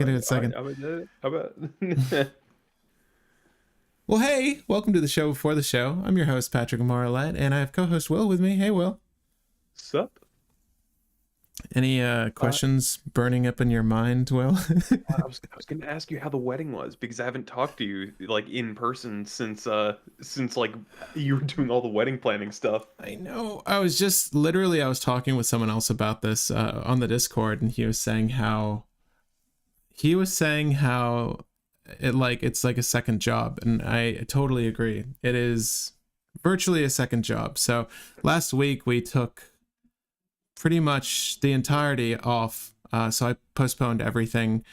Get it in a All right, second. how about Well, hey, welcome to the show before the show. I'm your host, Patrick Amaralette, and I have co-host Will with me. Hey, Will. sup? Any Uh, questions burning up in your mind, Will? I was gonna ask you how the wedding was because I haven't talked to you like in person since like you were doing all the wedding planning stuff. I know. I was talking with someone else about this on the Discord, and he was saying how it's like a second job, and I totally agree. It is virtually a second job. So last week we took pretty much the entirety off. So I postponed everything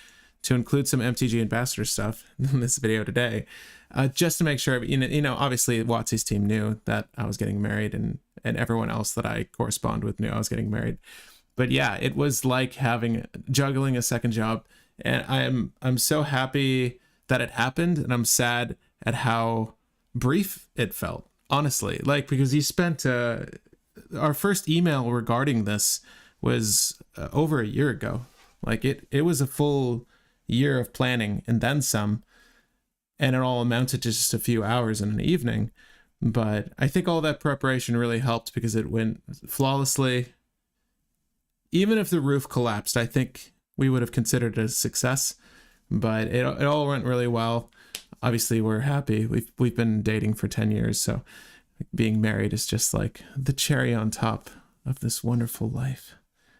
to include some MTG ambassador stuff in this video today, just to make sure. Obviously Watsy's team knew that I was getting married, and everyone else that I correspond with knew I was getting married. But yeah, it was like juggling a second job, and I'm so happy that it happened, and I'm sad at how brief it felt. Honestly, like because you spent our first email regarding this was over a year ago. Like it was a full year of planning and then some, and it all amounted to just a few hours in an evening. But I think all that preparation really helped because it went flawlessly. Even if the roof collapsed, I think we would have considered it a success. But it all went really well. Obviously, we're happy. We've been dating for 10 years, so being married is just like the cherry on top of this wonderful life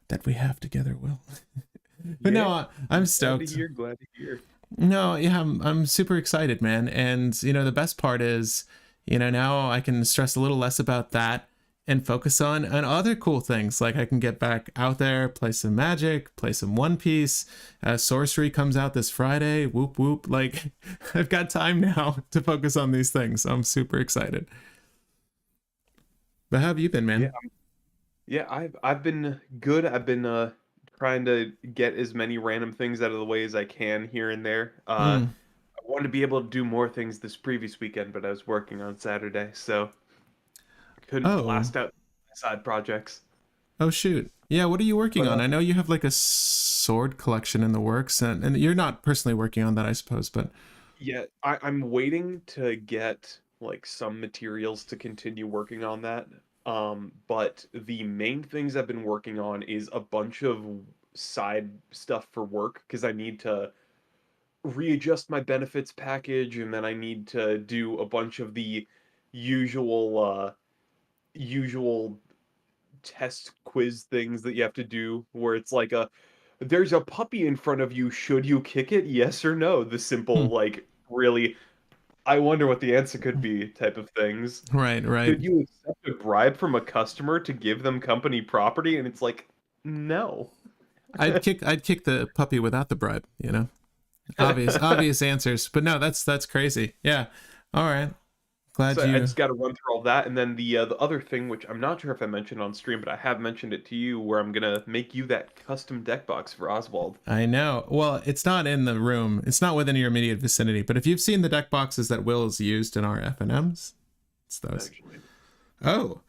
that we have together, Will. But Yeah, no, I'm glad to stoked. hear. Glad to hear. No, yeah, I'm super excited, man. And the best part is, now I can stress a little less about that and focus on other cool things. Like I can get back out there, play some Magic, play some One Piece. Sorcery comes out this Friday. Whoop whoop! Like I've got time now to focus on these things. So I'm super excited. But how have you been, Yeah, man? yeah. I've been good. I've been trying to get as many random things out of the way as I can here and there. Mm. I wanted to be able to do more things this previous weekend, but I was working on Saturday, so couldn't Oh, blast out side projects. oh shoot. Yeah, what are you working But on? I know you have like a sword collection in the works, and you're not personally working on that, I suppose, but yeah, I'm waiting to get like some materials to continue working on that. But the main things I've been working on is a bunch of side stuff for work because I need to readjust my benefits package and then I need to do a bunch of the usual usual test quiz things that you have to do where it's like a there's a puppy in front of you, should you kick it, yes or no, the simple hmm. like really I wonder what the answer could be type of things. Right, right. Should you accept a bribe from a customer to give them company property? And it's like, no. I'd kick the puppy without the bribe. Obvious answers. But no, that's crazy. Yeah. All right. Glad So I you just got to run through all that, and then the other thing, which I'm not sure if I mentioned on stream, but I have mentioned it to you, where I'm gonna make you that custom deck box for Oswald. I know. Well, it's not in the room. It's not within your immediate vicinity. But if you've seen the deck boxes that Will has used in our FNMs, it's those. Actually, Oh,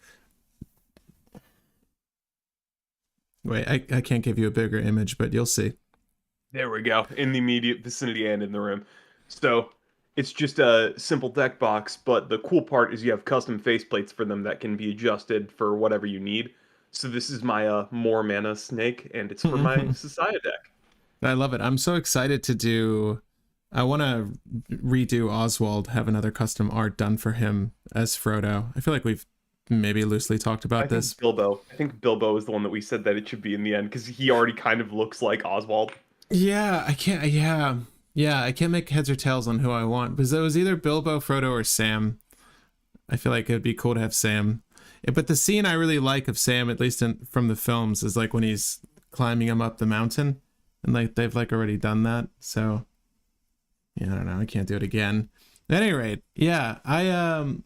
wait, I can't give you a bigger image, but you'll see. there we go, in the immediate vicinity and in the room. So it's just a simple deck box, but the cool part is you have custom faceplates for them that can be adjusted for whatever you need. So this is my more mana snake, and it's for my Society deck. I love it. I'm so excited to do. I want to redo Oswald, have another custom art done for him as Frodo. I feel like we've maybe loosely talked about this. I think Bilbo is the one that we said that it should be in the end because he already kind of looks like Oswald. Yeah, I can't. Yeah, I can't make heads or tails on who I want because it was either Bilbo, Frodo, or Sam. I feel like it'd be cool to have Sam. But the scene I really like of Sam, at least from the films, is like when he's climbing him up the mountain, and like they've like already done that. So yeah, I don't know. I can't do it again. At any rate, yeah,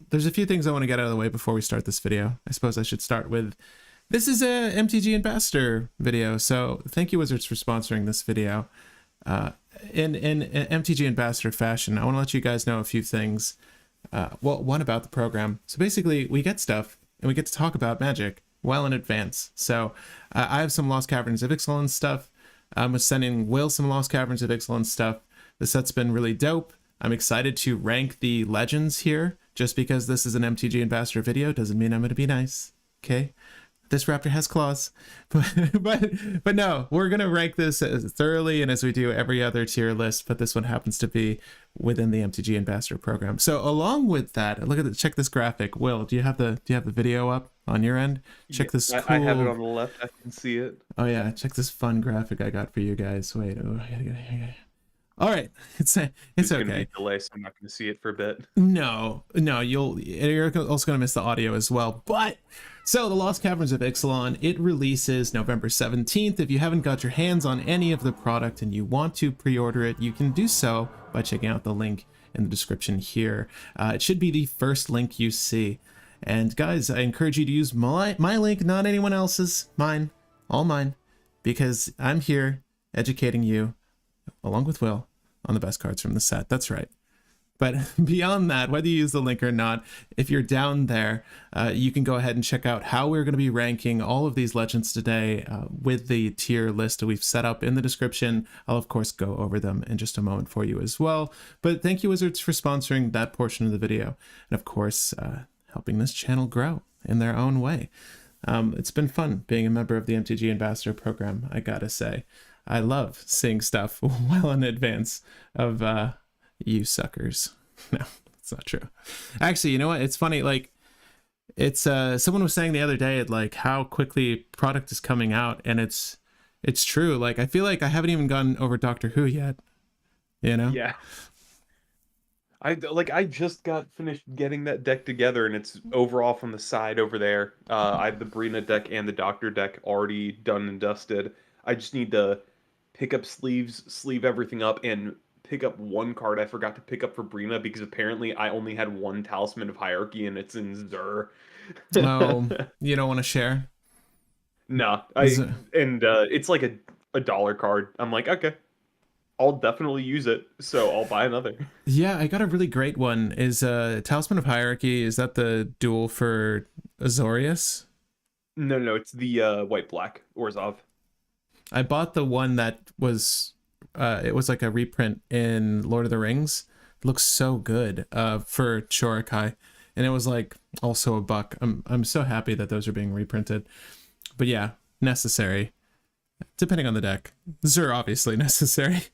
there's a few things I want to get out of the way before we start this video. I suppose I should start with this is a MTG Ambassador video. So thank you, Wizards, for sponsoring this video. Uh, in MTG Ambassador fashion, I want to let you guys know a few things. Well, one about the program. So basically, we get stuff and we get to talk about Magic well in advance. So I have some Lost Caverns of Ixalan stuff. was sending Will some Lost Caverns of Ixalan stuff. The set's been really dope. I'm excited to rank the legends here. Just because this is an MTG Ambassador video doesn't mean I'm going to be nice. Okay? This raptor has claws. But no, we're going to rank this as thoroughly and as we do every other tier list, but this one happens to be within the MTG Ambassador program. So along with that, look at it, check this graphic. Will, do you have the video up on your end? Check this cool... I have it on the left. I can see it. Oh yeah, check this fun graphic I got for you guys. Wait, oh, I gotta get it. All right, it's okay. Gonna be delay, so I'm not going to see it for a bit. No, you're also going to miss the audio as well. But so the Lost Caverns of Ixalan, it releases November 17th. If you haven't got your hands on any of the product and you want to pre-order it, you can do so by checking out the link in the description here. It should be the first link you see. And guys, I encourage you to use my link, not anyone else's, mine, all mine, because I'm here educating you along with Will on the best cards from the set. That's right. But beyond that, whether you use the link or not, if you're down there, you can go ahead and check out how we're going to be ranking all of these legends today with the tier list that we've set up in the description. I'll, of course, go over them in just a moment for you as well. But thank you, Wizards, for sponsoring that portion of the video. And, of course, helping this channel grow in their own way. It's been fun being a member of the MTG Ambassador program, I gotta say. I love seeing stuff well in advance of you suckers. No, it's not true. Actually, you know what? It's funny. Like, it's someone was saying the other day, like how quickly product is coming out, and it's true. Like, I feel like I haven't even gone over Doctor Who yet. You know? Yeah. I just got finished getting that deck together, and it's overall from the side over there. I have the Brina deck and the Doctor deck already done and dusted. I just need to pick up sleeves, sleeve everything up, and pick up one card I forgot to pick up for Brina because apparently I only had one Talisman of Hierarchy and it's in Zur. Oh, you don't want to share? No, it's like a dollar card. I'm like, okay, I'll definitely use it, so I'll buy another. Yeah, I got a really great one. Is Talisman of Hierarchy, is that the duel for Azorius? No, it's the white-black Orzhov. I bought the one that was it was like a reprint in Lord of the Rings. It looks so good for Shorakai, and it was like also $1. I'm so happy that those are being reprinted. But yeah, necessary depending on the deck. Zur obviously necessary.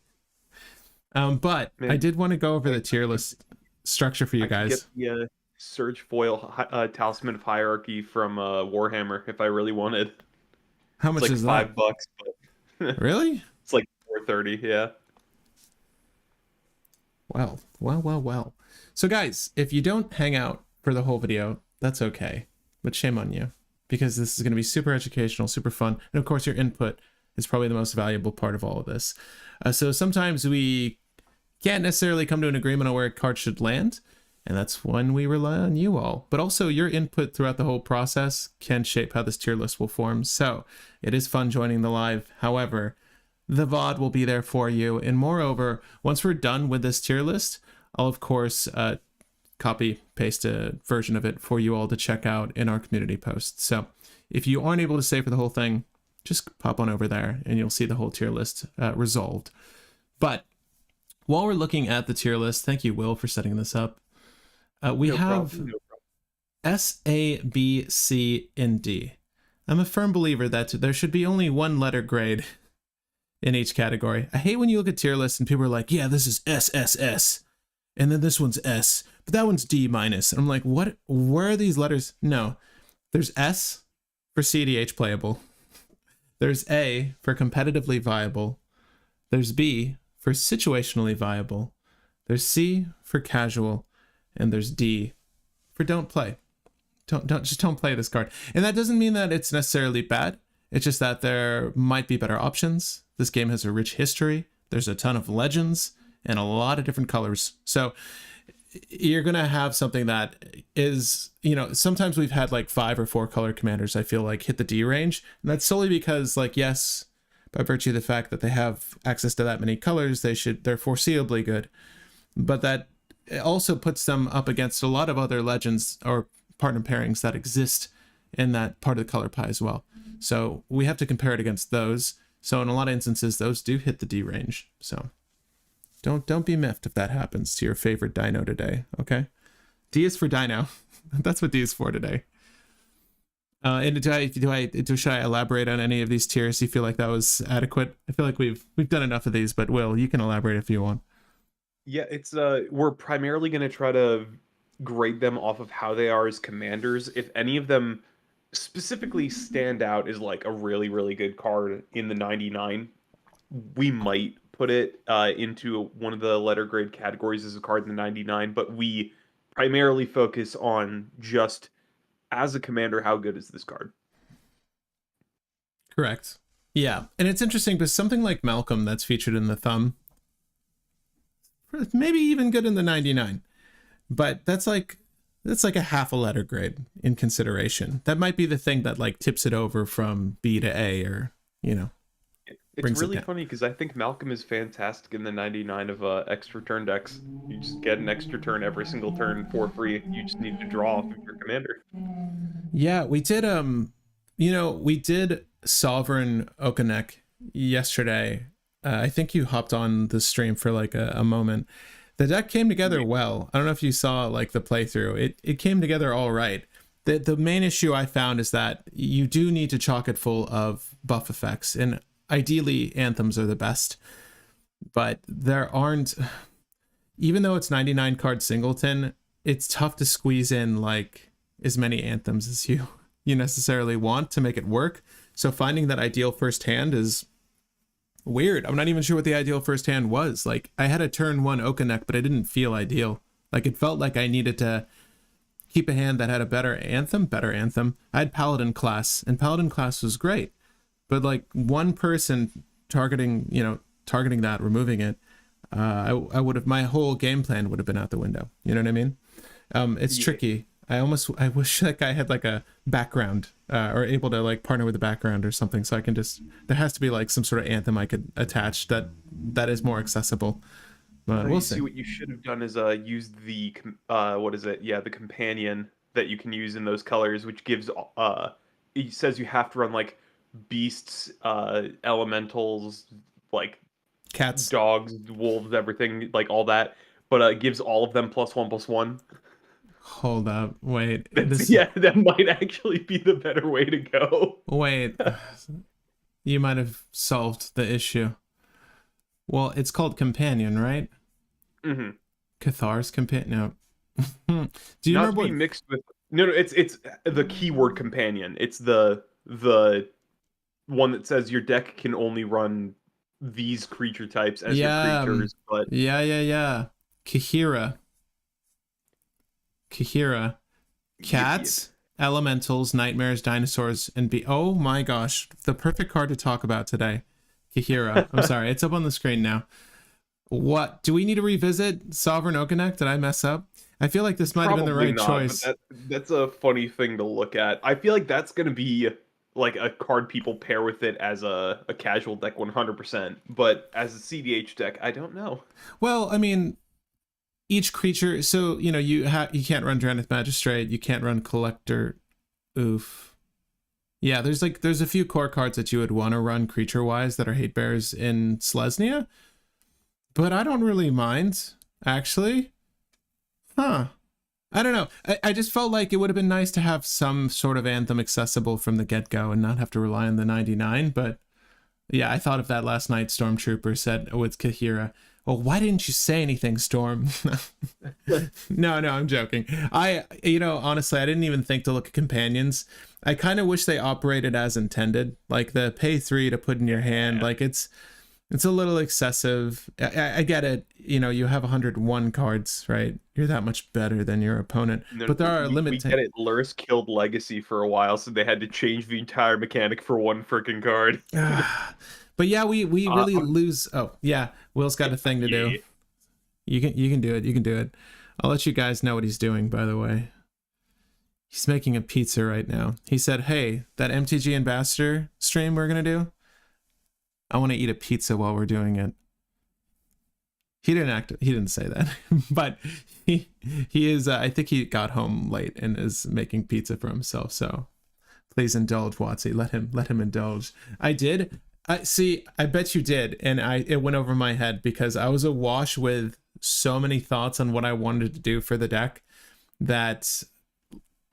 But man, I did want to go over the tier list structure for you guys. Get the Surge Foil Talisman of Hierarchy from Warhammer if I really wanted. How much is that? It's like $5, but really? It's like $4.30, yeah. Well. So guys, if you don't hang out for the whole video, that's okay. But shame on you, because this is going to be super educational, super fun. And of course, your input is probably the most valuable part of all of this. So sometimes we can't necessarily come to an agreement on where a card should land, and that's when we rely on you all. But also your input throughout the whole process can shape how this tier list will form. So it is fun joining the live. However, the VOD will be there for you. And moreover, once we're done with this tier list, I'll of course copy paste a version of it for you all to check out in our community post. So if you aren't able to stay for the whole thing, just pop on over there and you'll see the whole tier list resolved. But while we're looking at the tier list, thank you, Will, for setting this up. We have S, A, B, C, and D. I'm a firm believer that there should be only one letter grade in each category. I hate when you look at tier lists and people are like, yeah, this is S, S, S. And then this one's S, but that one's D minus. And I'm like, what? Where are these letters? No, there's S for cEDH playable. There's A for competitively viable. There's B for situationally viable. There's C for casual. And there's D for don't play. Don't play this card. And that doesn't mean that it's necessarily bad. It's just that there might be better options. This game has a rich history. There's a ton of legends and a lot of different colors. So you're going to have something that is, you know, sometimes we've had like 5 or 4 color commanders, I feel like, hit the D range. And that's solely because, like, yes, by virtue of the fact that they have access to that many colors, they're foreseeably good. But that it also puts them up against a lot of other legends or partner pairings that exist in that part of the color pie as well. So we have to compare it against those. So in a lot of instances, those do hit the D range. So don't be miffed if that happens to your favorite dino today. Okay, D is for dino. That's what D is for today. And should I elaborate on any of these tiers? Do you feel like that was adequate? I feel like we've done enough of these, but Will, you can elaborate if you want. Yeah, it's we're primarily going to try to grade them off of how they are as commanders. If any of them specifically stand out as like a really, really good card in the 99, we might put it into one of the letter grade categories as a card in the 99, but we primarily focus on just as a commander, how good is this card? Correct. Yeah, and it's interesting because something like Malcolm that's featured in the thumb, maybe even good in the 99, but that's like a half a letter grade in consideration. That might be the thing that like tips it over from B to A, or It's really funny because I think Malcolm is fantastic in the 99 of extra turn decks. You just get an extra turn every single turn for free. You just need to draw off of your commander. Yeah, we did we did Sovereign Okanek yesterday. I think you hopped on the stream for like a moment. The deck came together well. I don't know if you saw like the playthrough. It came together all right. The main issue I found is that you do need to chalk it full of buff effects, and ideally anthems are the best, but there aren't. Even though it's 99 card singleton, it's tough to squeeze in like as many anthems as you necessarily want to make it work. So finding that ideal first hand is weird. I'm not even sure what the ideal first hand was. Like I had a turn 1 Okanek, but it didn't feel ideal. Like it felt like I needed to keep a hand that had a better anthem. I had Paladin class, and Paladin class was great. But like one person targeting that, removing it, I would have, my whole game plan would have been out the window. You know what I mean? It's tricky. I wish like I had like a background or able to like partner with a background or something, so I can just, there has to be like some sort of anthem I could attach that is more accessible. But we'll see. What you should have done is use the what is it? Yeah, the companion that you can use in those colors, which gives it says you have to run like beasts, elementals, like Cats, dogs, wolves, everything, like all that. But it gives all of them +1/+1. Hold up, wait. Yeah, that might actually be the better way to go. Wait, you might have solved the issue. Well, it's called Companion, right? Mm-hmm. Cathar's Companion. No. Do you Not remember to be mixed with? No, it's the keyword companion. It's the one that says your deck can only run these creature types as your creatures. But yeah. Kahira. Cats, elementals, nightmares, dinosaurs, and oh my gosh, the perfect card to talk about today. Kahira. I'm sorry, it's up on the screen now. What? Do we need to revisit Sovereign Okanek? Did I mess up? I feel like this might have been the right choice. That's a funny thing to look at. I feel like that's going to be like a card people pair with it as a casual deck 100%. But as a cEDH deck, I don't know. Well, I mean, each creature, so you can't run Drannith Magistrate, you can't run Collector. Oof. Yeah, there's a few core cards that you would want to run creature wise that are hate bears in Selesnya, but I don't really mind, actually. I don't know. I just felt like it would have been nice to have some sort of anthem accessible from the get-go and not have to rely on the 99, but yeah, I thought of that last night. Stormtrooper said, oh, it's Kahira. Well, why didn't you say anything, Storm? No, I'm joking. Honestly, I didn't even think to look at companions. I kind of wish they operated as intended, like the pay 3 to put in your hand. Like it's a little excessive. I get it. You have 101 cards, right? You're that much better than your opponent. But there are limits. We get it. Lurrus killed Legacy for a while, so they had to change the entire mechanic for one freaking card. But yeah, we really lose. Oh yeah, Will's got a thing to do. You can do it. You can do it. I'll let you guys know what he's doing. By the way, he's making a pizza right now. He said, "Hey, that MTG Ambassador stream we're gonna do, I want to eat a pizza while we're doing it." He didn't say that, but he is. I think he got home late and is making pizza for himself. So please indulge, Watsy. Let him indulge. I did. I see. I bet you did, and it went over my head because I was awash with so many thoughts on what I wanted to do for the deck that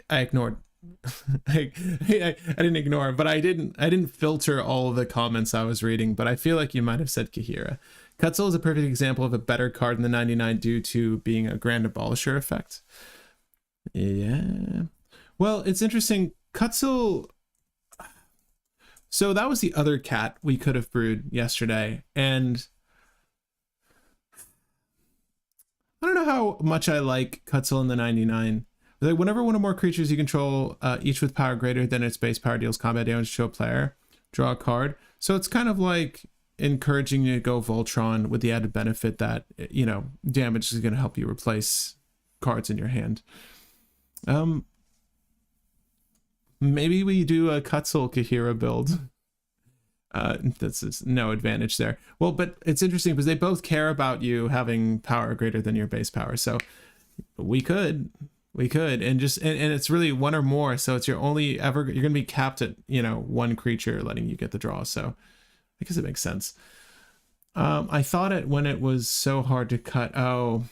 I ignored. I didn't ignore, but I didn't filter all the comments I was reading. But I feel like you might have said Kahira. Cutzel is a perfect example of a better card than the 99 due to being a Grand Abolisher effect. Yeah. Well, it's interesting. Cutzel. So that was the other cat we could have brewed yesterday, and I don't know how much I like Cutzel in the 99. Like, whenever one or more creatures you control, each with power greater than its base power, deals combat damage to a player, draw a card. So it's kind of like encouraging you to go Voltron with the added benefit that, you know, damage is going to help you replace cards in your hand. Maybe we do a Cutzel Kahira build. That's no advantage there. Well, but it's interesting because they both care about you having power greater than your base power. So we could, and it's really one or more. So it's you're going to be capped at, you know, one creature letting you get the draw. So I guess it makes sense. I thought it when it was so hard to cut. Oh,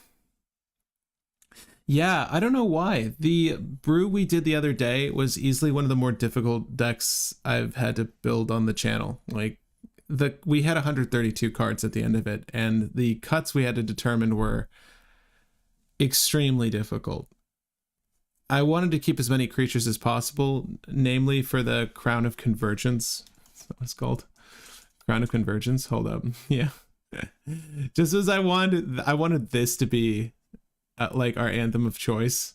yeah, I don't know why. The brew we did the other day was easily one of the more difficult decks I've had to build on the channel. Like, we had 132 cards at the end of it, and the cuts we had to determine were extremely difficult. I wanted to keep as many creatures as possible, namely for the Crown of Convergence. That's what it's called. Crown of Convergence. Hold up. Yeah. Just as I wanted this to be like our anthem of choice,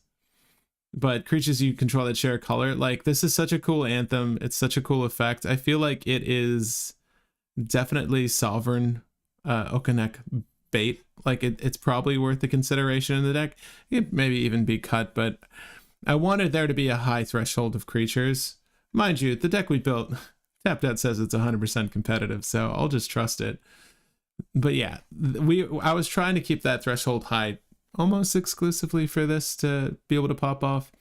but creatures you control that share color, like, this is such a cool anthem. It's such a cool effect. I feel like it is definitely sovereign Okanek bait. Like, it's probably worth the consideration in the deck. It maybe even be cut, but I wanted there to be a high threshold of creatures. Mind you, the deck we built, TapDead says it's 100% competitive, so I'll just trust it. But yeah, I was trying to keep that threshold high almost exclusively for this to be able to pop off.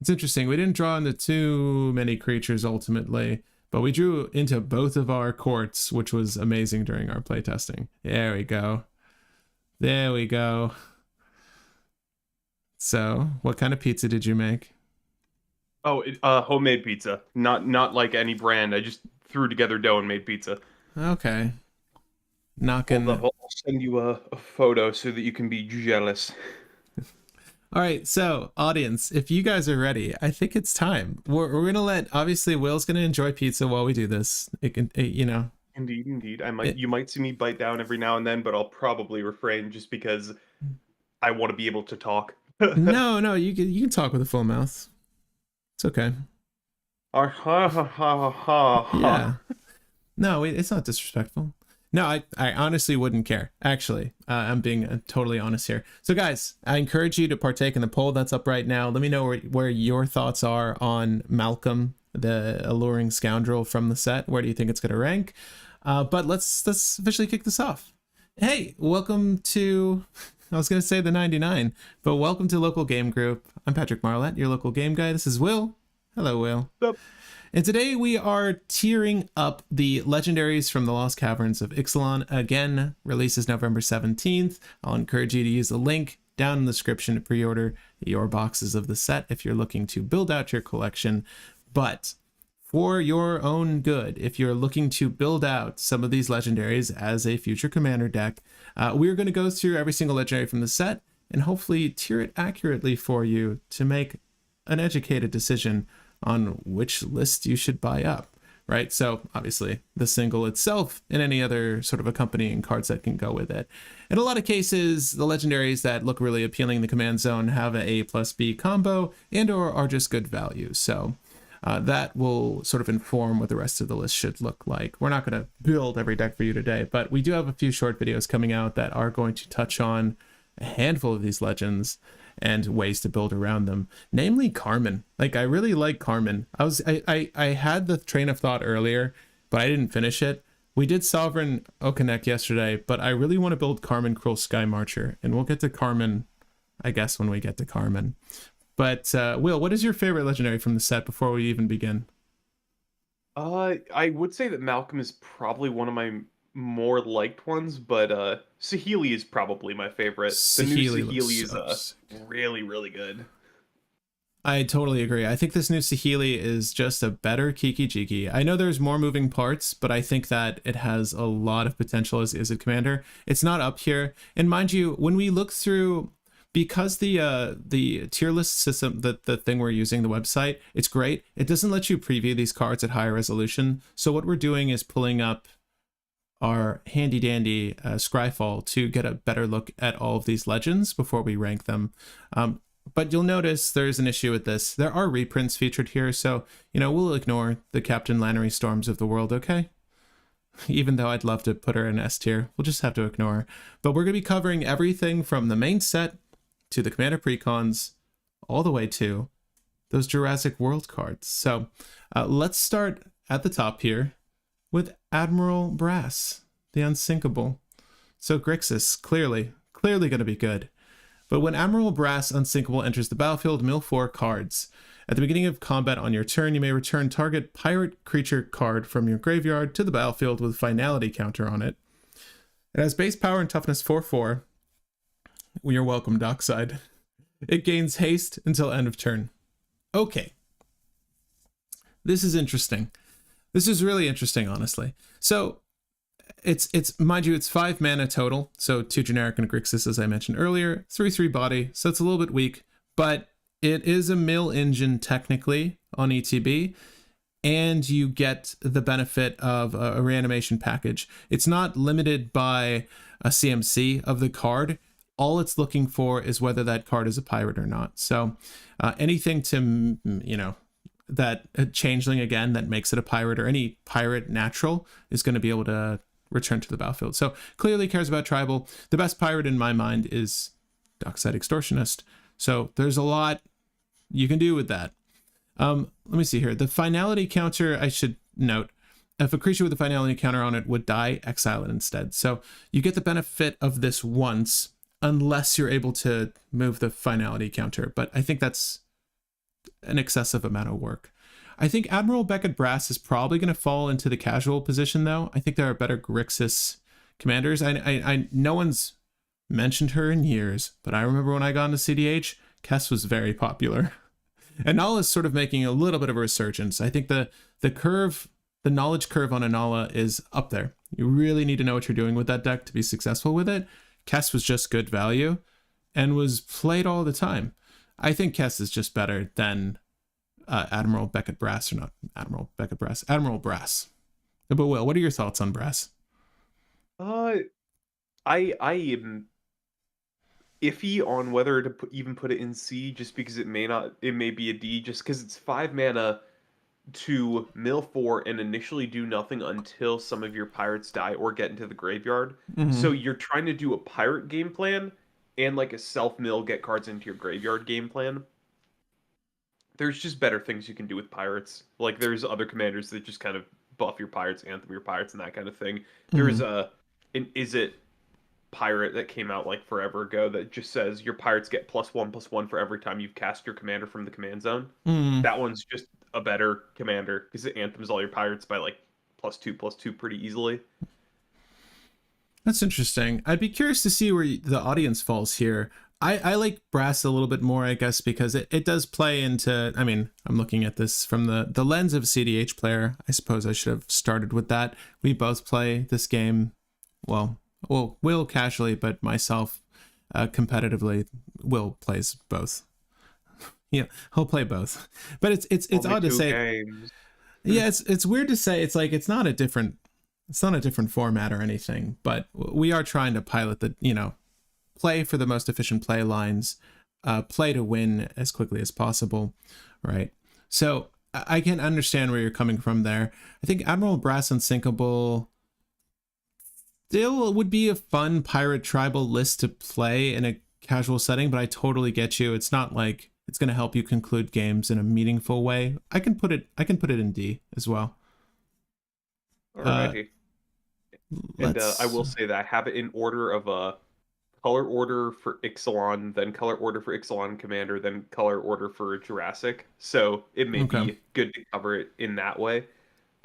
It's interesting. We didn't draw into too many creatures ultimately, but we drew into both of our courts, which was amazing during our playtesting. There we go. There we go. So, what kind of pizza did you make? Oh, homemade pizza. Not like any brand. I just threw together dough and made pizza. Okay. Hold up, I'll send you a photo so that you can be jealous. All right, so audience, if you guys are ready, I think it's time. We're gonna obviously Will's gonna enjoy pizza while we do this. You know. Indeed. You might see me bite down every now and then, but I'll probably refrain just because I want to be able to talk. No, you can talk with a full mouth. It's okay. Yeah. No, it's not disrespectful. No, I honestly wouldn't care. Actually, I'm being totally honest here. So guys, I encourage you to partake in the poll that's up right now. Let me know where your thoughts are on Malcolm, the alluring scoundrel from the set. Where do you think it's going to rank? But let's officially kick this off. Hey, welcome to, I was going to say the 99, but welcome to Local Game Group. I'm Patrick Marlett, your local game guy. This is Will. Hello, Will. Yep. And today we are tiering up the Legendaries from the Lost Caverns of Ixalan. Again, releases November 17th. I'll encourage you to use the link down in the description to pre-order your boxes of the set if you're looking to build out your collection. But for your own good, if you're looking to build out some of these Legendaries as a future Commander deck, we're going to go through every single Legendary from the set and hopefully tier it accurately for you to make an educated decision on which list you should buy up, right? So obviously the single itself and any other sort of accompanying cards that can go with it. In a lot of cases, the Legendaries that look really appealing in the command zone have a A+B combo and or are just good value. So that will sort of inform what the rest of the list should look like. We're not going to build every deck for you today, but we do have a few short videos coming out that are going to touch on a handful of these legends and ways to build around them, namely Carmen. Like, I really like Carmen. I had the train of thought earlier, but I didn't finish it. We did Sovereign Okanek yesterday, but I really want to build Carmen Cruel Sky Marcher, and we'll get to Carmen, I guess, when we get to Carmen. But Will, what is your favorite Legendary from the set before we even begin? I would say that Malcolm is probably one of my more liked ones, but Saheeli is probably my favorite. The new Saheeli looks Saheeli is so sick. really, really good. I totally agree. I think this new Saheeli is just a better Kiki Jiki. I know there's more moving parts, but I think that it has a lot of potential as a commander. It's not up here. And mind you, when we look through, because the tier list system, the thing we're using, the website, it's great. It doesn't let you preview these cards at higher resolution. So what we're doing is pulling up our handy dandy Scryfall to get a better look at all of these legends before we rank them. But you'll notice there's an issue with this. There are reprints featured here, so, we'll ignore the Captain Lannery Storms of the world, okay? Even though I'd love to put her in S tier, we'll just have to ignore her. But we're going to be covering everything from the main set to the Commander Precons, all the way to those Jurassic World cards. So let's start at the top here with Admiral Brass, the Unsinkable. So Grixis, clearly going to be good. But when Admiral Brass Unsinkable enters the battlefield, mill 4 cards. At the beginning of combat on your turn, you may return target pirate creature card from your graveyard to the battlefield with finality counter on it. It has base power and toughness 4/4. You're welcome, Dockside. It gains haste until end of turn. Okay. This is interesting. This is really interesting, honestly. So it's mind you, it's 5 mana total, so 2 generic and Grixis, as I mentioned earlier, 3/3 body, so it's a little bit weak, but it is a mill engine technically on ETB, and you get the benefit of a reanimation package. It's not limited by a CMC of the card. All it's looking for is whether that card is a pirate or not. So anything to, that changeling again that makes it a pirate, or any pirate natural, is going to be able to return to the battlefield. So clearly cares about tribal. The best pirate in my mind is Dockside Extortionist. So there's a lot you can do with that. Let me see here. The finality counter, I should note, if a creature with a finality counter on it would die, exile it instead. So you get the benefit of this once, unless you're able to move the finality counter. But I think that's an excessive amount of work. I think Admiral Beckett Brass is probably going to fall into the casual position, though. I think there are better Grixis commanders. I no one's mentioned her in years, but I remember when I got into cEDH, Kess was very popular. And Nala is sort of making a little bit of a resurgence. I think the curve, the knowledge curve on Anala is up there. You really need to know what you're doing with that deck to be successful with it. Kess was just good value and was played all the time. I think Kess is just better than Admiral Beckett Brass, or not Admiral Beckett Brass, Admiral Brass. But Will, what are your thoughts on Brass? I am iffy on whether to even put it in C, just because it may be a D, just because it's 5 mana to mill 4 and initially do nothing until some of your pirates die or get into the graveyard. So you're trying to do a pirate game plan and like a self mill get cards into your graveyard game plan. There's just better things you can do with pirates. Like there's other commanders that just kind of buff your pirates, anthem your pirates, and that kind of thing. There's an Is It pirate that came out like forever ago that just says your pirates get +1/+1 for every time you've cast your commander from the command zone. That one's just a better commander because it anthems all your pirates by like +2/+2 pretty easily. That's interesting. I'd be curious to see where the audience falls here. I like Brass a little bit more, I guess, because it does play into, I mean, I'm looking at this from the lens of a cEDH player. I suppose I should have started with that. We both play this game, well, Will casually, but myself competitively. Will plays both. Yeah, he'll play both. But it's Only odd to 2 say. games. Yeah, it's weird to say. It's like it's not a different format or anything, but we are trying to pilot the, play for the most efficient play lines, play to win as quickly as possible, right? So I can understand where you're coming from there. I think Admiral Brass Unsinkable still would be a fun pirate tribal list to play in a casual setting, but I totally get you. It's not like it's going to help you conclude games in a meaningful way. I can put it in D as well. Alrighty. And I will say that I have it in order of color order for Ixalan, then color order for Ixalan Commander, then color order for Jurassic. So it may Okay. be good to cover it in that way.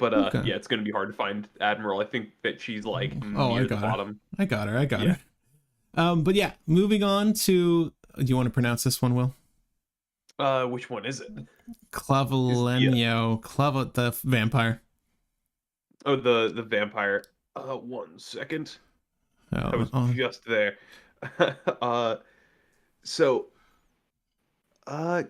But Okay. yeah, it's gonna be hard to find Admiral. I think that she's like Oh, I near the got her. bottom. I got her. I got Yeah. her. But yeah, moving on to. Do you want to pronounce this one, Will? Which one is it? Is yeah. Clavelenio. The vampire. Oh, the vampire. 1 second. I Oh, was just there. uh, so uh,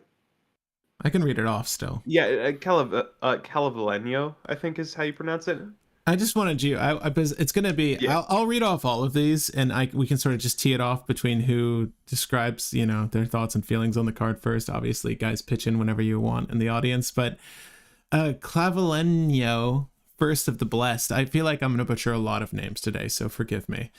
I can read it off still. yeah, Calavilenio, I think is how you pronounce it. I just wanted you. Because it's gonna be. Yeah. I'll read off all of these, and we can sort of just tee it off between who describes, their thoughts and feelings on the card first. Obviously, guys, pitch in whenever you want in the audience. But Clavelenio, first of the blessed. I feel like I'm gonna butcher a lot of names today, so forgive me.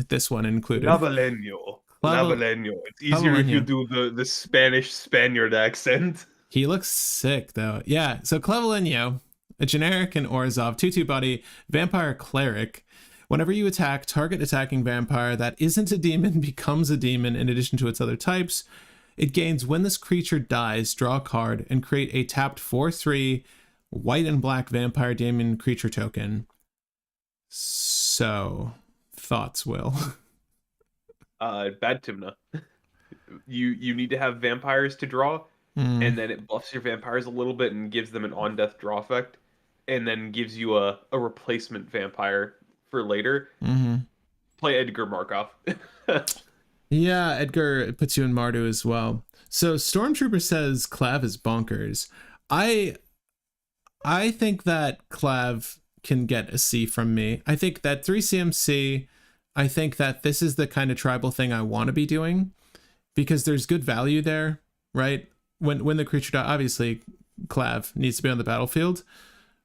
This one included. Clavelenio. Clavelenio. It's easier if you do the Spanish Spaniard accent. He looks sick though. Yeah. So Clavelenio, a generic and Orzhov 2/2 body vampire cleric. Whenever you attack, target attacking vampire that isn't a demon becomes a demon in addition to its other types. It gains when this creature dies, draw a card, and create a tapped 4/3 white and black vampire demon creature token. So, thoughts, Will? Bad Timna. You need to have vampires to draw, and then it buffs your vampires a little bit and gives them an on-death draw effect, and then gives you a replacement vampire for later. Play Edgar Markov. Yeah, Edgar puts you in Mardu as well. So Stormtrooper says Clav is bonkers. I think that Clav can get a C from me. I think that 3 CMC, I think that this is the kind of tribal thing I want to be doing because there's good value there, right? When the creature dies, obviously Clav needs to be on the battlefield,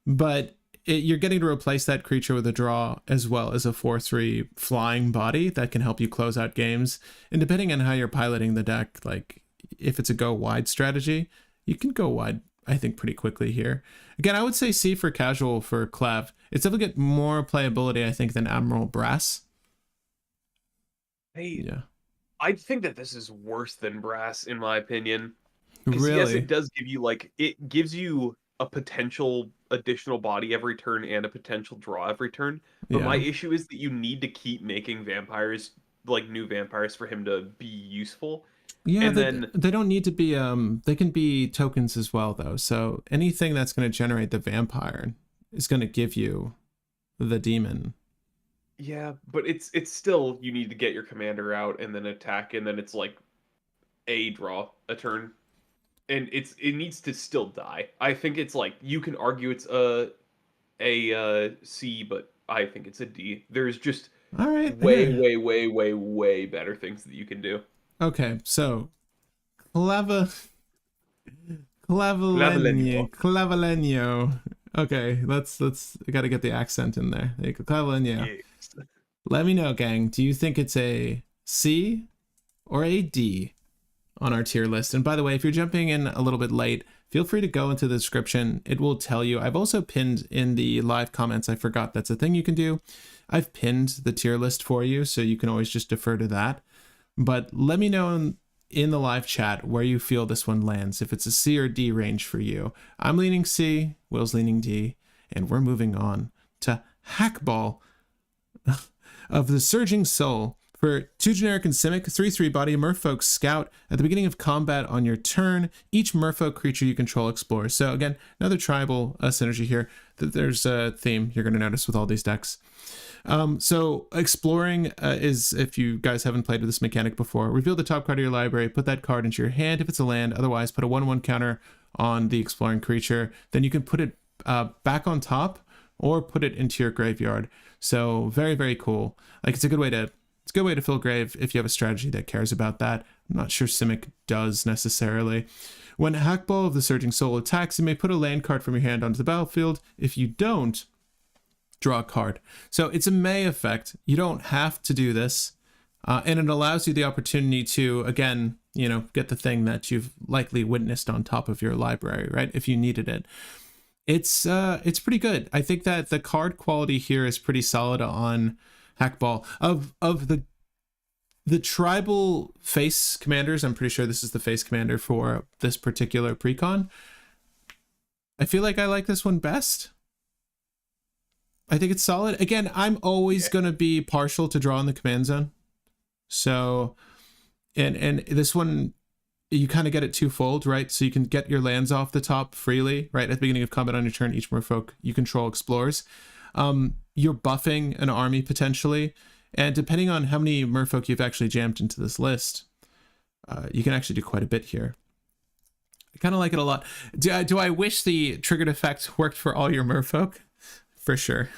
but you're getting to replace that creature with a draw as well as a 4/3 flying body that can help you close out games. And depending on how you're piloting the deck, like if it's a go wide strategy, you can go wide, I think, pretty quickly here. Again, I would say C for casual for Clav. It's definitely got more playability, I think, than Admiral Brass. Yeah. I think that this is worse than Brass, in my opinion. Really? Yes, it does give you, it gives you a potential additional body every turn and a potential draw every turn. But my issue is that you need to keep making vampires, new vampires, for him to be useful. Yeah, and then they don't need to be, they can be tokens as well, though. So anything that's going to generate the vampire is going to give you the demon. Yeah, but it's still, you need to get your commander out and then attack, and then it's a draw a turn. And it needs to still die. I think it's you can argue it's a C, but I think it's a D. There's just way better things that you can do. Okay, so Clavelenio. Okay, let's got to get the accent in there. Clavelenio. Yes. Let me know, gang. Do you think it's a C or a D on our tier list? And by the way, if you're jumping in a little bit late, feel free to go into the description. It will tell you. I've also pinned in the live comments. I forgot that's a thing you can do. I've pinned the tier list for you, so you can always just defer to that. But let me know in the live chat where you feel this one lands, if it's a C or D range for you. I'm leaning C, Will's leaning D, and we're moving on to Hackball of the Surging Soul. For 2 generic and Simic, 3/3 body, Merfolk Scout. At the beginning of combat on your turn, each Merfolk creature you control explores. So again, another tribal synergy here. There's a theme you're going to notice with all these decks. So exploring is, if you guys haven't played with this mechanic before, reveal the top card of your library, put that card into your hand if it's a land, otherwise put a 1/1 counter on the exploring creature. Then you can put it back on top or put it into your graveyard. So very, very cool. It's a good way to fill grave if you have a strategy that cares about that. I'm not sure Simic does necessarily. When Hackball of the Surging Soul attacks, you may put a land card from your hand onto the battlefield. If you don't, draw a card. So it's a May effect. You don't have to do this. And it allows you the opportunity to, again, get the thing that you've likely witnessed on top of your library, right? If you needed it. It's pretty good. I think that the card quality here is pretty solid on Hackball. Of the tribal face commanders, I'm pretty sure this is the face commander for this particular precon. I feel like I like this one best. I think it's solid. Again, I'm always going to be partial to draw in the command zone. So, and this one, you kind of get it twofold, right? So you can get your lands off the top freely, right? At the beginning of combat on your turn, each merfolk you control explores. You're buffing an army potentially. And depending on how many merfolk you've actually jammed into this list, you can actually do quite a bit here. I kind of like it a lot. Do I wish the triggered effect worked for all your merfolk? For sure.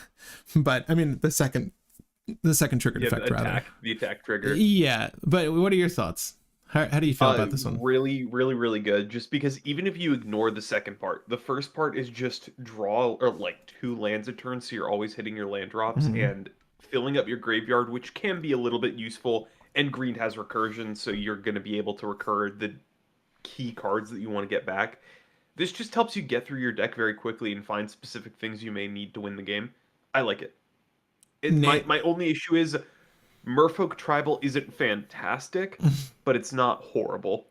But I mean, the second triggered effect, rather. The attack trigger. Yeah. But what are your thoughts? How do you feel about this one? Really, really, really good. Just because even if you ignore the second part, the first part is just draw or like 2 lands a turn, so you're always hitting your land drops and filling up your graveyard, which can be a little bit useful. And green has recursion, so you're going to be able to recur the key cards that you want to get back. This just helps you get through your deck very quickly and find specific things you may need to win the game. I like it. My only issue is Merfolk Tribal isn't fantastic, but it's not horrible.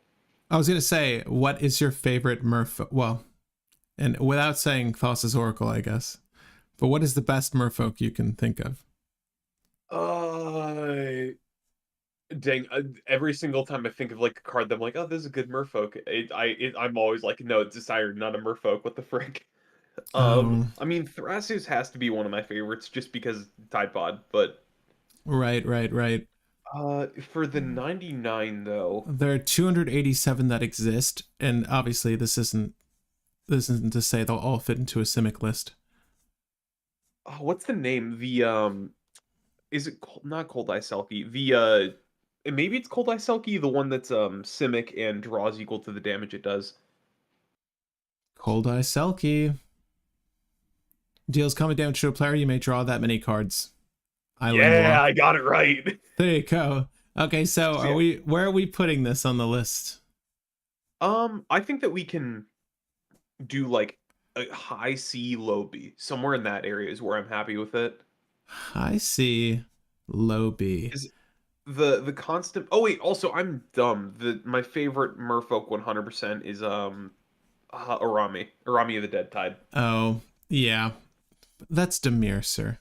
I was going to say, what is your favorite merfolk? Well, and without saying Thassa's Oracle, I guess. But what is the best merfolk you can think of? Dang, every single time I think of like a card that I'm like, oh, this is a good merfolk, I'm always like, no, it's a siren, not a merfolk. What the frick? I mean, Thrasus has to be one of my favorites just because Tide Pod, but right. For the 99 though, there are 287 that exist, and obviously this isn't to say they'll all fit into a Simic list. What's the name? The is it not Cold Eye Selkie? The maybe it's Cold Eye Selkie, the one that's Simic and draws equal to the damage it does. Cold Eye Selkie deals combat damage to a player. You may draw that many cards. I got it right. There you go. Okay, so where are we putting this on the list? I think that we can do like a high C, low B. Somewhere in that area is where I'm happy with it. High C, low B. Is the constant. Oh wait, also I'm dumb. My favorite merfolk 100% is Arami of the Dead Tide. Oh yeah, that's Dimir, sir.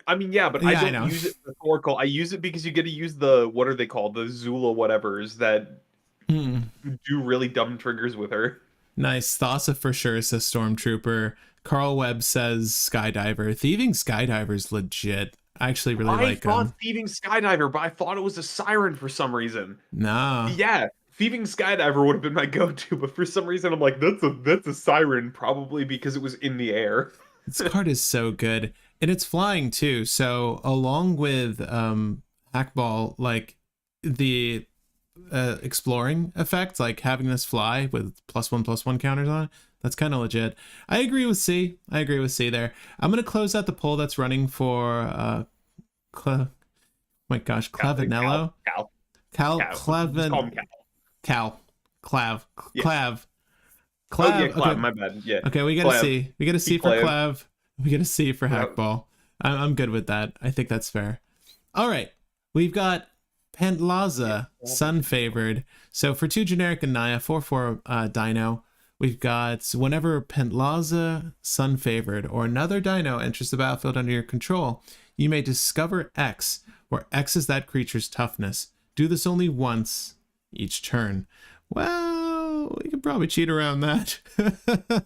I mean, yeah, but I don't use it for Oracle. I use it because you get to use the, what are they called? The Zula whatevers that do really dumb triggers with her. Nice. Thassa for sure says Stormtrooper. Carl Webb says Skydiver. Thieving Skydiver's legit. I actually really like him. I thought Thieving Skydiver, but I thought it was a siren for some reason. Nah. Yeah, Thieving Skydiver would have been my go-to, but for some reason I'm like, that's a siren, probably because it was in the air. This card is so good. And it's flying too. So along with Hackball, like the exploring effect, like having this fly with +1/+1 counters on it, that's kind of legit. I agree with C there. I'm going to close out the poll that's running for Clavinello. Clav. Okay. My bad. Yeah. Okay, we got to see. We got to see for Clav. We got to see for Hackball. I'm good with that. I think that's fair. All right. We've got Pentlaza, Sun Favored. So for 2 generic and Naya, 4/4 Dino, we've got whenever Pentlaza, Sun Favored, or another Dino enters the battlefield under your control, you may discover X, where X is that creature's toughness. Do this only once each turn. Well, you can probably cheat around that.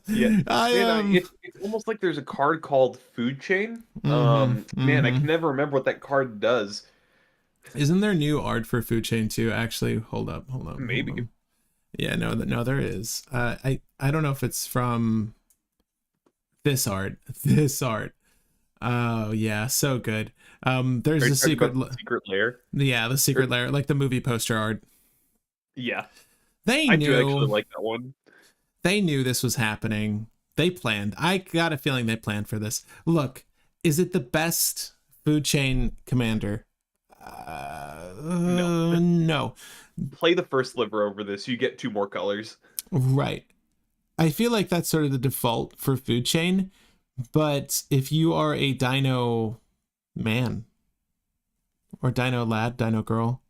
It's almost like there's a card called Food Chain. Man, I can never remember what that card does. Isn't there new art for Food Chain too? Actually, hold up. Maybe. Yeah, no, there is. I don't know if it's from this art. Oh yeah, so good. There's a secret lair. Yeah, the secret lair, like the movie poster art. Yeah. I do actually like that one. They knew this was happening. They planned. I got a feeling they planned for this. Look, is it the best Food Chain commander? No. Play the first sliver over this. You get 2 more colors. Right. I feel like that's sort of the default for Food Chain. But if you are a Dino man, or Dino lad, Dino girl,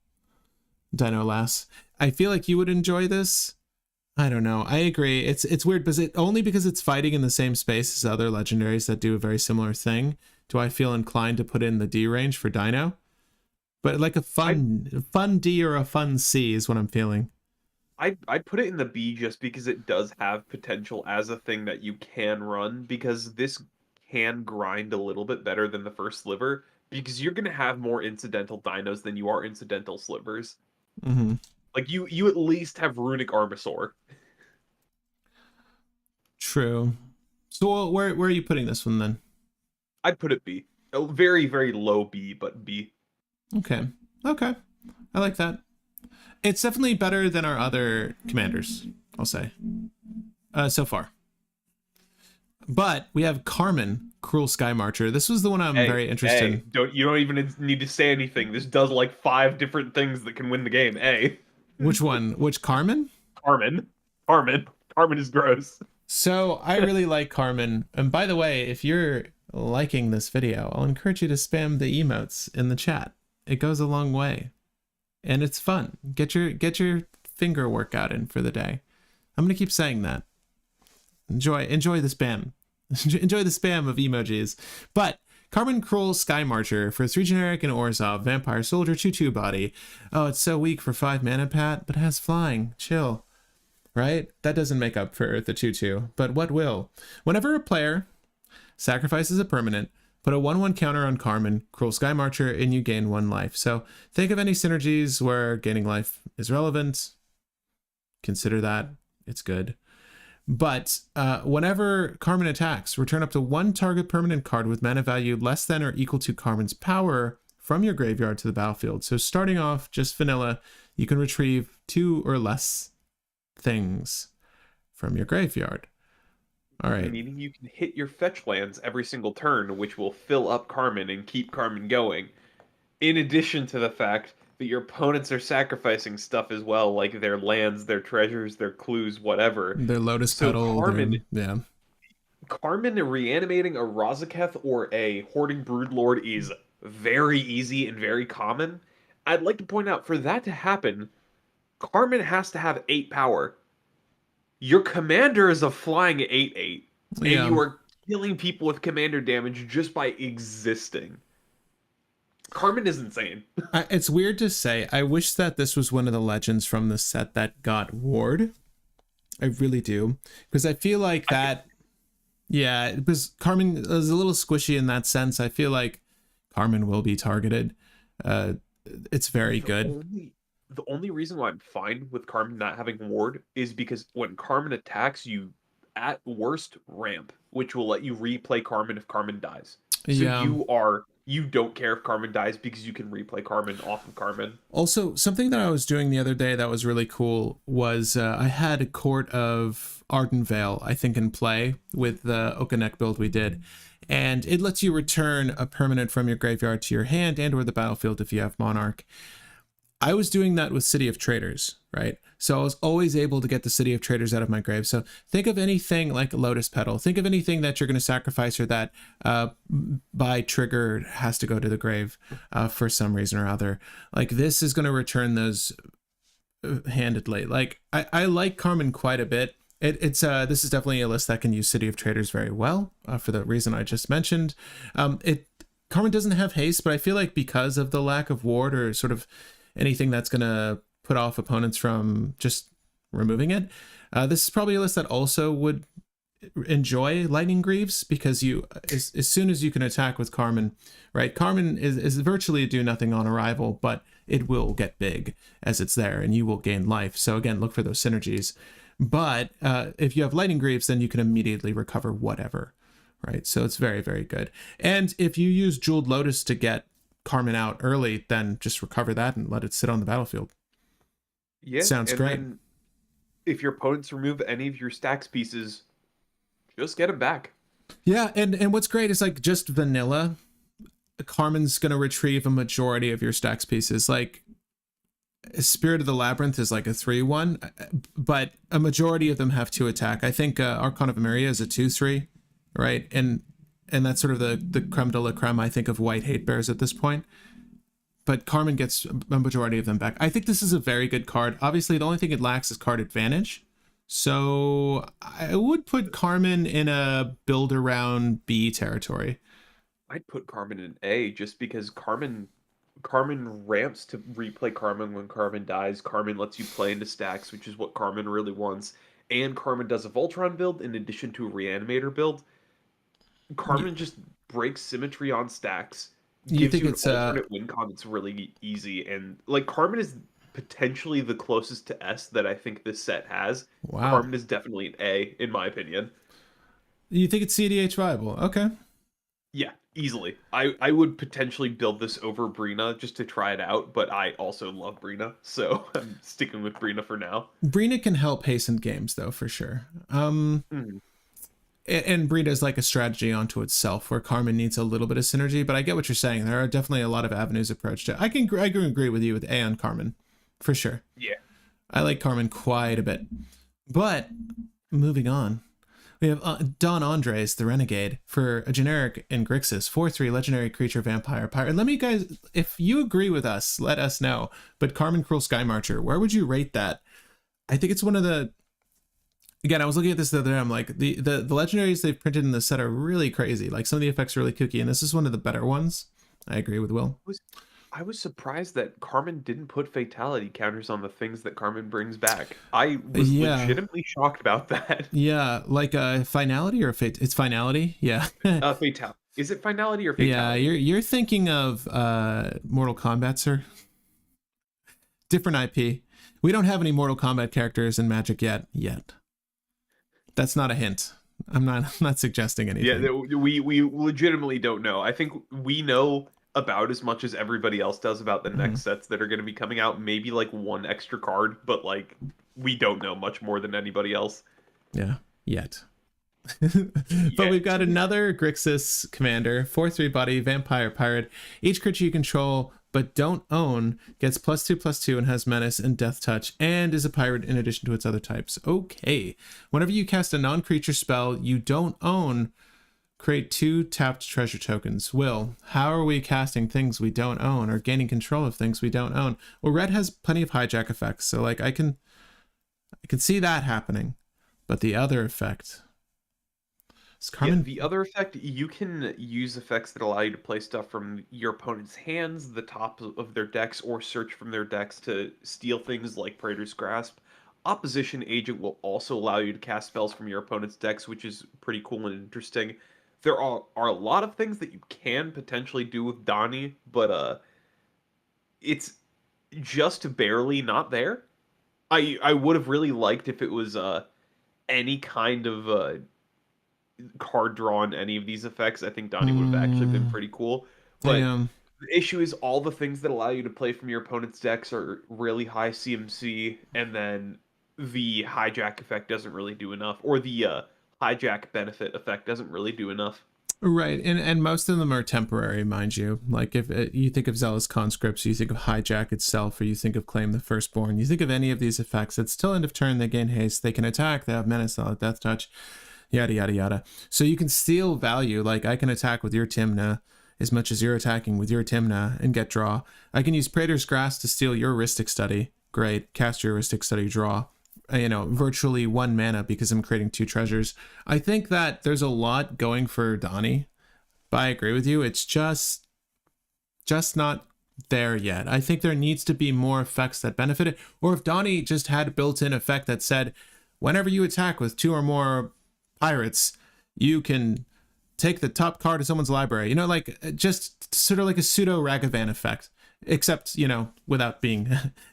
Dino lass, I feel like you would enjoy this. I don't know. I agree. It's weird because because it's fighting in the same space as other legendaries that do a very similar thing. Do I feel inclined to put in the D range for Dino? But like I fun D or a fun C is what I'm feeling. I'd put it in the B just because it does have potential as a thing that you can run, because this can grind a little bit better than the first sliver, because you're gonna have more incidental dinos than you are incidental slivers. Mm-hmm. Like you at least have runic Armasaur. True. So where are you putting this one then? I'd put it B. A very, very low B, but B. Okay. Okay. I like that. It's definitely better than our other commanders, I'll say. So far. But we have Carmen, Cruel Sky Marcher. This was the one I'm very interested in. You don't even need to say anything. This does like 5 different things that can win the game. A. Which one? Which Carmen? Carmen. Carmen. Carmen is gross. So I really like Carmen. And by the way, if you're liking this video, I'll encourage you to spam the emotes in the chat. It goes a long way. And it's fun. Get your finger workout in for the day. I'm gonna keep saying that. Enjoy the spam. Enjoy the spam of emojis. But Carmen Cruel Sky Marcher for 3 generic and Orzhov, Vampire Soldier 2/2 body. Oh, it's so weak for 5 mana, Pat, but it has flying. Chill. Right? That doesn't make up for the 2/2, but what will? Whenever a player sacrifices a permanent, put a 1/1 counter on Carmen, Cruel Sky Marcher, and you gain 1 life. So think of any synergies where gaining life is relevant. Consider that. It's good. But whenever Carmen attacks, return up to 1 target permanent card with mana value less than or equal to Carmen's power from your graveyard to the battlefield. So starting off just vanilla, you can retrieve 2 or less things from your graveyard. All right. Meaning you can hit your fetch lands every single turn, which will fill up Carmen and keep Carmen going. In addition to the fact that your opponents are sacrificing stuff as well, like their lands, their treasures, their clues, whatever. Their Lotus Petal. Carmen, yeah. Carmen reanimating a Razaketh or a Hoarding Broodlord is very easy and very common. I'd like to point out, for that to happen, Carmen has to have 8 power. Your commander is a flying 8/8, and you are killing people with commander damage just by existing. Carmen is insane. It's weird to say. I wish that this was one of the legends from the set that got Ward. I really do. Because I feel like that... Yeah, because Carmen is a little squishy in that sense. I feel like Carmen will be targeted. It's very good. The only reason why I'm fine with Carmen not having Ward is because when Carmen attacks, you, at worst, ramp, which will let you replay Carmen if Carmen dies. So you don't care if Carmen dies because you can replay Carmen off of Carmen. Also, something that I was doing the other day that was really cool was I had a Court of Ardenvale, I think, in play with the Okanek build we did. And it lets you return a permanent from your graveyard to your hand and or the battlefield if you have Monarch. I was doing that with City of Traders, right? So I was always able to get the City of Traders out of my grave. So think of anything like Lotus Petal. Think of anything that you're going to sacrifice or that by trigger has to go to the grave for some reason or other. Like this is going to return those handedly. Like I like Carmen quite a bit. This is definitely a list that can use City of Traders very well for the reason I just mentioned. Carmen doesn't have haste, but I feel like because of the lack of ward or sort of anything that's going to put off opponents from just removing it. This is probably a list that also would enjoy Lightning Greaves because you, as soon as you can attack with Carmen, right? Carmen is virtually a do nothing on arrival, but it will get big as it's there and you will gain life. So again, look for those synergies. But if you have Lightning Greaves, then you can immediately recover whatever, right? So it's very, very good. And if you use Jeweled Lotus to get Carmen out early, then just recover that and let it sit on the battlefield. Yeah, sounds great. If your opponents remove any of your stacks pieces, just get them back. Yeah, and what's great is like just vanilla, Carmen's gonna retrieve a majority of your stacks pieces. Like Spirit of the Labyrinth is like a 3/1, but a majority of them have 2 attack. I think Archon of Emeria is a 2/3, right? And that's sort of the creme de la creme, I think, of white hate bears at this point. But Carmen gets a majority of them back. I think this is a very good card. Obviously, the only thing it lacks is card advantage. So I would put Carmen in a build around B territory. I'd put Carmen in A just because Carmen ramps to replay Carmen when Carmen dies. Carmen lets you play into stacks, which is what Carmen really wants. And Carmen does a Voltron build in addition to a Reanimator build. Y- Carmen just breaks symmetry on stacks, You gives think you an it's alternate win con that's really easy, and like Carmen is potentially the closest to S that I think this set has. wow. Carmen is definitely an A in my opinion. You think it's cEDH viable? Okay. Yeah, easily. I would potentially build this over Brina just to try it out, but I also love Brina, so I'm sticking with Brina for now. Brina can help hasten games though, for sure. Mhm. And Brina is like a strategy onto itself, where Carmen needs a little bit of synergy. But I get what you're saying. There are definitely a lot of avenues approached to. I can agree with you with A on Carmen, for sure. Yeah. I like Carmen quite a bit. But moving on, we have Don Andres, the Renegade, for a generic in Grixis, 4/3 legendary creature, vampire, pirate. Let me guys, if you agree with us, let us know. But Carmen Cruel Sky Marcher, where would you rate that? I think it's one of the. Again, I was looking at this the other day. I'm like, the legendaries they've printed in the set are really crazy. Like some of the effects are really kooky, and this is one of the better ones. I agree with Will. Was I was surprised that Carmen didn't put fatality counters on the things that Carmen brings back. I was Yeah, legitimately shocked about that. yeah, like finality or fate. It's finality. Yeah, Fatal. Is it finality or yeah. fatality? You're thinking of Mortal Kombat, sir. Different IP. We don't have any Mortal Kombat characters in Magic yet. Yet. That's not a hint. I'm not suggesting Yeah, anything. we legitimately don't know. I think we know about as much as everybody else does about the Mhm. next sets that are going to be coming out. Maybe like one extra card, but like we don't know much more than anybody else Yeah. Yet. But we've yet. got another Grixis commander, 4/3 body, vampire pirate. Each creature you control but don't own gets +2/+2 and has menace and death touch and is a pirate in addition to its other types. Okay. Whenever you cast a non-creature spell you don't own, create 2 tapped treasure tokens. Will, how are we casting things we don't own or gaining control of things we don't own? Well, red has plenty of hijack effects, so like I can see that happening. But the other effect is Yeah, Carmen. the other effect, you can use effects that allow you to play stuff from your opponent's hands, the top of their decks, or search from their decks to steal things like Praetor's Grasp. Opposition Agent will also allow you to cast spells from your opponent's decks, which is pretty cool and interesting. There are a lot of things that you can potentially do with Donnie, but it's just barely not there. I would have really liked if it was any kind of card draw on any of these effects. I think Donnie would have actually been Mm, pretty cool. But yeah. the issue is all the things that allow you to play from your opponent's decks are really high CMC, and then the hijack effect doesn't really do enough, or the hijack benefit effect doesn't really do enough. Right, and most of them are temporary, mind you. Like if you think of Zealous Conscripts, you think of Hijack itself, or you think of Claim the Firstborn. You think of any of these effects. It's till end of turn. They gain haste. They can attack. They have menace. They have death touch. Yada yada yada. So you can steal value. Like I can attack with your Timna as much as you're attacking with your Timna and get draw. I can use Praetor's Grasp to steal your Heuristic Study. Great, cast your Heuristic Study, draw. Virtually 1 mana because I'm creating 2 treasures. I think that there's a lot going for Donnie, but I agree with you. It's just not there yet. I think there needs to be more effects that benefit it. Or if Donnie just had a built-in effect that said, whenever you attack with 2 or more pirates, you can take the top card of someone's library. Like just sort of like a pseudo Ragavan effect, except without being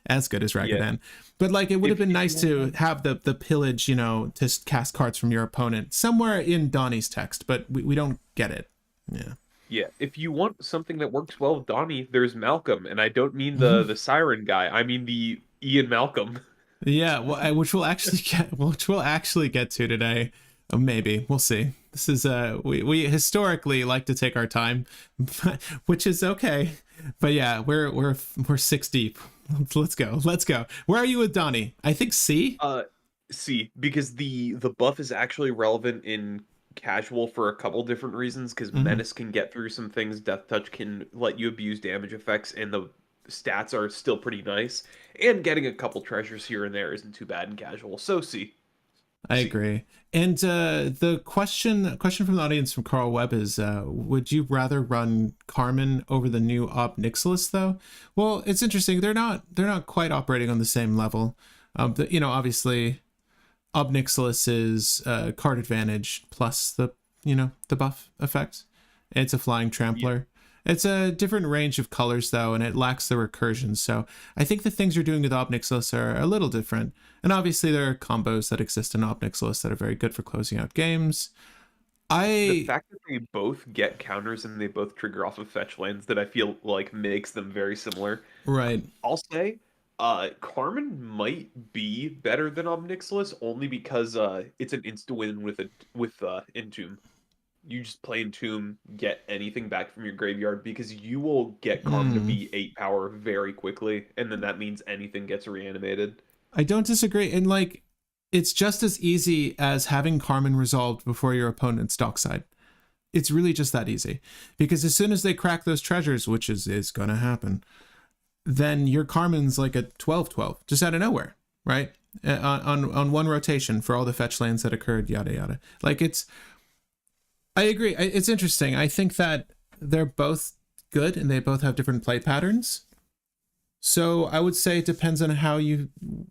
as good as Yeah, Ragavan. But like it would have been if nice you to want, have the pillage, to cast cards from your opponent somewhere in Donnie's text, but we don't get it. Yeah. yeah, if you want something that works well with Donnie, there's Malcolm, and I don't mean the siren guy. I mean the Ian Malcolm. Yeah, well, which we'll actually get to today. Maybe we'll see. This is we historically like to take our time, which is okay. But yeah, we're 6 deep. Let's go. Let's go. Where are you with Donnie? I think C. Uh, See, because the buff is actually relevant in casual for a couple different reasons. Because Mm-hmm. Menace can get through some things, Death Touch can let you abuse damage effects, and the stats are still pretty nice. And getting a couple treasures here and there isn't too bad in casual. So see, I agree. And the question from the audience from Carl Webb is, would you rather run Carmen over the new Ob Nixilis though? Well, it's interesting. They're not quite operating on the same level. Obviously, Ob Nixilis is card advantage plus the buff effect. It's a flying trampler. It's a different range of colors though, and it lacks the recursion. So I think the things you're doing with Ob Nixilis are a little different. And obviously there are combos that exist in Ob Nixilis that are very good for closing out games. The I fact that they both get counters and they both trigger off of fetch lands that I feel like makes them very similar. right. I'll say, Carmen might be better than Omnixilis only because it's an insta win with Entomb. You just play Entomb, get anything back from your graveyard because you will get Carmen to Mm, be 8 power very quickly, and then that means anything gets reanimated. I don't disagree. And like, it's just as easy as having Carmen resolved before your opponent's dockside. It's really just that easy. Because as soon as they crack those treasures, which is going to happen, then your Carmen's like a 12/12, just out of nowhere, right? On one rotation for all the fetch lands that occurred, yada yada. Like I agree. It's interesting. I think that they're both good and they both have different play patterns. So I would say it depends on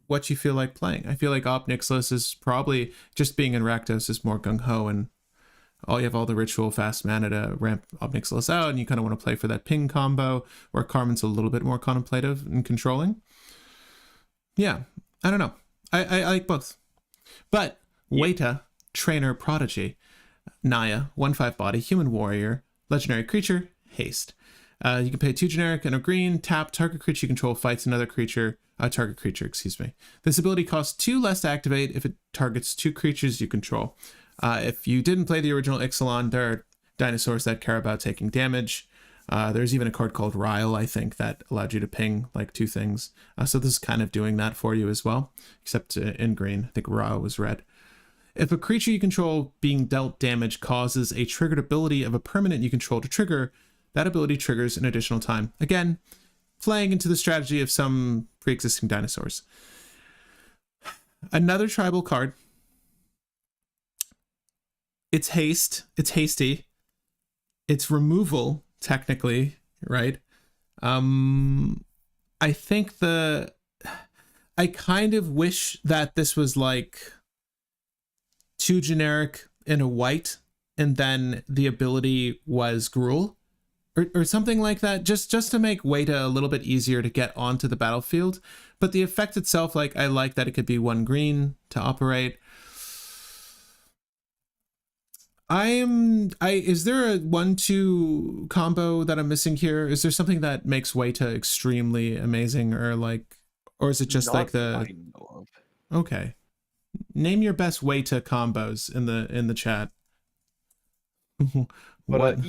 what you feel like playing. I feel like Op Nixilis is probably just being in Rakdos is more gung ho, and you have all the ritual fast mana to ramp Ob Nixilis out, and you kind of want to play for that ping combo, where Carmen's a little bit more contemplative and controlling. Yeah, I don't know. I like both. But Yeah. Weta, Trainer Prodigy, Naya, 1/5 body, human warrior, legendary creature, haste. You can pay 2 generic and a green, tap, target creature you control fights another creature, target creature, excuse me. This ability costs 2 less to activate if it targets 2 creatures you control. If you didn't play the original Ixalan, there are dinosaurs that care about taking damage. There's even a card called Ryle, I think, that allowed you to ping like 2 things. So this is kind of doing that for you as well, except in green. I think Ryle was red. If a creature you control being dealt damage causes a triggered ability of a permanent you control to trigger, that ability triggers an additional time. Again, playing into the strategy of some pre-existing dinosaurs. Another tribal card. It's haste. It's hasty. It's removal, technically, right? I think I kind of wish that this was like 2 generic and a white, and then the ability was Gruul. Or something like that, just to make Weta a little bit easier to get onto the battlefield. But the effect itself, like, I like that it could be 1 green to operate. Is there a 1/2 combo that I'm missing here? Is there something that makes Weta extremely amazing, or is it just Not like that I know of. okay? Name your best Weta combos in the chat. But What?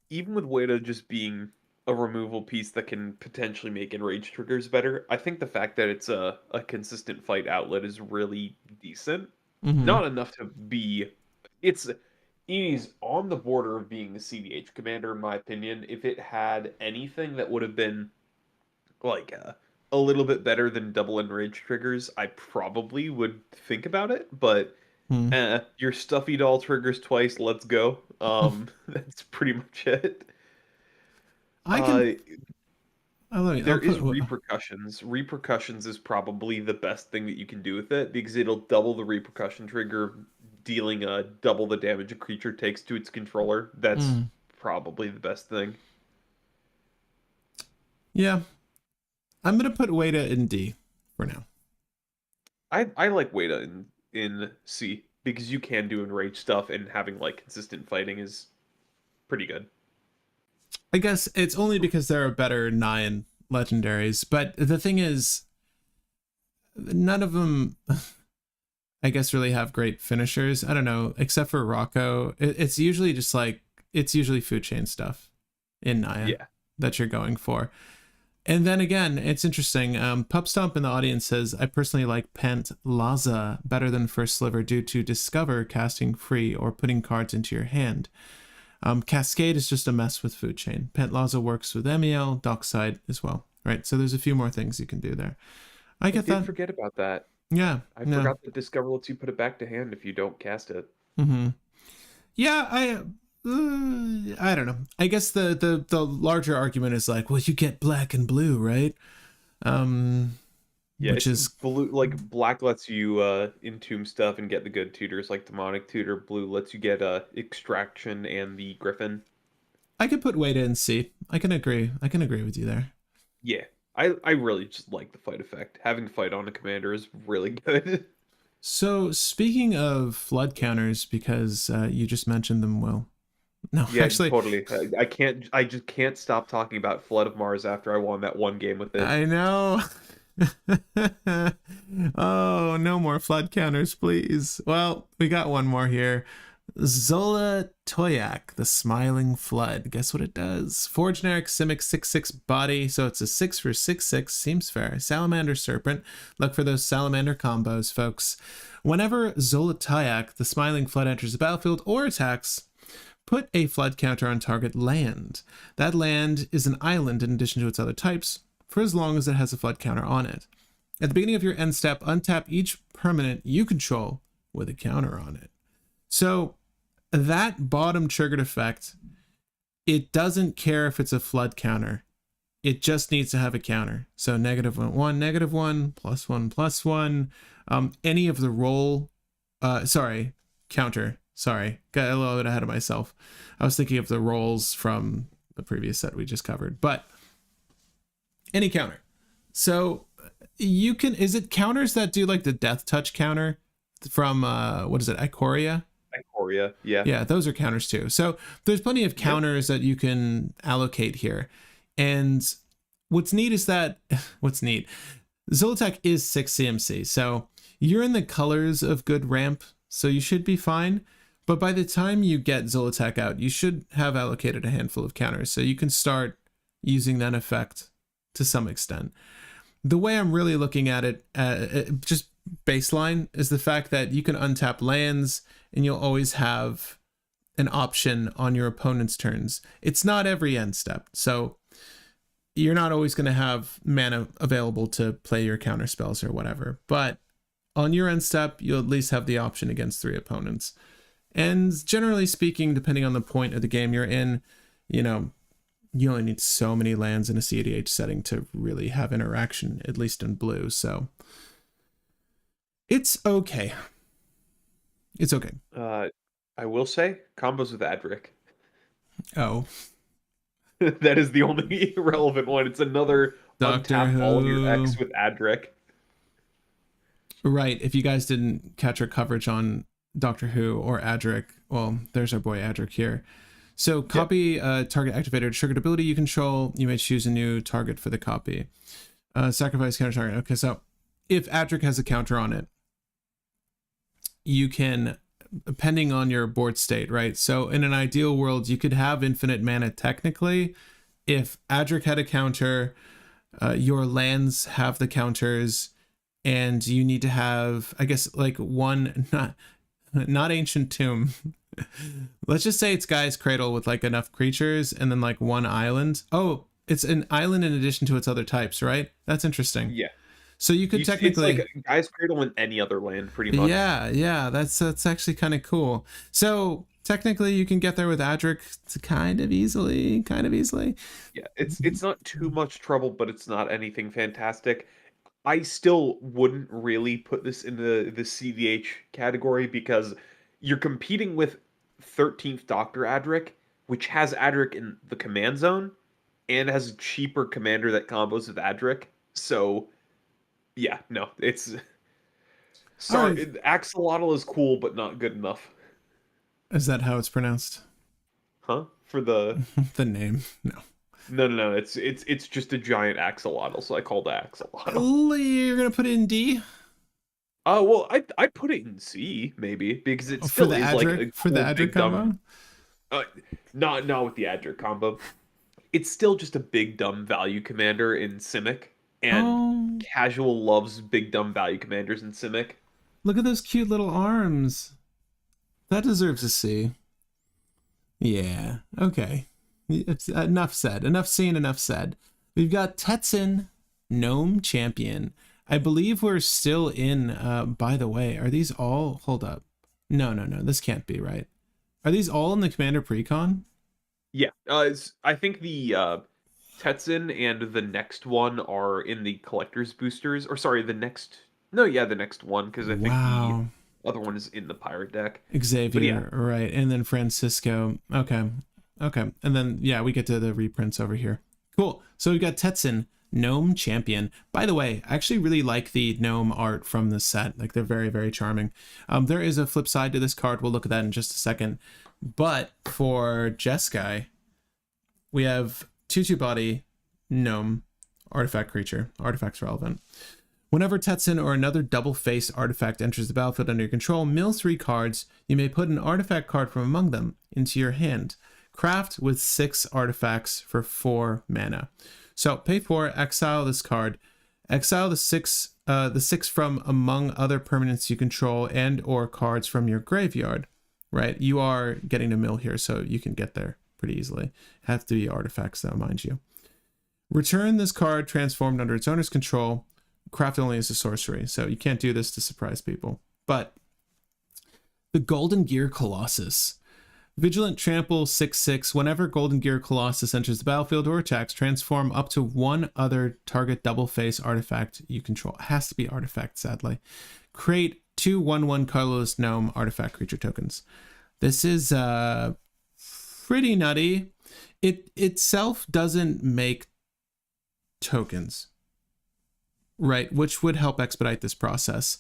even with Weta just being a removal piece that can potentially make enrage triggers better, I think the fact that it's a consistent fight outlet is really decent. Mm-hmm. Not enough to be. It's He's on the border of being a cEDH commander, in my opinion. If it had anything that would have been like a little bit better than double enrage triggers, I probably would think about it. But your stuffy doll triggers twice. Let's go. That's pretty much it. I Uh, can. I'll there is put. repercussions. Repercussions is probably the best thing that you can do with it because it'll double the repercussion trigger, dealing double the damage a creature takes to its controller. That's probably the best thing. Yeah, I'm gonna put Weta in D for now. I like Weta in C because you can do enrage stuff and having like consistent fighting is pretty good. I guess it's only because there are better 9 legendaries, but the thing is, none of them, I guess, really have great finishers. I don't know, except for Rocco. It's usually just like it's usually food chain stuff in Naya Yeah. that you're going for. And then again, it's interesting. Pup Stomp in the audience says, I personally like Pant Laza better than First Sliver due to Discover casting free or putting cards into your hand. Cascade is just a mess with food chain. Pant Laza works with Emiel, Dockside as well. Right, so there's a few more things you can do there. I get did that. forget about that. Yeah, I no. forgot that Discover lets you put it back to hand if you don't cast it. Mm-hmm. Yeah, I don't know. I guess the larger argument is like, well, you get black and blue, right? Um, Yeah, which it's is blue. Like black lets you entomb stuff and get the good tutors like demonic tutor. Blue lets you get extraction and the griffin. I could put Weta in C. I can agree. I can agree with you there. Yeah, I really just like the fight effect. Having fight on a commander is really good. So speaking of flood counters, because you just mentioned them, well, no, Yeah, actually, totally. I can't. I just can't stop talking about Flood of Mars after I won that one game with it. I know. Oh, no more flood counters, please. Well, we got one more here. Zola Toyak, the Smiling Flood. Guess what it does? 4 generic Simic 6/6 body, so it's a 6 for 6/6. Seems fair. Salamander Serpent. Look for those salamander combos, folks. Whenever Zola Toyak, the Smiling Flood, enters the battlefield or attacks, put a flood counter on target land. That land is an island in addition to its other types, for as long as it has a flood counter on it. At the beginning of your end step, untap each permanent you control with a counter on it. So that bottom triggered effect, it doesn't care if it's a flood counter. It just needs to have a counter. So -1, -1, +1, +1. Any of the roll, counter. Sorry, got a little bit ahead of myself. I was thinking of the rolls from the previous set we just covered, but any counter. So you can, is it counters that do like the death touch counter from what is it, Ikoria? Ikoria, yeah. Yeah, those are counters too. So there's plenty of counters that you can allocate here. And what's neat is that what's neat, Zolotech is 6 CMC, so you're in the colors of good ramp, so you should be fine. But by the time you get Zolotech out, you should have allocated a handful of counters, so you can start using that effect to some extent. The way I'm really looking at it, just baseline, is the fact that you can untap lands and you'll always have an option on your opponent's turns. It's not every end step, so you're not always going to have mana available to play your counter spells or whatever, but on your end step, you'll at least have the option against 3 opponents. And generally speaking, depending on the point of the game you're in, you know, you only need so many lands in a cEDH setting to really have interaction, at least in blue. So it's okay. It's okay. I will say combos with Adric. Oh, That is the only relevant one. It's another Doctor untap all of your Who. X with Adric. Right. If you guys didn't catch our coverage on Doctor Who or Adric, well, there's our boy Adric here. So copy target activated triggered ability you control. You may choose a new target for the copy. Sacrifice counter target. Okay, so if Adric has a counter on it, you can, depending on your board state, right? So in an ideal world, you could have infinite mana technically. If Adric had a counter, your lands have the counters, and you need to have, I guess, like one, not Ancient Tomb. Let's just say it's Guy's Cradle with like enough creatures and then like one island. Oh, it's an island in addition to its other types, right? That's interesting. Yeah. So you could technically, it's like Guy's Cradle in any other land, pretty much. yeah, that's actually kind of cool. So technically, you can get there with Adric kind of easily. Yeah, it's not too much trouble, but it's not anything fantastic. I still wouldn't really put this in the cEDH category because you're competing with 13th Doctor Adric, which has Adric in the command zone and has a cheaper commander that combos with Adric. So yeah, no, it's sorry. Right. Axolotl is cool, but not good enough. Is that how it's pronounced? Huh? For the The name? No. no. It's just a giant axolotl, so I called it axolotl. You're gonna put it in D Well, I put it in C maybe because it for still the is like a Adric for the cool, Adric big combo. dumb. Not with the Adric combo. It's still just a big dumb value commander in Simic, and Oh, casual loves big dumb value commanders in Simic. look at those cute little arms. That deserves a C. Yeah. Okay. It's enough said. Enough seen. Enough said. We've got Tetsun, Gnome Champion. I believe we're still in, by the way, are these all, hold up. No, this can't be right. Are these all in the Commander Precon? Yeah, I think the Tetsun and the next one are in the collector's boosters, or sorry, the next. No, yeah, the next one because I think the Wow. other one is in the pirate deck. But yeah, Xavier, right. And then Francisco. Okay. Okay. And then, yeah, we get to the reprints over here. Cool. So we've got Tetsun, Gnome Champion. By the way, I actually really like the gnome art from this set. Like, they're very, very charming. There is a flip side to this card. We'll look at that in just a second. But for Jeskai, we have 2/2 body, gnome, artifact creature. Artifact's relevant. Whenever Tetsun or another double-faced artifact enters the battlefield under your control, mill 3 cards. You may put an artifact card from among them into your hand. Craft with 6 artifacts for 4 mana. So pay 4, exile this card. Exile the 6 from among other permanents you control and or cards from your graveyard. Right? You are getting a mill here, so you can get there pretty easily. Have to be artifacts though, mind you. Return this card transformed under its owner's control. Craft only is a sorcery, so you can't do this to surprise people. But the Golden Gear Colossus. Vigilant Trample 6/6. Whenever Golden Gear Colossus enters the battlefield or attacks, transform up to 1 other target double-face artifact you control. It has to be artifact, sadly. Create 2 1/1 colorless gnome artifact creature tokens. This is pretty nutty. It itself doesn't make tokens, right, which would help expedite this process.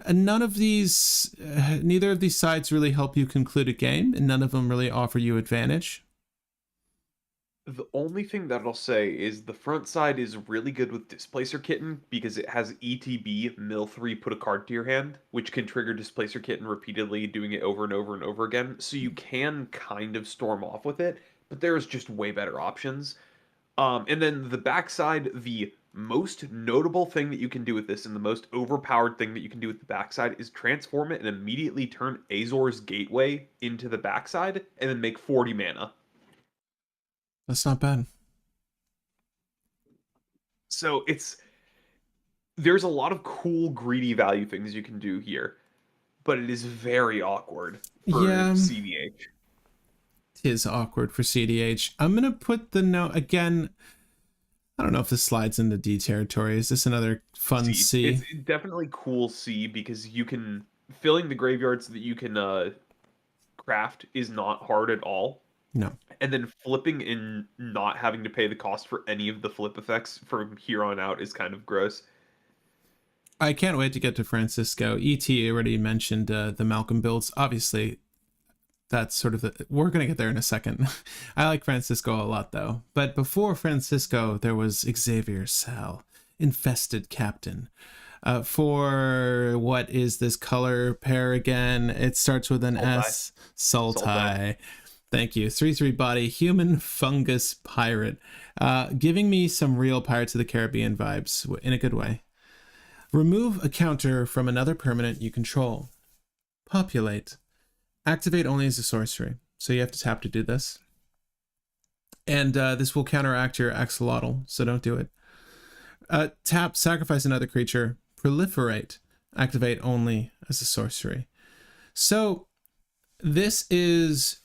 And neither of these sides really help you conclude a game, and none of them really offer you advantage. the only thing that I'll say is the front side is really good with Displacer Kitten because it has ETB, mill 3, put a card to your hand, which can trigger Displacer Kitten repeatedly, doing it over and over and over again. So you can kind of storm off with it, but there's just way better options. And then the backside, the most notable thing that you can do with this and the most overpowered thing that you can do with the backside is transform it and immediately turn Azor's Gateway into the backside and then make 40 mana. That's not bad. So there's a lot of cool greedy value things you can do here, but it is very awkward for cEDH. It is awkward for cEDH. I'm gonna put the note again. I don't know if this slides into D territory. Is this another fun C? It's definitely cool C because you can filling the graveyard so that you can craft is not hard at all. No. And then flipping and not having to pay the cost for any of the flip effects from here on out is kind of gross. I can't wait to get to Francisco. ET already mentioned the Malcolm builds. Obviously, that's sort of we're going to get there in a second. I like Francisco a lot, though. But before Francisco, there was Xavier Sal, Infested Captain. For what is this color pair again? It starts with an Sultai. S. Sultai. Thank you. 3/3 body, human fungus pirate. Giving me some real Pirates of the Caribbean vibes in a good way. Remove a counter from another permanent you control. Populate. Activate only as a sorcery. So you have to tap to do this. And this will counteract your axolotl, so don't do it. Tap, sacrifice another creature. Proliferate. Activate only as a sorcery. So this is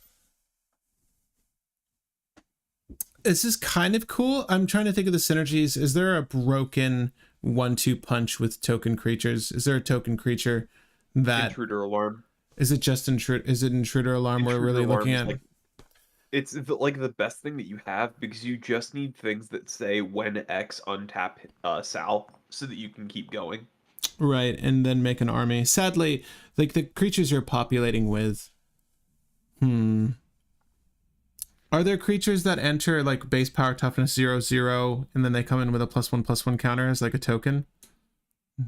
kind of cool. I'm trying to think of the synergies. Is there a broken 1/2 punch with token creatures? Is there a token creature that Intruder Alarm? Is it just Intruder Alarm we're really looking at? It's like the best thing that you have because you just need things that say when X untap Sal so that you can keep going. Right, and then make an army. Sadly, like the creatures you're populating with. Are there creatures that enter like base power toughness 0/0 and then they come in with a +1/+1 counter as like a token?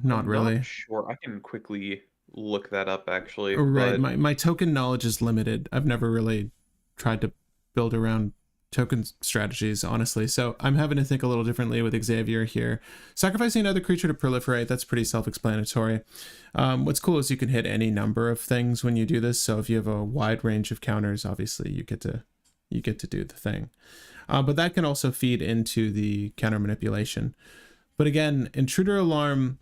Not really. Not sure. I can quickly look that up actually. Right, But my token knowledge is limited. I've never really tried to build around token strategies, honestly. So I'm having to think a little differently with Xavier here. Sacrificing another creature to proliferate, that's pretty self-explanatory. What's cool is you can hit any number of things when you do this. So if you have a wide range of counters, obviously you get to do the thing. But that can also feed into the counter manipulation. But again, Intruder Alarm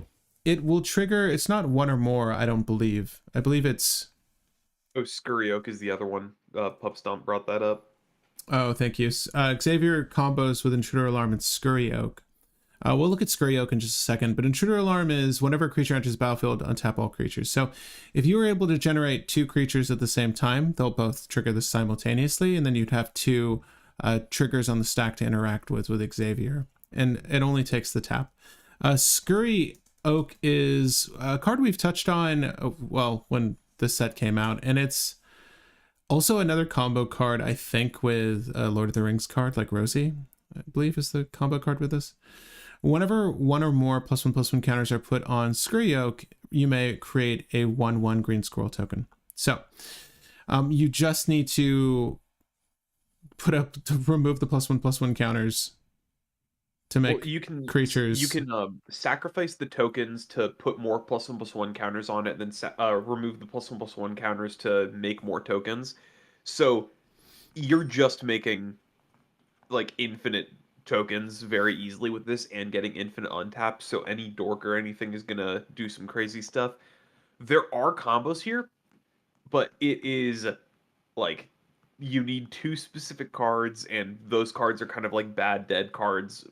it will trigger. It's not one or more, I don't believe. I believe it's. Oh, Scurry Oak is the other one. Pup Stomp brought that up. Oh, thank you. Xavier combos with Intruder Alarm and Scurry Oak. We'll look at Scurry Oak in just a second, but Intruder Alarm is whenever a creature enters the battlefield, untap all creatures. So if you were able to generate 2 creatures at the same time, they'll both trigger this simultaneously, and then you'd have 2 triggers on the stack to interact with Xavier. And it only takes the tap. Scurry Oak is a card we've touched on, well, when this set came out, and it's also another combo card, I think, with a Lord of the Rings card, like Rosie, I believe is the combo card with this. Whenever 1 or more +1/+1 counters are put on Scurry Oak, you may create a 1/1 green squirrel token. So you just need to remove the +1/+1 counters to make creatures. You can sacrifice the tokens to put more +1/+1 counters on it, then remove the +1/+1 counters to make more tokens. So you're just making like infinite tokens very easily with this and getting infinite untap. So any dork or anything is gonna do some crazy stuff. There are combos here, but it is like you need 2 specific cards, and those cards are kind of like bad dead cards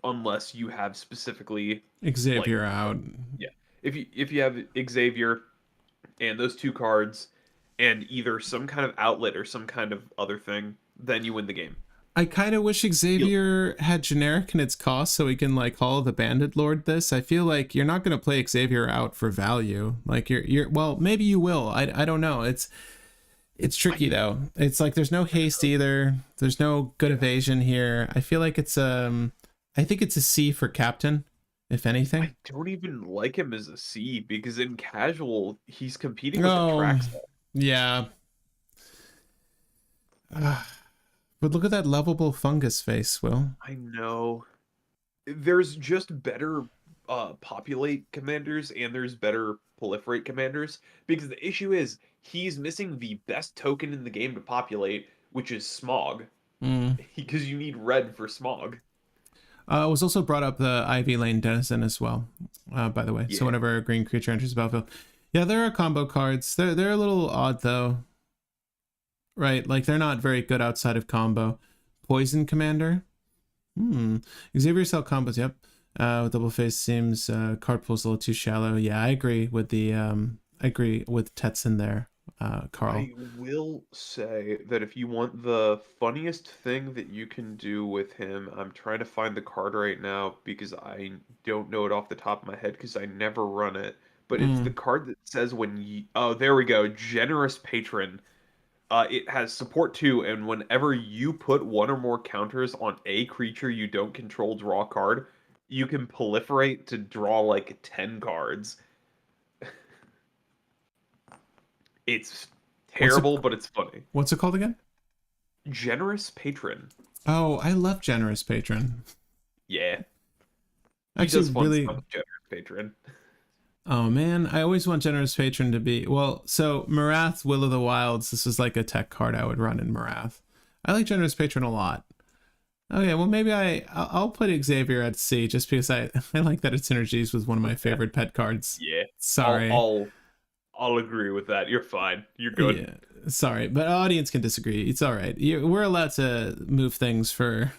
unless you have specifically Xavier like, out. Yeah. If you have Xavier and those 2 cards and either some kind of outlet or some kind of other thing, then you win the game. I kind of wish Xavier had generic in its cost so we can like Hall of the Bandit Lord this. I feel like you're not going to play Xavier out for value. Like you're well, maybe you will. I don't know. It's tricky though. It's like there's no haste either. There's no good evasion here. I feel like it's I think it's a C for captain, if anything. I don't even like him as a C because in casual he's competing with the track set. Yeah. But look at that lovable fungus face, Will. I know. There's just better populate commanders and there's better proliferate commanders, because the issue is he's missing the best token in the game to populate, which is Smog. Because you need red for Smog. It was also brought up the Ivy Lane Denizen as well, by the way. Yeah. So whenever a green creature enters the battlefield. Yeah, there are combo cards. They're a little odd though. Right, like they're not very good outside of combo. Poison Commander. Xavier Cell combos, yep. Double face seems card pool's a little too shallow. Yeah, I agree with the I agree with Tetson there, Carl. I will say that if you want the funniest thing that you can do with him, I'm trying to find the card right now because I don't know it off the top of my head because I never run it. But it's the card that says when you... Oh, there we go. Generous Patron. It has support 2, and whenever you put 1 or more counters on a creature you don't control draw a card, you can proliferate to draw like 10 cards. It's terrible, but it's funny. What's it called again? Generous Patron. Oh, I love Generous Patron. Yeah. Actually, really... Generous Patron. Oh man, I always want Generous Patron to be... Well, so Marath, Will of the Wilds, this is like a tech card I would run in Marath. I like Generous Patron a lot. Okay, well maybe I'll put Xavier at C just because I like that it synergies with one of my favorite pet cards. Yeah. Sorry. I'll agree with that. You're fine. You're good. Yeah, sorry, but audience can disagree. It's all right. We're allowed to move things for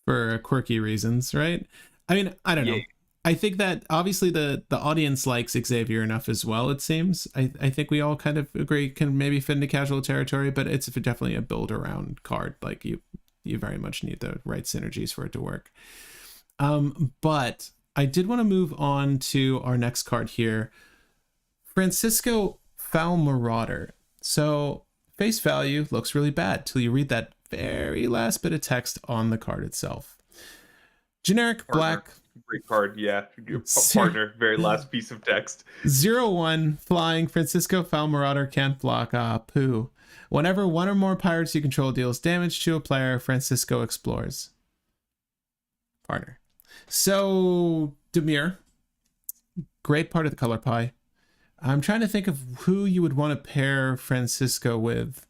quirky reasons, right? I mean, I don't know. I think that obviously the audience likes Xavier enough as well, it seems. I think we all kind of agree can maybe fit into casual territory, but it's definitely a build around card. Like you very much need the right synergies for it to work. But I did want to move on to our next card here. Francisco Foul Marauder. So face value looks really bad till you read that very last bit of text on the card itself. Generic black... Great card, yeah. Partner, very last piece of text. 0/1 flying Francisco Foul Marauder can't block. Poo. Whenever 1 or more pirates you control deals damage to a player, Francisco explores. Partner. So Demir, great part of the color pie. I'm trying to think of who you would want to pair Francisco with.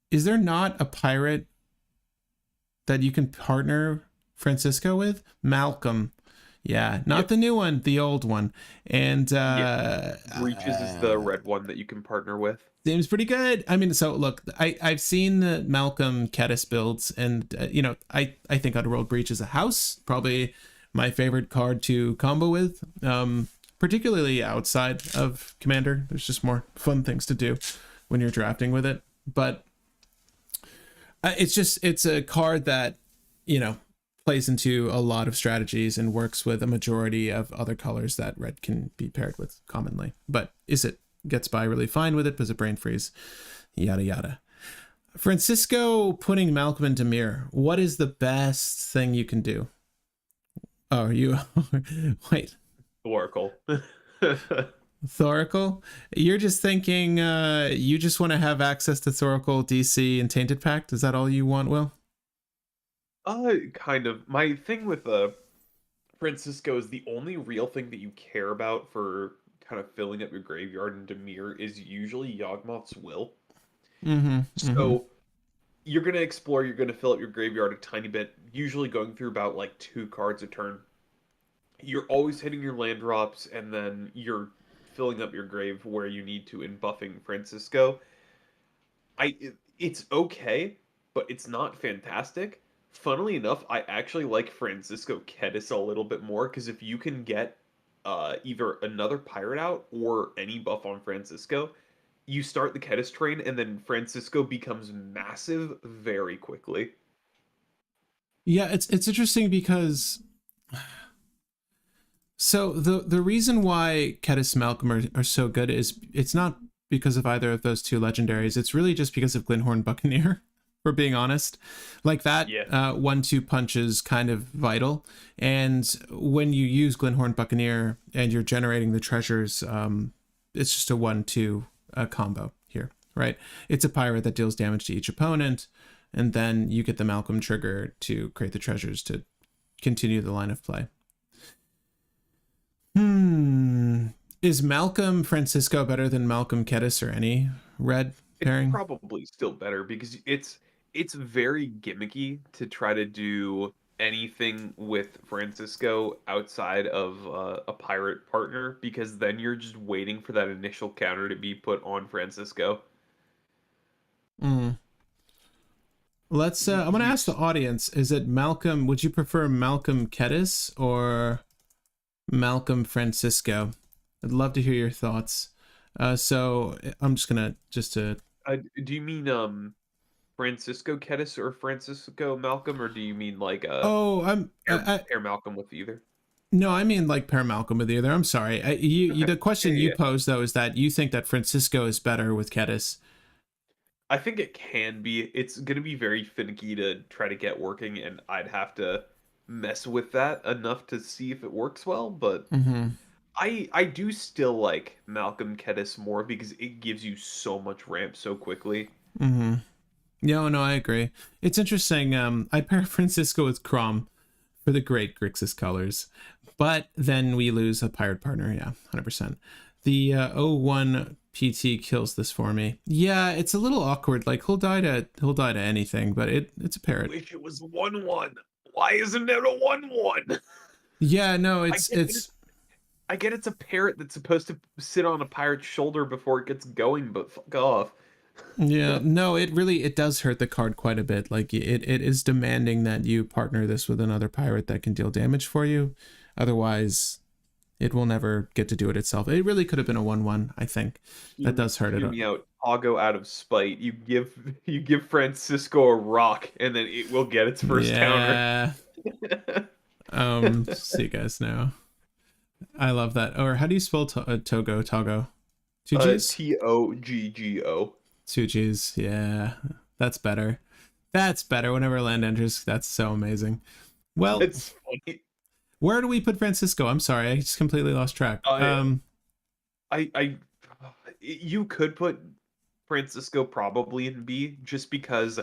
Is there not a pirate that you can partner Francisco with? Malcolm. Yeah, not Yep. the new one, the old one. And Yeah. Breaches is the red one that you can partner with. seems pretty good. I mean, so look, I've seen the Malcolm Kedis builds, and I think Underworld Breach is a house, probably my favorite card to combo with. Particularly outside of Commander, there's just more fun things to do when you're drafting with it. But it's a card that plays into a lot of strategies and works with a majority of other colors that red can be paired with commonly. But gets by really fine with it because of brain freeze, yada yada. Francisco putting Malcolm into Mirror. What is the best thing you can do? Oh, you wait. Oracle. Thoracle? You're just thinking you just want to have access to Thoracle, DC, and Tainted Pact? Is that all you want, Will? Kind of. My thing with Francisco is the only real thing that you care about for kind of filling up your graveyard in Dimir is usually Yawgmoth's Will. Mm-hmm. Mm-hmm. So you're gonna explore, you're gonna fill up your graveyard a tiny bit, usually going through about like 2 cards a turn. You're always hitting your land drops, and then you're filling up your grave where you need to in buffing Francisco. It's okay, but it's not fantastic. Funnily enough, I actually like Francisco Kedis a little bit more because if you can get either another pirate out or any buff on Francisco, you start the Kedis train and then Francisco becomes massive very quickly. Yeah, it's interesting because so the reason why Kedis and Malcolm are so good is it's not because of either of those two legendaries. It's really just because of Glenhorn Buccaneer. For being honest, like that Yeah. 1-2 punch is kind of vital. And when you use Glenhorn Buccaneer and you're generating the treasures, it's just a 1-2 combo here, right? It's a pirate that deals damage to each opponent, and then you get the Malcolm trigger to create the treasures to continue the line of play. Is Malcolm Francisco better than Malcolm Kedis or any red It's pairing? probably still better because it's very gimmicky to try to do anything with Francisco outside of a pirate partner because then you're just waiting for that initial counter to be put on Francisco. Mm. Let's. You, I'm gonna you ask the audience: is it Malcolm? Would you prefer Malcolm Kedis or Malcolm Francisco? I'd love to hear your thoughts. So I'm just gonna do you mean Francisco Kedis or Francisco Malcolm, or do you mean like Oh, pair Malcolm with either? no, I mean like pair Malcolm with either. I'm sorry. You Okay. the Yeah, question yeah, you yeah. posed though is that you think that Francisco is better with Kedis. I think it can be. It's going to be very finicky to try to get working, and I'd have to mess with that enough to see if it works well. But Mm-hmm. I do still like Malcolm Kedis more because it gives you so much ramp so quickly. Mm-hmm. No, I agree. It's interesting. I pair Francisco with Crom for the great Grixis colors, but then we lose a pirate partner. Yeah, 100%. The 01 PT kills this for me. Yeah, it's a little awkward. Like he'll die to anything, but it's a parrot. Wish it was 1-1. Why isn't it a 1-1? Yeah, no, I get it. I get it's a parrot that's supposed to sit on a pirate's shoulder before it gets going, but fuck off. yeah, no, it does hurt the card quite a bit. Like it is demanding that you partner this with another pirate that can deal damage for you. Otherwise, it will never get to do it itself. It really could have been a 1-1, I think. That does hurt Hear it. me out. Pago out of spite. You give Francisco a rock, and then it will get its first counter. Yeah. See you guys now. I love that. Or how do you spell Togo? Togo. Two G's? Toggo. Two G's. Yeah. That's better. That's better. Whenever land enters, that's so amazing. Well, It's funny. where do we put Francisco? I'm sorry, I just completely lost track. I you could put Francisco probably in B just because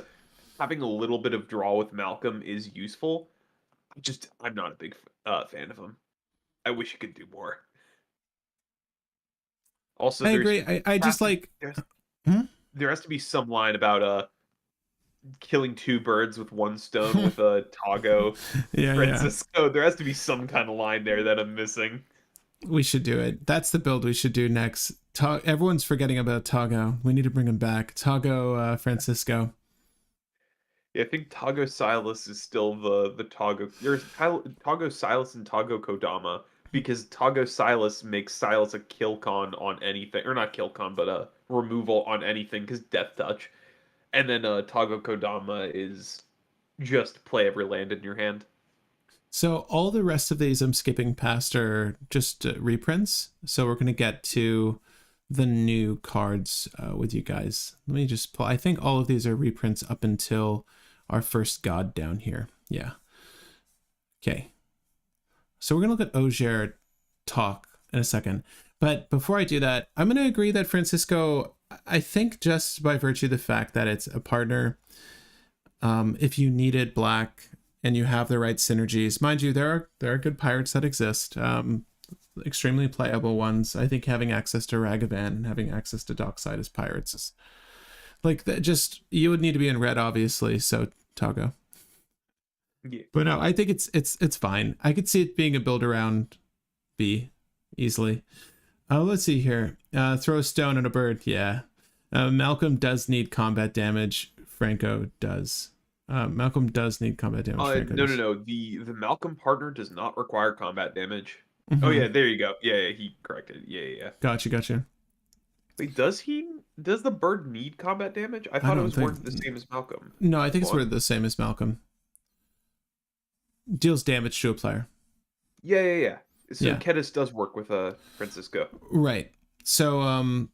having a little bit of draw with Malcolm is useful. I'm not a big fan of him. I wish he could do more. Also, I agree. I just has to, like. there's, Hmm? there has to be some line about killing two birds with one stone with a Tago Yeah, yeah. Francisco. There has to be some kind of line there that I'm missing. We should do it. That's the build we should do next. Everyone's forgetting about Tago. We need to bring him back. Tago Francisco. Yeah, I think Tago Silas is still the Tago. There's Tago Silas and Tago Kodama because Tago Silas makes Silas a kill con on anything, or not kill con, but a removal on anything because Death Touch. And then Tago Kodama is just play every land in your hand. So all the rest of these I'm skipping past are just reprints. So we're going to get to the new cards with you guys. Let me just pull. I think all of these are reprints up until our first god down here. Yeah. Okay. So we're going to look at Ogier talk in a second. But before I do that, I'm going to agree that Francisco, I think just by virtue of the fact that it's a partner, if you needed black and you have the right synergies, mind you, there are good pirates that exist, extremely playable ones. I think having access to Ragavan and having access to Dockside as pirates is like that. Just you would need to be in red, obviously. So Tago. Yeah. But no, I think it's fine. I could see it being a build around B easily. Let's see here. Throw a stone at a bird. Yeah. Malcolm does need combat damage. Franco does. Malcolm does need combat damage. Franco No, does. no, no. The Malcolm partner does not require combat damage. Mm-hmm. Oh yeah, there you go. Yeah, yeah, he corrected. Yeah, yeah, yeah. Gotcha. Wait, does the bird need combat damage? I I thought it don't was think. worth the same as Malcolm. No, I think it's Hold on. worth the same as Malcolm. Deals damage to a player. Yeah, yeah, yeah. So Yeah. Kedis does work with Francisco. Right. So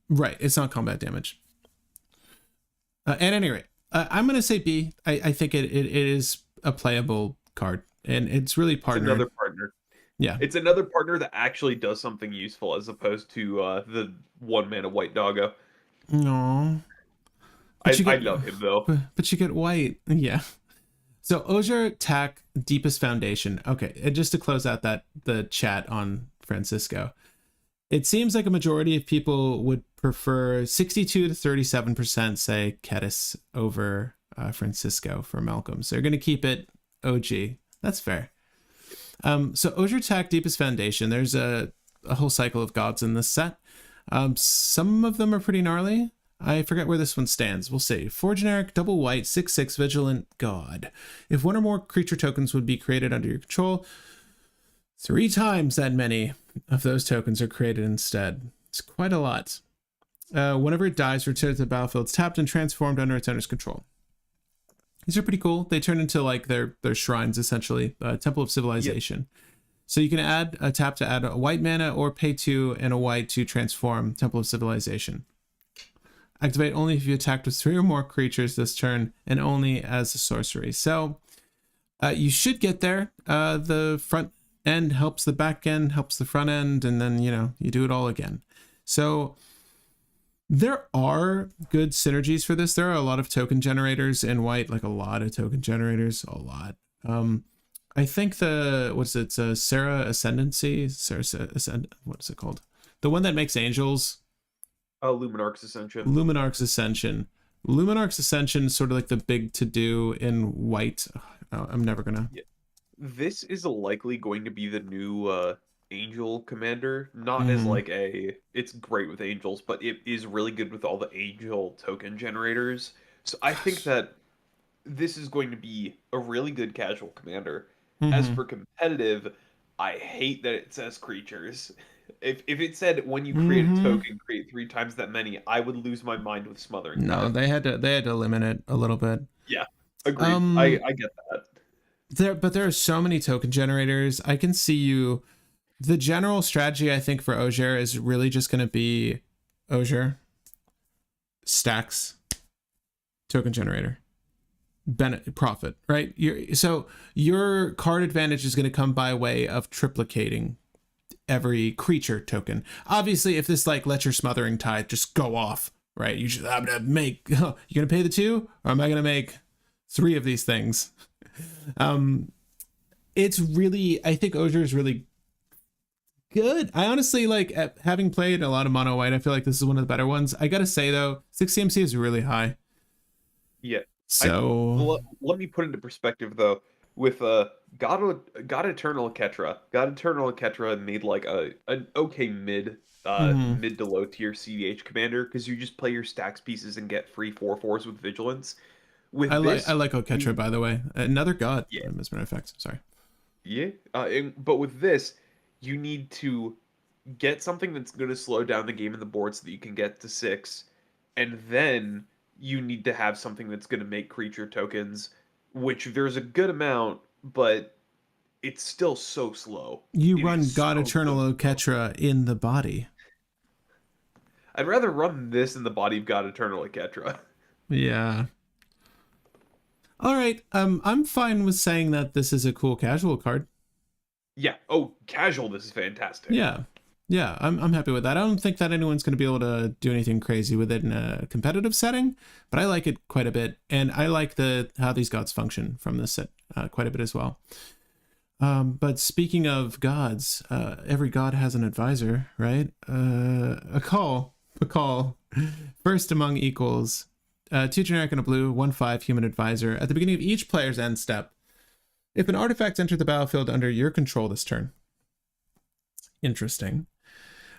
right, it's not combat damage. At any rate, I'm gonna say B. I think it is a playable card, and it's really It's partnered. another partner. Yeah. It's another partner that actually does something useful as opposed to the one mana white doggo. No. I love him though. But you get white. Yeah. So Ogier Tack Deepest Foundation. Okay, and just to close out the chat on Francisco. It seems like a majority of people would prefer 62 to 37% say Kedis over Francisco for Malcolm. So they're going to keep it OG. That's fair. So Ogier Tack Deepest Foundation. There's a whole cycle of gods in this set. Some of them are pretty gnarly. I forget where this one stands. We'll see. 4 generic, double white, 6/6 vigilant god. If one or more creature tokens would be created under your control, 3 times that many of those tokens are created instead. It's quite a lot. Whenever it dies, return to the battlefield. It's tapped and transformed under its owner's control. These are pretty cool. They turn into like their shrines, essentially. Temple of Civilization. Yep. So you can add a tap to add a white mana or pay 2 and a white to transform Temple of Civilization. Activate only if you attacked with 3 or more creatures this turn and only as a sorcery. So you should get there. The front end helps the back end, helps the front end, and then, you do it all again. So there are good synergies for this. There are a lot of token generators in white, like a lot of token generators, a lot. I think Sarah Ascendancy? What is it called? The one that makes angels. Luminarch's Ascension. Luminarch's Ascension is sort of like the big to-do in white. Oh, I'm never gonna... Yeah. This is likely going to be the new angel commander. Not as like it's great with angels, but it is really good with all the angel token generators. So I think that this is going to be a really good casual commander. As for competitive, I hate that it says creatures. If it said when you create a token, create 3 times that many, I would lose my mind with Smothering. No, they had to limit it a little bit. Yeah, agreed. I get that. But there are so many token generators. I can see you. The general strategy, I think, for Ogier is really just going to be Ogier, stacks, token generator, profit, right? So your card advantage is going to come by way of triplicating every creature token. Obviously, if this let your Smothering Tide just go off, right? You should I'm gonna make. You're gonna pay the 2, or am I gonna make 3 of these things? It's really, I think Ogier is really good. I honestly having played a lot of mono white. I feel like this is one of the better ones. I gotta say though, 6 CMC is really high. Yeah. Let me put into perspective though. With God Eternal Ketra, God Eternal Ketra made like an okay Mhm. mid to low tier cEDH commander because you just play your stacks pieces and get free 4/4s with vigilance. I With like I this, like Oketra, you by the way. Another god, yeah Mesmer effect. Sorry. yeah, but with this, you need to get something that's going to slow down the game and the board so that you can get to 6, and then you need to have something that's going to make creature tokens, which there's a good amount, but it's still so slow. You It is run God so Eternal slow. Oketra in the body. I'd rather run this in the body of God Eternal Ketra. Yeah. All right. I'm fine with saying that this is a cool casual card. Yeah. Oh, casual. This is fantastic. Yeah. Yeah, I'm happy with that. I don't think that anyone's going to be able to do anything crazy with it in a competitive setting, but I like it quite a bit, and I like how these gods function from this set quite a bit as well. But speaking of gods, every god has an advisor, right? A call. First among equals. 2 generic and a blue, 1/5 human advisor. At the beginning of each player's end step, if an artifact entered the battlefield under your control this turn. Interesting.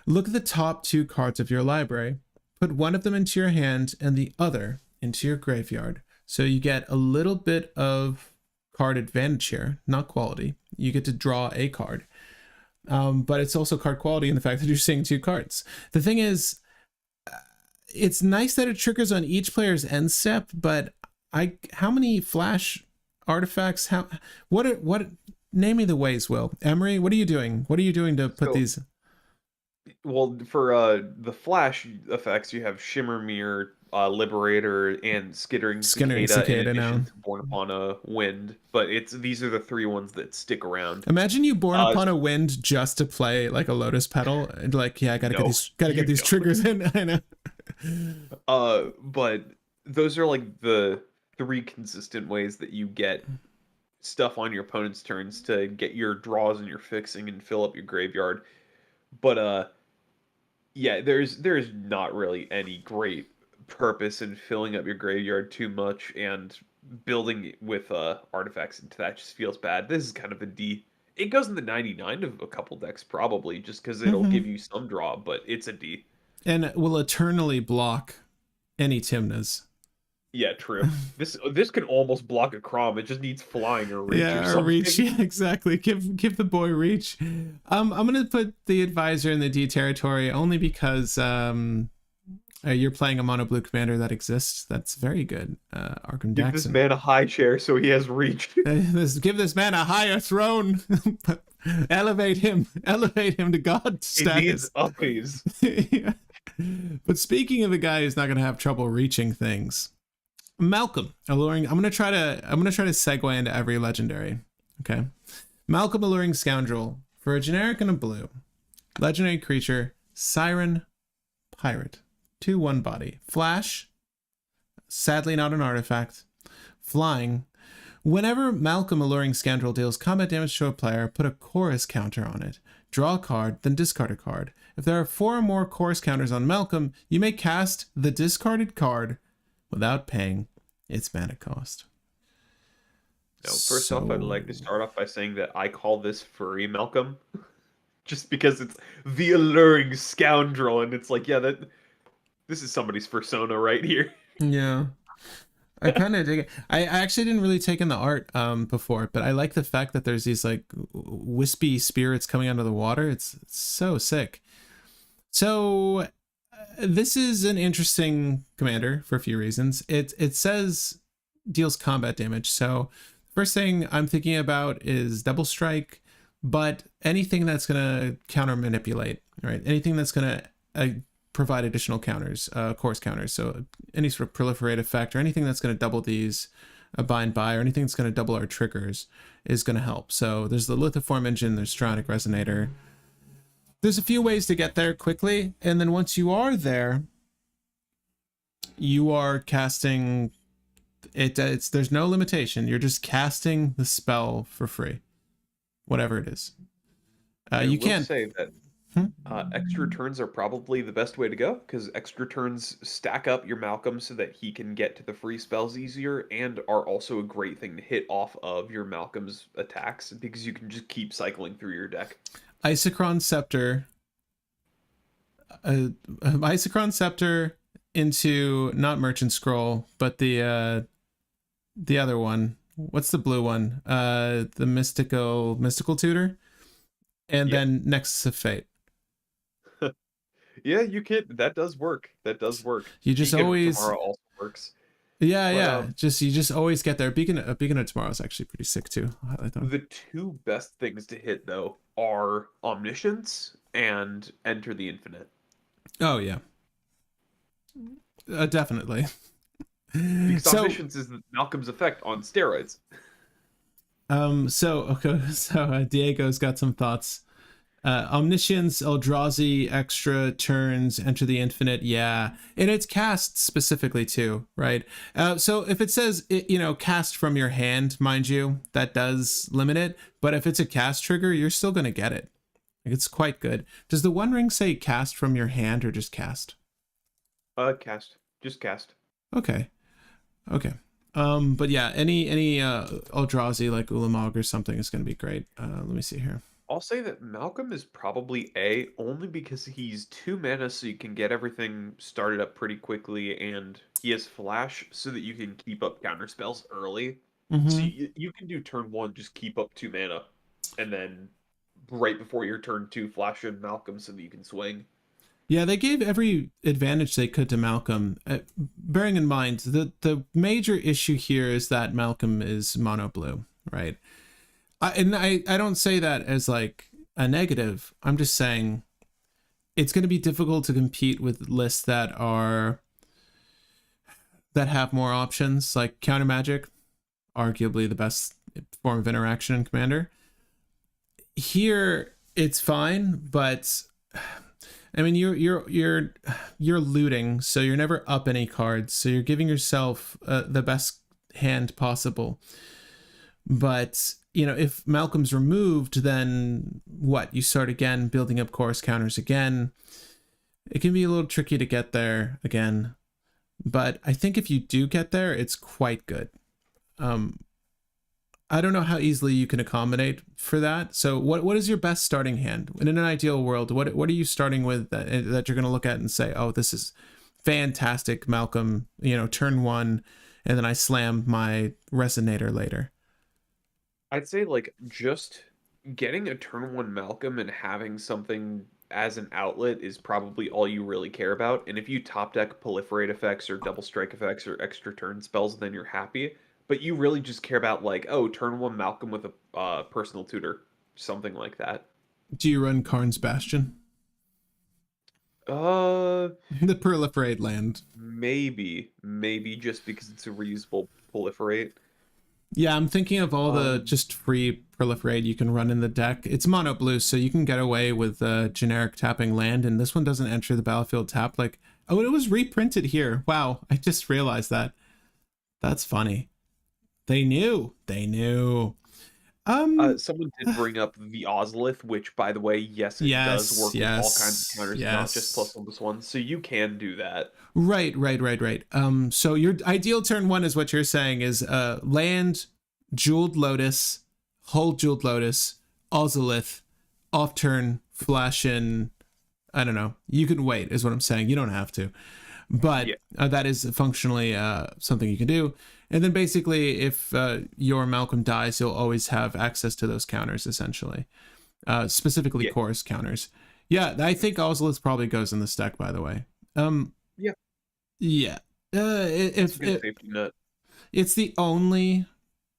Look at the top 2 cards of your library. Put one of them into your hand and the other into your graveyard. So you get a little bit of card advantage here, not quality. You get to draw a card. But it's also card quality in the fact that you're seeing 2 cards. The thing is, it's nice that it triggers on each player's end step, but how many flash artifacts? What? Name me the ways, Will. Emery, what are you doing? What are you doing to put these? Well, for the flash effects, you have Shimmer Mirror, Liberator, and Skittering Cicada, in Now. addition to Born Upon a Wind. But these are the 3 ones that stick around. Imagine you born upon a wind just to play like a Lotus Petal, and like, yeah, I gotta get these triggers in. I know. But those are like the 3 consistent ways that you get stuff on your opponent's turns to get your draws and your fixing and fill up your graveyard. But yeah, there's not really any great purpose in filling up your graveyard too much, and building with artifacts into that just feels bad. This is kind of a D. It goes in the 99 of a couple decks probably, just because it'll give you some draw, but it's a D. And will eternally block any Timnas. Yeah, true. This can almost block a Crom. It just needs flying or reach or something. Reach. Yeah, exactly. Give the boy reach. I'm gonna put the advisor in the D territory only because you're playing a mono blue commander that exists. That's very good. Arkham Give Jackson. this man a high chair so he has reach. Give this man a higher throne. Elevate him to God status. It needs Yeah. But speaking of a guy who's not gonna have trouble reaching things, Malcolm Alluring. I'm gonna try to segue into every legendary. Okay, Malcolm Alluring Scoundrel for a generic and a blue, legendary creature, Siren Pirate, 2/1 body, flash. Sadly, not an artifact. Flying. Whenever Malcolm Alluring Scoundrel deals combat damage to a player, put a chorus counter on it. Draw a card, then discard a card. If there are 4 or more chorus counters on Malcolm, you may cast the discarded card without paying its mana cost. No, first off, I'd like to start off by saying that I call this furry Malcolm. Just because it's the alluring scoundrel, and it's like, yeah, this is somebody's persona right here. Yeah. I kind of dig it. I actually didn't really take in the art before, but I like the fact that there's these like wispy spirits coming out of the water. It's so sick. So this is an interesting commander for a few reasons. It says deals combat damage. So first thing I'm thinking about is double strike, but anything that's going to counter manipulate, right? Anything that's going to provide additional counters, course counters. So any sort of proliferate effect or anything that's going to double these bind by, or anything that's going to double our triggers is going to help. So there's the Lithoform engine, there's Stronic Resonator. There's a few ways to get there quickly, and then once you are there, you are casting it. There's no limitation. You're just casting the spell for free, whatever it is. You can't say that Extra turns are probably the best way to go because extra turns stack up your Malcolm so that he can get to the free spells easier and are also a great thing to hit off of your Malcolm's attacks because you can just keep cycling through your deck. Isochron Scepter. Isochron Scepter into not Merchant Scroll, but the other one. What's the blue one? The mystical tutor, and Yeah. then Nexus of Fate. Yeah, you can. That does work. That does work. You just Beacon of always, Tomorrow also works. yeah, But yeah. You just always get there. Beacon of Tomorrow is actually pretty sick too. I'll highlight that. the two best things to hit though are Omniscience and Enter the Infinite. Oh yeah, definitely. Because So Omniscience is Malcolm's effect on steroids. so okay, so Diego's got some thoughts. Omniscience, Eldrazi, extra turns, Enter the Infinite, yeah, and it's cast specifically too, right? So if it says cast from your hand, mind you, that does limit it. But if it's a cast trigger, you're still gonna get it. Like, it's quite good. Does the One Ring say cast from your hand or just cast? Cast. Just cast. Okay, okay. But yeah, any Eldrazi like Ulamog or something is gonna be great. Let me see here. I'll say that Malcolm is probably A only because he's 2 mana, so you can get everything started up pretty quickly, and he has Flash so that you can keep up counter spells early. So Mm-hmm. you can do turn 1, just keep up 2 mana, and then right before your turn 2, flash in Malcolm so that you can swing. Yeah, they gave every advantage they could to Malcolm. Bearing in mind, the major issue here is that Malcolm is mono blue, right? I don't say that as like a negative. I'm just saying it's going to be difficult to compete with lists that have more options, like Counter Magic, arguably the best form of interaction in Commander. Here, it's fine, but I mean, you're looting, so you're never up any cards, so you're giving yourself the best hand possible. But if Malcolm's removed, then what? You start again, building up chorus counters again. It can be a little tricky to get there again, but I think if you do get there, it's quite good. I don't know how easily you can accommodate for that. So what is your best starting hand in an ideal world? What are you starting with that you're going to look at and say, oh, this is fantastic, Malcolm, turn 1, and then I slam my resonator later. I'd say like just getting a turn 1 Malcolm and having something as an outlet is probably all you really care about. And if you top deck proliferate effects or double strike effects or extra turn spells, then you're happy. But you really just care about like, oh, turn 1 Malcolm with a personal tutor, something like that. Do you run Karn's Bastion? Uh, The proliferate land. maybe just because it's a reusable proliferate. Yeah, I'm thinking of all the Um, just free proliferate you can run in the deck. It's mono blue, so you can get away with generic tapping land, and this one doesn't enter the battlefield tapped. Like, oh, it was reprinted here. Wow, I just realized that. That's funny. They knew. They knew. Someone did bring up the Ozolith, which, by the way, yes, it does Yes, work with all kinds of yes, counters, not just yes. +1/+1. So you can do that. Right. So your ideal turn 1 is what you're saying is land, Jeweled Lotus, hold Jeweled Lotus, Ozolith, off turn, flash in. I don't know. You can wait, is what I'm saying. You don't have to. But Yeah, that is functionally something you can do. And then basically, if your Malcolm dies, you'll always have access to those counters, essentially. Specifically, yeah, chorus counters. Yeah, I think Ozolith probably goes in this deck, by the way. yeah. Yeah. It's a If good safety net. it's the only,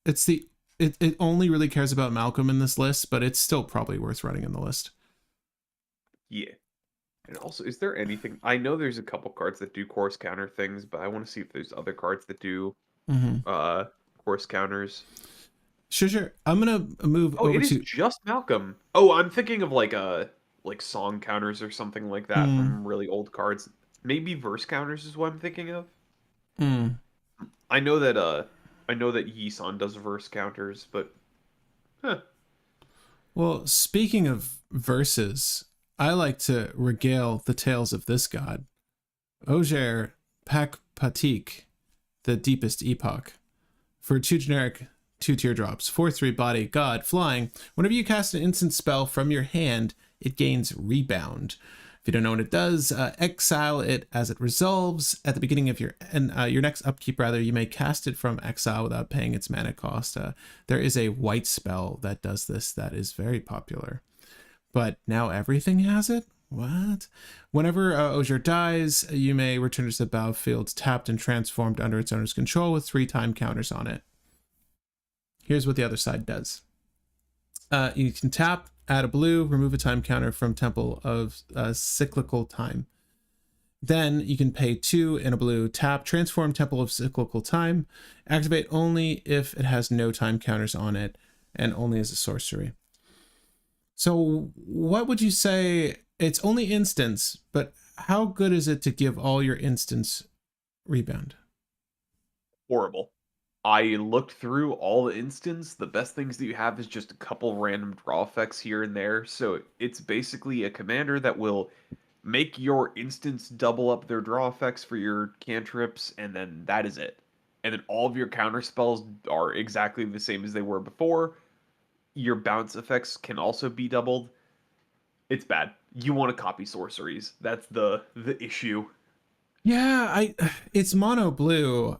it's the it only really cares about Malcolm in this list, but it's still probably worth running in the list. Yeah. And also, is there anything? I know there's a couple cards that do course counter things, but I want to see if there's other cards that do Mm-hmm. uh course counters. Sure. I'm gonna move Oh, over it is to. just Malcolm. Oh, I'm thinking of like song counters or something like that Mm, from really old cards. Maybe verse counters is what I'm thinking of. mm. I know that Yisan does verse counters, but huh. Well, speaking of verses, I like to regale the tales of this god. Ojer Pakpatik, the deepest epoch. For 2 generic 2 teardrops, 4/3 body, god, flying. Whenever you cast an instant spell from your hand, it gains rebound. If you don't know what it does, exile it as it resolves at the beginning of your next upkeep. Rather, you may cast it from exile without paying its mana cost. There is a white spell that does this that is very popular, but now everything has it. What? Whenever Ojer dies, you may return it to the battlefield tapped and transformed under its owner's control with 3 time counters on it. Here's what the other side does. You can tap, add a blue, remove a time counter from Temple of Cyclical Time. Then you can pay 2 and a blue, tap, transform Temple of Cyclical Time, activate only if it has no time counters on it, and only as a sorcery. So what would you say? It's only instants, but how good is it to give all your instants rebound? Horrible. I looked through all the instants. The best things that you have is just a couple random draw effects here and there. So it's basically a commander that will make your instants double up their draw effects for your cantrips, and then that is it. And then all of your counter spells are exactly the same as they were before. Your bounce effects can also be doubled. It's bad. You want to copy sorceries. That's the issue. Yeah, it's mono blue.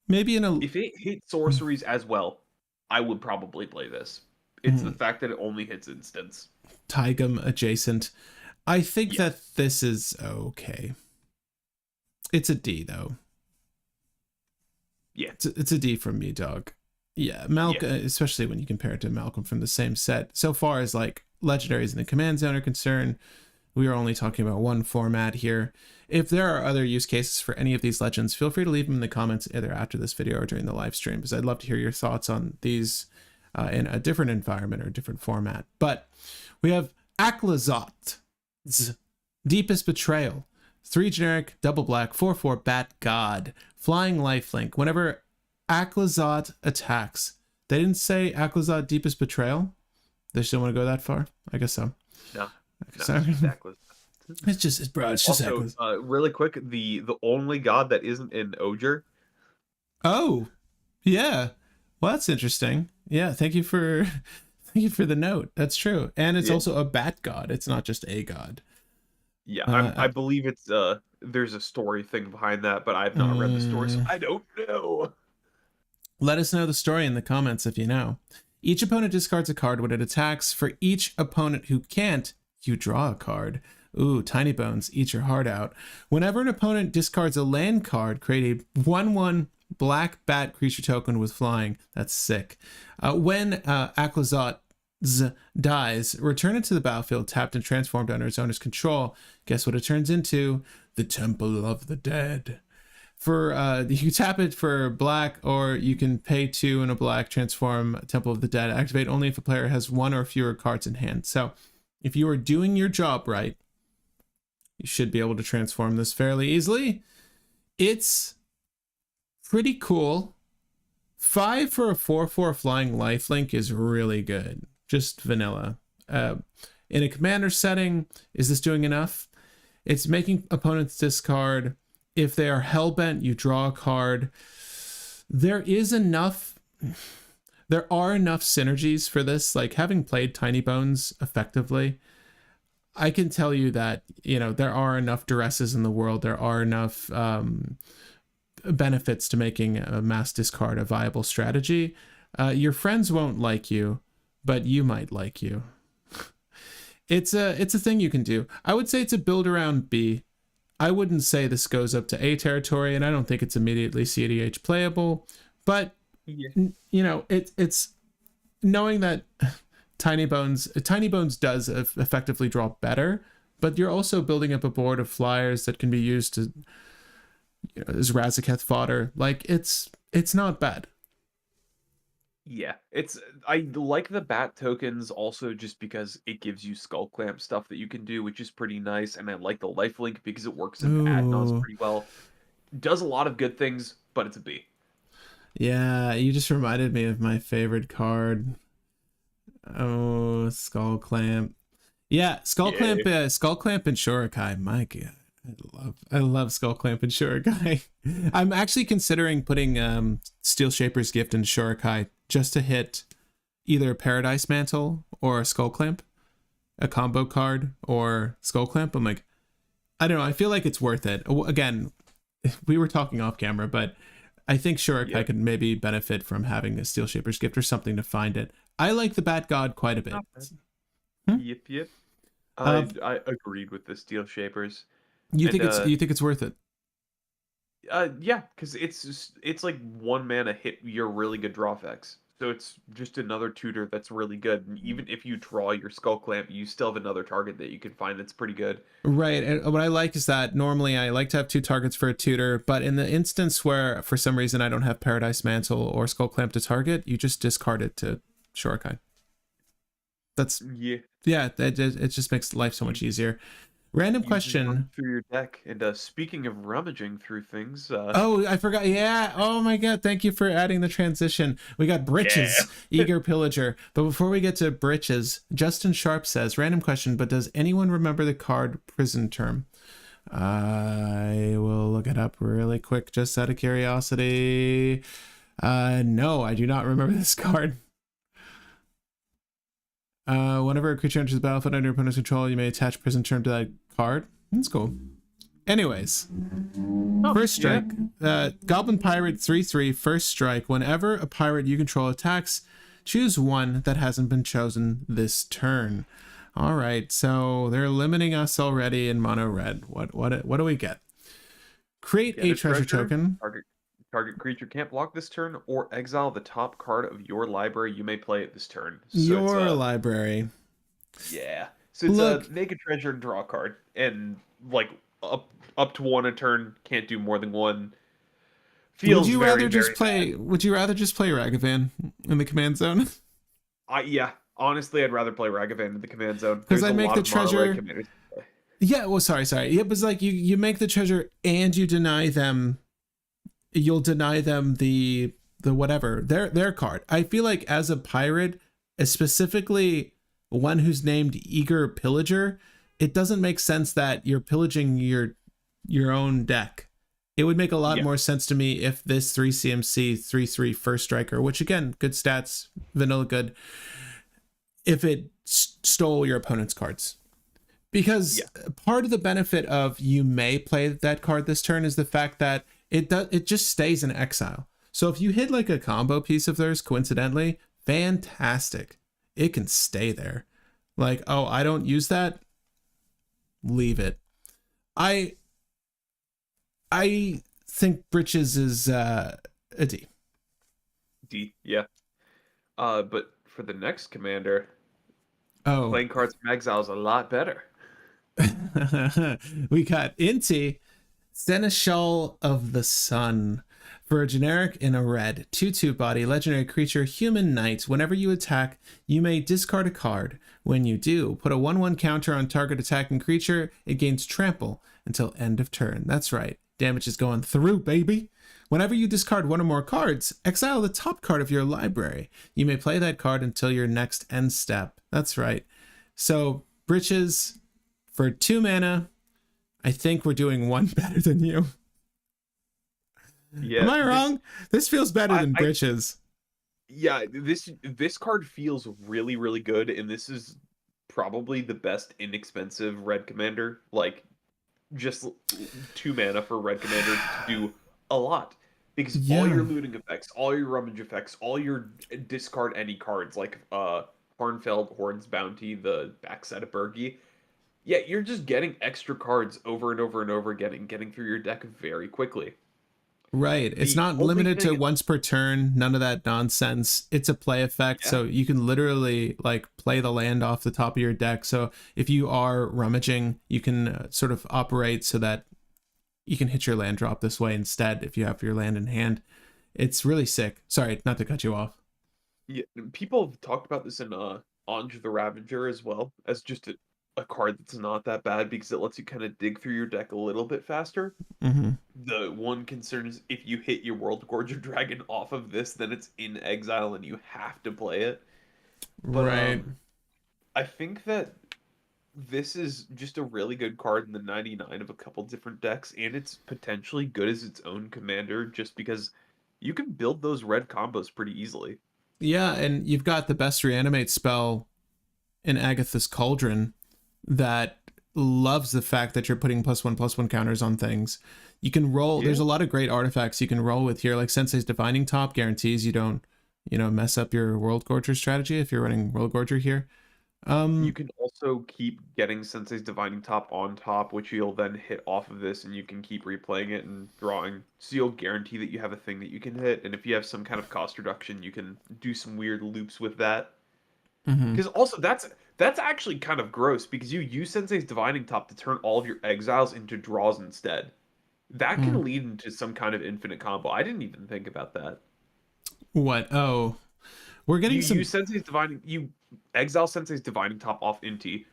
Maybe in a If it hit sorceries as well, I would probably play this. It's the fact that it only hits instants. Tigum adjacent. I think that this is okay. It's a D though. Yeah, it's a D from me, dog. Yeah, Malcolm, especially when you compare it to Malcolm from the same set. So far as like Legendaries in the command zone are concerned, we are only talking about one format here. If there are other use cases for any of these legends, feel free to leave them in the comments either after this video or during the live stream, because I'd love to hear your thoughts on these in a different environment or a different format. But we have Aklazot's Deepest Betrayal. 3 generic, double black, 4/4 bat god. Flying lifelink. Whenever Aklazot attacks, they didn't say Aklazot Deepest Betrayal? They still want to go that far? I guess so. No. Exactly. It's just, bro, it's just also, really quick, the only god that isn't an Ojer. Oh, yeah. Well, that's interesting. Yeah, thank you for the note. That's true. And it's also a bat god. It's not just a god. Yeah, I believe it's there's a story thing behind that, but I've not read the story, so I don't know. Let us know the story in the comments if you know. Each opponent discards a card when it attacks. For each opponent who can't, you draw a card. Ooh, Tiny Bones, eat your heart out. Whenever an opponent discards a land card, create a 1/1 black bat creature token with flying. That's sick. When Aklazot dies, return it to the battlefield tapped and transformed under its owner's control. Guess what it turns into? The Temple of the Dead. For you tap it for black, or you can pay 2 and a black, transform Temple of the Dead. Activate only if a player has 1 or fewer cards in hand. So if you are doing your job right, you should be able to transform this fairly easily. It's pretty cool. 5 for a 4/4 flying lifelink is really good. Just vanilla. In a commander setting, is this doing enough? It's making opponents discard. If they are hellbent, you draw a card. There are enough synergies for this. Like, having played Tiny Bones effectively, I can tell you that, there are enough duresses in the world. There are enough benefits to making a mass discard a viable strategy. Your friends won't like you, but you might like you. It's a thing you can do. I would say it's a build around B. I wouldn't say this goes up to A territory, and I don't think it's immediately cEDH playable. But it's knowing that Tiny Bones does effectively draw better, but you're also building up a board of flyers that can be used to, as Razaketh fodder. Like, it's not bad. Yeah, I like the bat tokens also just because it gives you skull clamp stuff that you can do, which is pretty nice, and I like the lifelink because it works in add-ons pretty well. Does a lot of good things, but it's a B. Yeah, you just reminded me of my favorite card. Oh, skull clamp. Yeah, Skull Yeah. Clamp, Skull Clamp and Shurikai. My God, I love Skull Clamp and Shurikai. I'm actually considering putting Steel Shaper's Gift into Shurikai just to hit either Paradise Mantle or Skull Clamp, a combo card or Skull Clamp. I'm like, I don't know. I feel like it's worth it. Again, we were talking off camera, but I think Shurikai Yep. could maybe benefit from having a Steel Shaper's Gift or something to find it. I like the Bat God quite a bit. Not bad. Hmm? Yep, yep. Uh, I agreed with the Steel Shapers. you And think it's worth it? yeah, because it's like 1 mana hit your really good draw effects. So it's just another tutor that's really good. And even if you draw your Skull Clamp, you still have another target that you can find that's pretty good. Right. And what I like is that normally I like to have two targets for a tutor, but in the instance where for some reason I don't have Paradise Mantle or Skull Clamp to target, you just discard it to Shurikai. That's Yeah, yeah, it just makes life so much easier. Random you just run question. through your deck. And speaking of rummaging through things, Oh, I forgot. Yeah. Oh my God. Thank you for adding the transition. We got yeah. Britches, Eager Pillager. But before we get to Britches, Justin Sharp says, random question, but does anyone remember the card Prison Term? I will look it up really quick just out of curiosity. No, I do not remember this card. Whenever a creature enters the battlefield under your opponent's control, you may attach Prison Term to that card. That's cool. Anyways, Oh, first yeah. strike. Goblin Pirate 3/3. First strike. Whenever a pirate you control attacks, choose one that hasn't been chosen this turn. All right, so they're limiting us already in mono red. What do we get? Create Get a a treasure treasure. token. Target creature can't block this turn, or exile the top card of your library. You may play it this turn. So it's Your library. yeah. So it's Look, make a treasure and draw a card, and like up to one a turn. Can't do more than one. would Feels you very rather just very bad. play? Would you rather just play Ragavan in the command zone? Yeah. Honestly, I'd rather play Ragavan in the command zone. Because There's I a make lot the of mono red treasure. commanders to play. Yeah, well, sorry. Yeah, but it's like you make the treasure and you deny them. You'll deny them the whatever their card. I feel like as a pirate, specifically one who's named Eager Pillager, it doesn't make sense that you're pillaging your own deck. It would make a lot Yeah. more sense to me if this 3 CMC 3/3 first striker, which again, good stats, vanilla good, if it stole your opponent's cards. Because Yeah. part of the benefit of you may play that card this turn is the fact that it just stays in exile. So if you hit like a combo piece of theirs coincidentally, fantastic. It can stay there. Like, oh, I don't use that, leave it. I I think Britches is a D. Yeah. But for the next commander, Oh, playing cards from exile is a lot better. we got Inti, Seneschal of the Sun. For a generic in a red 2/2 body legendary creature human knight, whenever you attack, you may discard a card. When you do, put a 1/1 counter on target attacking creature. It gains trample until end of turn. That's right. Damage is going through, baby. Whenever you discard one or more cards, exile the top card of your library. You may play that card until your next end step. That's right. So, Britches, for 2 mana, I think we're doing one better than you. Yeah, Am I wrong? This feels better than Britches. yeah, this card feels really really good, and this is probably the best inexpensive red commander. Like just 2 mana for red commander to do a lot because all Yeah. your looting effects, all your rummage effects, all your discard any cards like Harnfeld, Horde's Bounty, the backside of Bergie. Yeah, you're just getting extra cards over and over and over again and getting through your deck very quickly. Right. It's The not only limited to thing, once per turn, none of that nonsense. It's a play effect, yeah, so you can literally like play the land off the top of your deck. So if you are rummaging, you can sort of operate so that you can hit your land drop this way instead if you have your land in hand. It's really sick. Sorry, not to cut you off. yeah, people have talked about this in Anj the Ravager as well as just a card that's not that bad because it lets you kind of dig through your deck a little bit faster. Mm-hmm. The one concern is if you hit your World Gorger Dragon off of this, then it's in exile and you have to play it. But Right. I think that this is just a really good card in the 99 of a couple different decks, and it's potentially good as its own commander just because you can build those red combos pretty easily. Yeah, and you've got the best reanimate spell in Agatha's Cauldron that loves the fact that you're putting +1/+1 counters on things. You can roll. Yeah. There's a lot of great artifacts you can roll with here, like Sensei's Divining Top guarantees you don't, mess up your World Gorger strategy if you're running World Gorger here. You can also keep getting Sensei's Divining Top on top, which you'll then hit off of this, and you can keep replaying it and drawing. So you'll guarantee that you have a thing that you can hit, and if you have some kind of cost reduction, you can do some weird loops with that. Mhm. Because also that's actually kind of gross because you use Sensei's Divining Top to turn all of your exiles into draws instead. That Mm. can lead into some kind of infinite combo. I didn't even think about that. What? Oh, we're getting You some. use Sensei's Divining, you exile Sensei's Divining Top off Inti,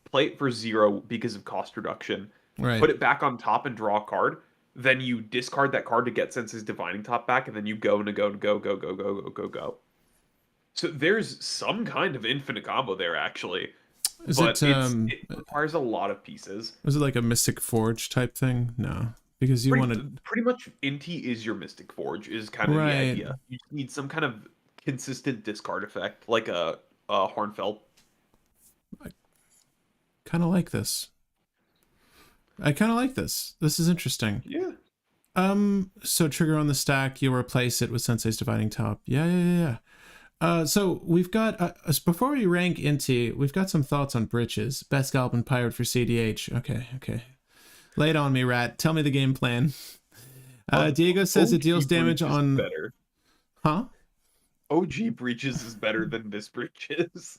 play it for 0 because of cost reduction, Right. put it back on top and draw a card. Then you discard that card to get Sensei's Divining Top back, and then you go and go and go go go go go go go. So there's some kind of infinite combo there actually, Is but it it requires a lot of pieces. was it like a Mystic Forge type thing? No, because you Pretty wanted. pretty much Inti is your Mystic Forge is kind of the Right. idea. You just need some kind of consistent discard effect, like a Hornfeld. I kind of like this. I kind of like this. This is interesting. Yeah. So trigger on the stack, you'll replace it with Sensei's Dividing Top. Yeah. So we've got before we rank into, we've got some thoughts on Britches. Best Goblin Pirate for cEDH. Okay. Lay it on me, Rat. Tell me the game plan. Diego says it deals OG damage Breach is on. better. Huh? OG Breaches is better than this Breaches.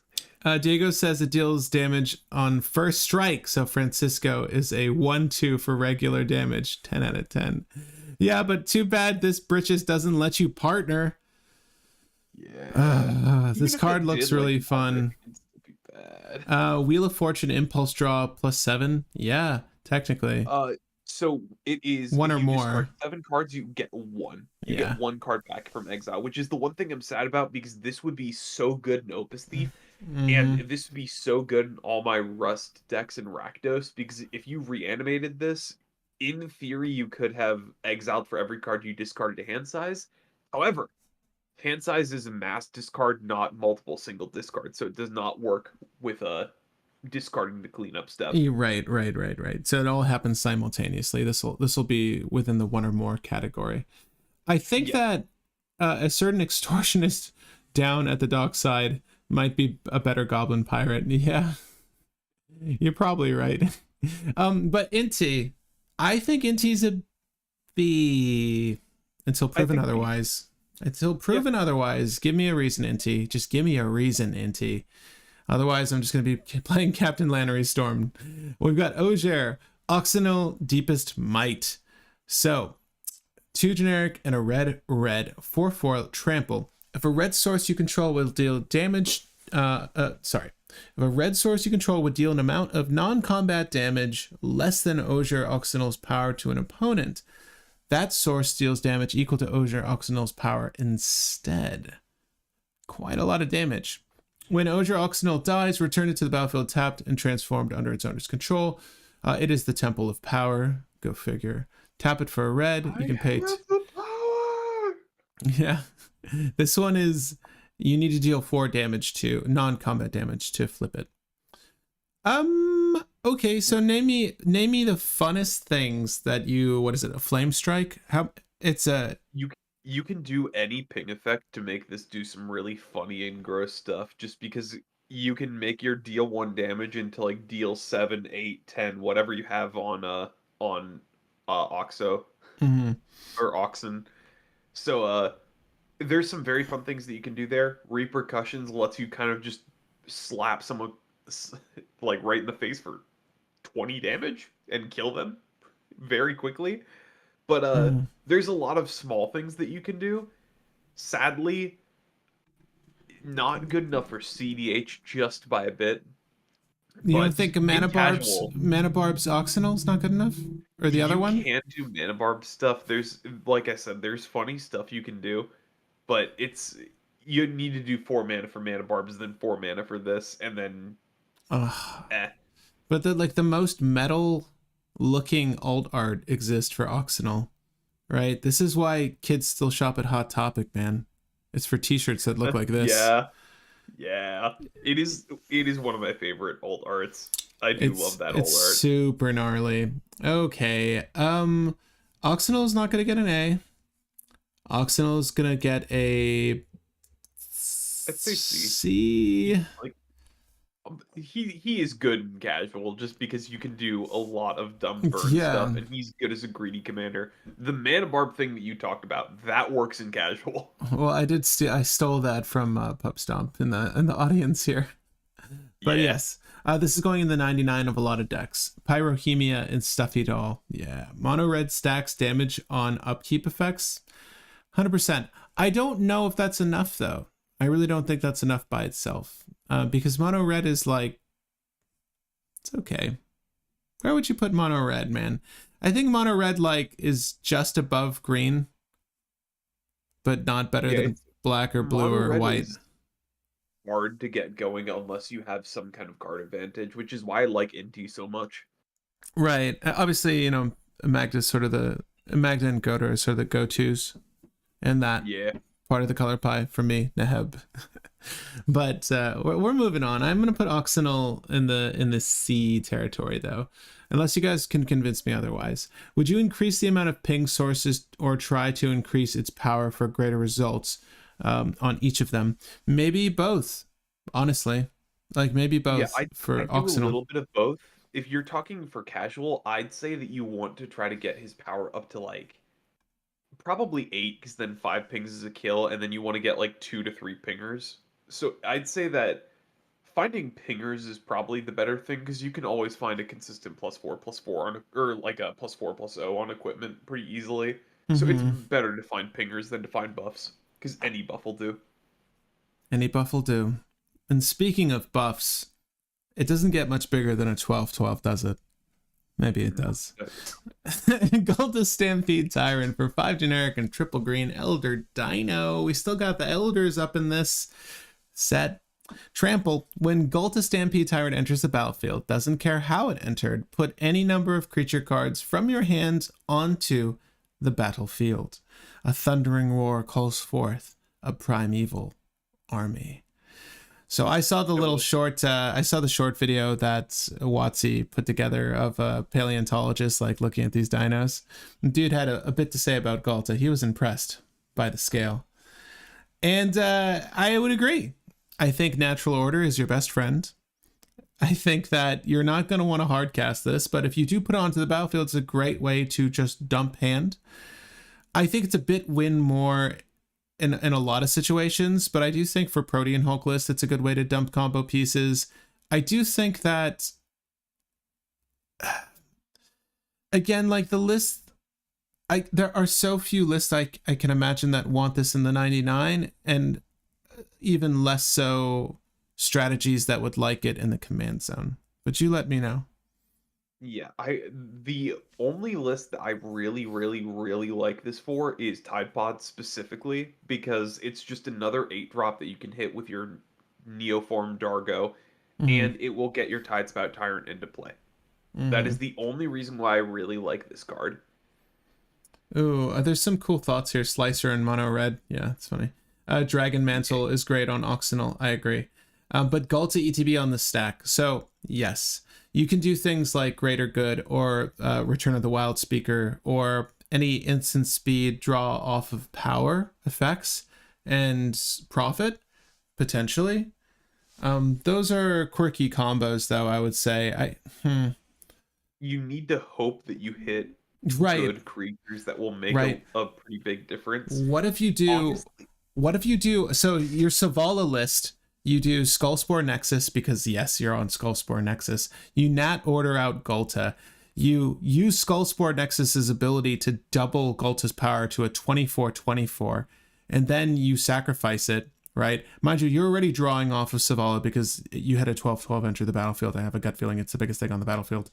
Diego says it deals damage on first strike. So Francisco is a 1/2 for regular damage. 10 out of 10. Yeah, but too bad this Britches doesn't let you partner. Yeah. This card looks really fun. Be bad. Wheel of Fortune Impulse Draw +7. Yeah, technically. So it is One if or you more. discard 7 cards, you get one. You Yeah. get one card back from exile, which is the one thing I'm sad about because this would be so good in Opus Thief, and Mm-hmm. this would be so good in all my Rust decks and Rakdos, because if you reanimated this, in theory you could have exiled for every card you discarded to hand size. However, hand size is a mass discard, not multiple single discards, so it does not work with discarding the cleanup step. Right. So it all happens simultaneously. This will be within the one or more category. I think Yeah. that a certain extortionist down at the dockside might be a better goblin pirate. Yeah, you're probably right. But Inti, I think Inti's a B until proven think B. otherwise. Until proven otherwise, give me a reason, Inti. Just give me a reason, Inti. Otherwise, I'm just going to be playing Captain Lannery Storm. We've got Ogier, Oxynil, Deepest Might. So, 2 generic and a red, 4/4 trample. If a red source you control will deal damage, If a red source you control would deal an amount of non-combat damage less than Ogier Oxynil's power to an opponent, that source deals damage equal to Ogier Oxynil's power instead. Quite a lot of damage. When Ogier Oxynil dies, return it to the battlefield tapped and transformed under its owner's control. It is the Temple of Power. Go figure. Tap it for a red. You can pay. The power. Yeah. This one is you need to deal 4 damage to non-combat damage to flip it. Okay, so name me the funnest things that you, what is it, a flame strike? How it's a You can do any ping effect to make this do some really funny and gross stuff just because you can make your deal 1 damage into like deal 7, 8, 10, whatever you have on Oxo mhm. or Oxen. So there's some very fun things that you can do there. Repercussions lets you kind of just slap someone like right in the face for 20 damage and kill them very quickly. But there's a lot of small things that you can do. Sadly, not good enough for cEDH just by a bit. You don't But think in casual, Mana Barb's Oxynil's not good enough? Or the other you one? can do mana barb stuff. There's, like I said, there's funny stuff you can do, but you need to do 4 mana for mana barbs, then 4 mana for this, and then Ugh. eh. But the most metal looking alt art exists for Oxenal, right? This is why kids still shop at Hot Topic, man. It's for t-shirts that look like this. Yeah, yeah. It is one of my favorite alt arts. I do love that It's alt art. super gnarly. Okay. Oxenal's not gonna get an A. Oxenal's gonna get a I'd say C. C. Like he is good in casual just because you can do a lot of dumb burn Yeah. stuff, and he's good as a greedy commander. The Mana Barb thing that you talked about, that works in casual. Well, I stole that from Pup Stomp in the audience here. But Yeah. yes, this is going in the 99 of a lot of decks. Pyrohemia and Stuffy Doll. Yeah. Mono red stacks damage on upkeep effects. 100%. I don't know if that's enough, though. I really don't think that's enough by itself. Because mono red is like, it's okay. Where would you put mono red, man? I think mono red like is just above green, but not better than black or blue Mono or red white. is hard to get going unless you have some kind of card advantage, which is why I like Inti so much. Right. Obviously, Magda's sort of Magda and Goda are sort of the go-tos and that Yeah. part of the color pie for me, Neheb. But we're moving on. I'm gonna put Oxenal in the C territory though, unless you guys can convince me otherwise. Would you increase the amount of ping sources or try to increase its power for greater results on each of them? Maybe both. Honestly, like maybe both for I do Oxenal. a little bit of both. If you're talking for casual, I'd say that you want to try to get his power up to like probably 8, because then 5 pings is a kill, and then you want to get like 2 to 3 pingers. So I'd say that finding pingers is probably the better thing, because you can always find a consistent +4/+4 on or like a +4/+0 on equipment pretty easily. So it's better to find pingers than to find buffs, because any buff will do. Any buff will do. And speaking of buffs, it doesn't get much bigger than a 12/12, does it? Maybe it does. Golda Stampede Tyrant for 5 generic and triple green Elder Dino. We still got the Elders up in this set. Trample. When Golda Stampede Tyrant enters the battlefield, doesn't care how it entered, put any number of creature cards from your hand onto the battlefield. A thundering roar calls forth a primeval army. So I saw the little short, I saw the short video that Watsy put together of a paleontologist like looking at these dinos. Dude had a bit to say about Galta. He was impressed by the scale. And I would agree. I think Natural Order is your best friend. I think that you're not going to want to hardcast this, but if you do put it onto the battlefield, it's a great way to just dump hand. I think it's a bit win more in a lot of situations, but I do think for Protean Hulk list, it's a good way to dump combo pieces. I do think that, again, like the list, there are so few lists I can imagine that want this in the 99, and even less so strategies that would like it in the command zone. But you let me know. Yeah, the only list that I really, really, really like this for is Tide Pod specifically, because it's just another 8-drop that you can hit with your Neoform Dargo, and it will get your Tidespout Tyrant into play. That is the only reason why I really like this card. Ooh, there's some cool thoughts here. Slicer and Mono Red. Yeah, it's funny. Dragon Mantle is great on Oxenal. I agree. But Galta ETB on the stack. So, yes. You can do things like Greater Good or Return of the Wild Speaker or any instant speed draw off of power effects and profit, potentially. Those are quirky combos, though, I would say. You need to hope that you hit good creatures that will make a pretty big difference. What if you do... Honestly. What if you do... So your Savala list... You do Skullspore Nexus because, yes, you're on Skullspore Nexus. You Nat Order out Galta. You use Skullspore Nexus's ability to double Galta's power to a 24/24, and then you sacrifice it, right? Mind you, you're already drawing off of Savala because you had a 12/12 enter the battlefield. I have a gut feeling it's the biggest thing on the battlefield.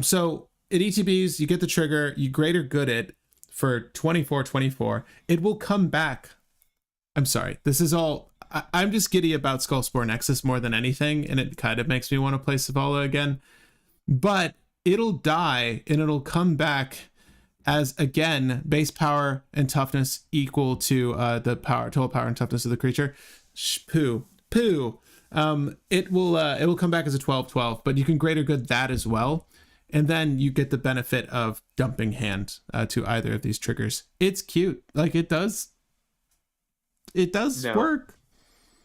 So at ETBs, you get the trigger, you Greater Good it for 24/24. It will come back. I'm sorry, this is all... I'm just giddy about Skullspore Nexus more than anything, and it kind of makes me want to play Savala again. but it'll die and it'll come back as, again, base power and toughness equal to the total power and toughness of the creature. Poo. It will come back as a 12/12, but you can greater good that as well. And then you get the benefit of dumping hand to either of these triggers. It's cute. Like, it does Now, work.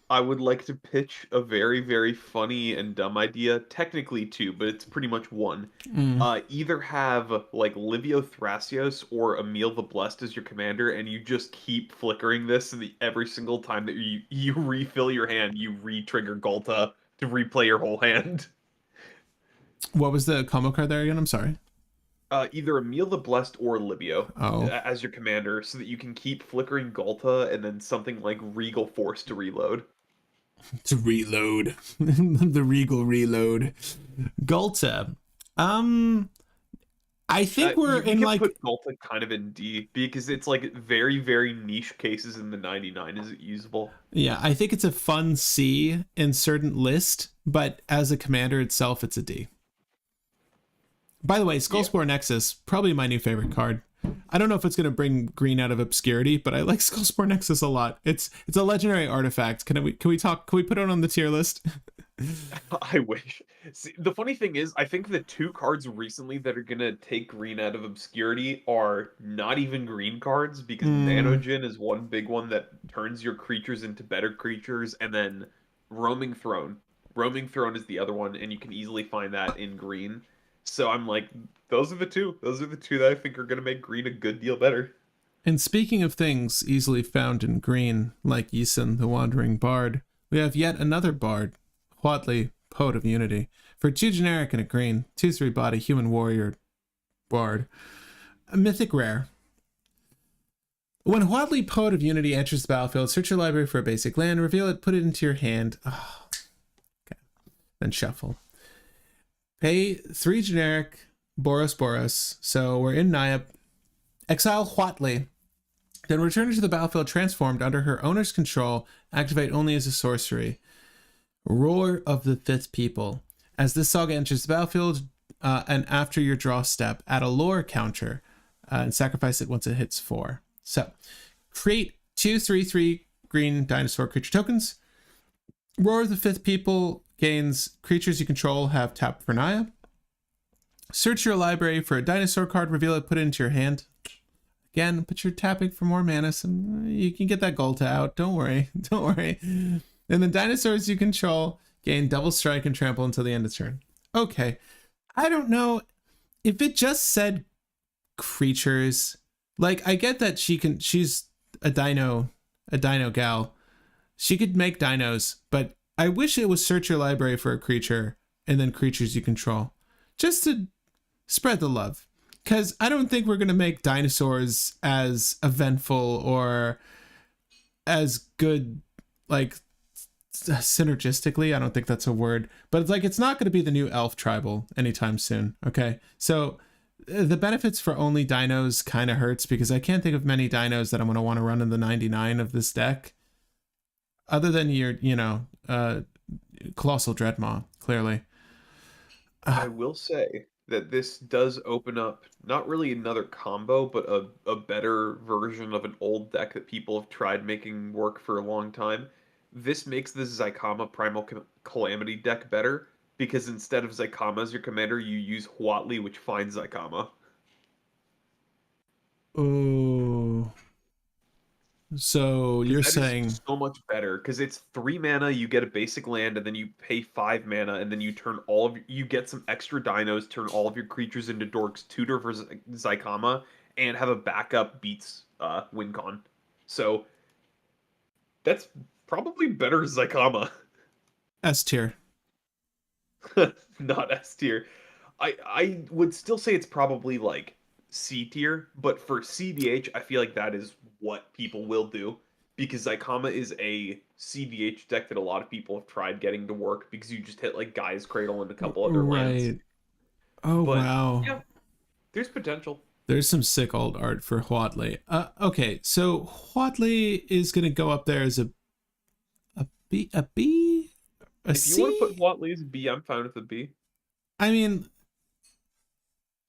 I would like to pitch a very, very funny and dumb idea. Technically two, but it's pretty much one. Either have like Livio Thrasios or Emil the Blessed as your commander, and you just keep flickering this, and every single time that you refill your hand, you re-trigger Golta to replay your whole hand. What was the combo card there again? I'm sorry. Either Emil the Blessed or Livio Oh, as your commander, so that you can keep flickering Golta and then something like Regal Force to reload. to reload. The Regal reload. Gulta. I think we're You in can like, put Golta kind of in D because it's like very, very niche cases in the 99 is it usable. yeah, I think it's a fun C in certain list, but as a commander itself, it's a D. By the way, Skullspore Nexus, probably my new favorite card. I don't know if it's going to bring green out of obscurity, but I like Skullspore Nexus a lot. It's a legendary artifact. Can we put it on the tier list? I wish. See, the funny thing is, I think the two cards recently that are gonna take green out of obscurity are not even green cards because Nanogen is one big one that turns your creatures into better creatures, and then Roaming Throne. Roaming Throne is the other one, and you can easily find that in green. So I'm like, those are the two. Those are the two that I think are gonna make green a good deal better. And speaking of things easily found in green, like Yisun the Wandering Bard, we have yet another bard, Huatli, Poet of Unity. For 2 generic and a green, 2/3 body, human warrior bard. A mythic rare. When Huatli, Poet of Unity enters the battlefield, search your library for a basic land, reveal it, put it into your hand. Oh, okay. Then shuffle. Pay 3 generic, Boros. So we're in Nayab. Exile Huatli. Then return it to the battlefield transformed under her owner's control. Activate only as a sorcery. Roar of the Fifth People. As this saga enters the battlefield, and after your draw step, add a lore counter and sacrifice it once it hits 4. So, create 2/3/3 green dinosaur creature tokens. Roar of the Fifth People gains creatures you control have tapped for Naya. Search your library for a dinosaur card, reveal it, put it into your hand. Again, but you're tapping for more mana, so you can get that Golta out. Don't worry. And then dinosaurs you control gain double strike and trample until the end of turn. Okay. I don't know if it just said creatures. Like, I get that she's a dino gal. She could make dinos, but I wish it was search your library for a creature and then creatures you control. Just to spread the love. Because I don't think we're going to make dinosaurs as eventful or as good, like, synergistically. I don't think that's a word, but it's like, it's not going to be the new elf tribal anytime soon. Okay. So the benefits for only dinos kind of hurts because I can't think of many dinos that I'm going to want to run in the 99 of this deck other than your, Colossal Dreadmaw, clearly. I will say that this does open up not really another combo, but a better version of an old deck that people have tried making work for a long time. This makes the Zycama Primal Calamity deck better because instead of Zycama as your commander, you use Huatli, which finds Zycama. Oh. So you're That saying is so much better because it's 3 mana, you get a basic land, and then you pay 5 mana, and then you turn you get some extra dinos, turn all of your creatures into dorks, tutor for Zycama, and have a backup beats WinCon. So that's probably better Zycama. S tier. Not S tier. I would still say it's probably like C tier, but for cEDH, I feel like that is what people will do because Zycama is a cEDH deck that a lot of people have tried getting to work because you just hit like Gaia's Cradle and a couple other lands. Right. Oh, But wow. yeah, there's potential. There's some sick old art for Huatli. Okay, so Huatli is going to go up there as a B, a If C? you want to put Watley as B, I'm fine with a B. I mean,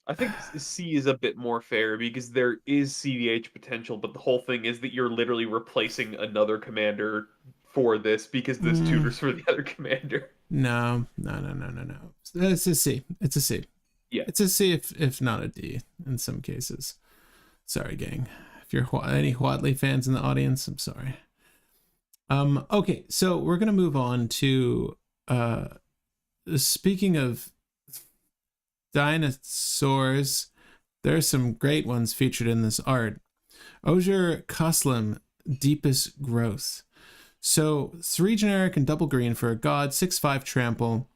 I think C is a bit more fair because there is cEDH potential, but the whole thing is that you're literally replacing another commander for this because this Mm, tutors for the other commander. no, no, no, no, no, no. It's a C. It's a C. Yeah. It's a C if not a D in some cases. Sorry, gang. If you're any Huatley fans in the audience, I'm sorry. Okay, so we're gonna move on to speaking of dinosaurs, there's some great ones featured in this art. Osier Koslim, Deepest Growth. So 3 generic and double green for a god, 6/5 trample.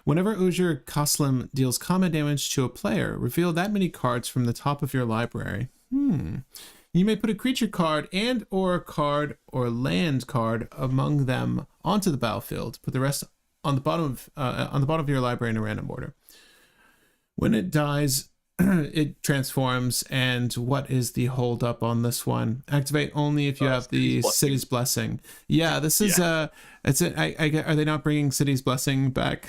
Whenever Osier Koslim deals combat damage to a player, reveal that many cards from the top of your library. You may put a creature card and or card or land card among them onto the battlefield. Put the rest on the bottom of your library in a random order. When it dies, it transforms. And what is the hold up on this one? Activate only if you have the City's Blessing. Yeah, this is it's it. Are they not bringing City's Blessing back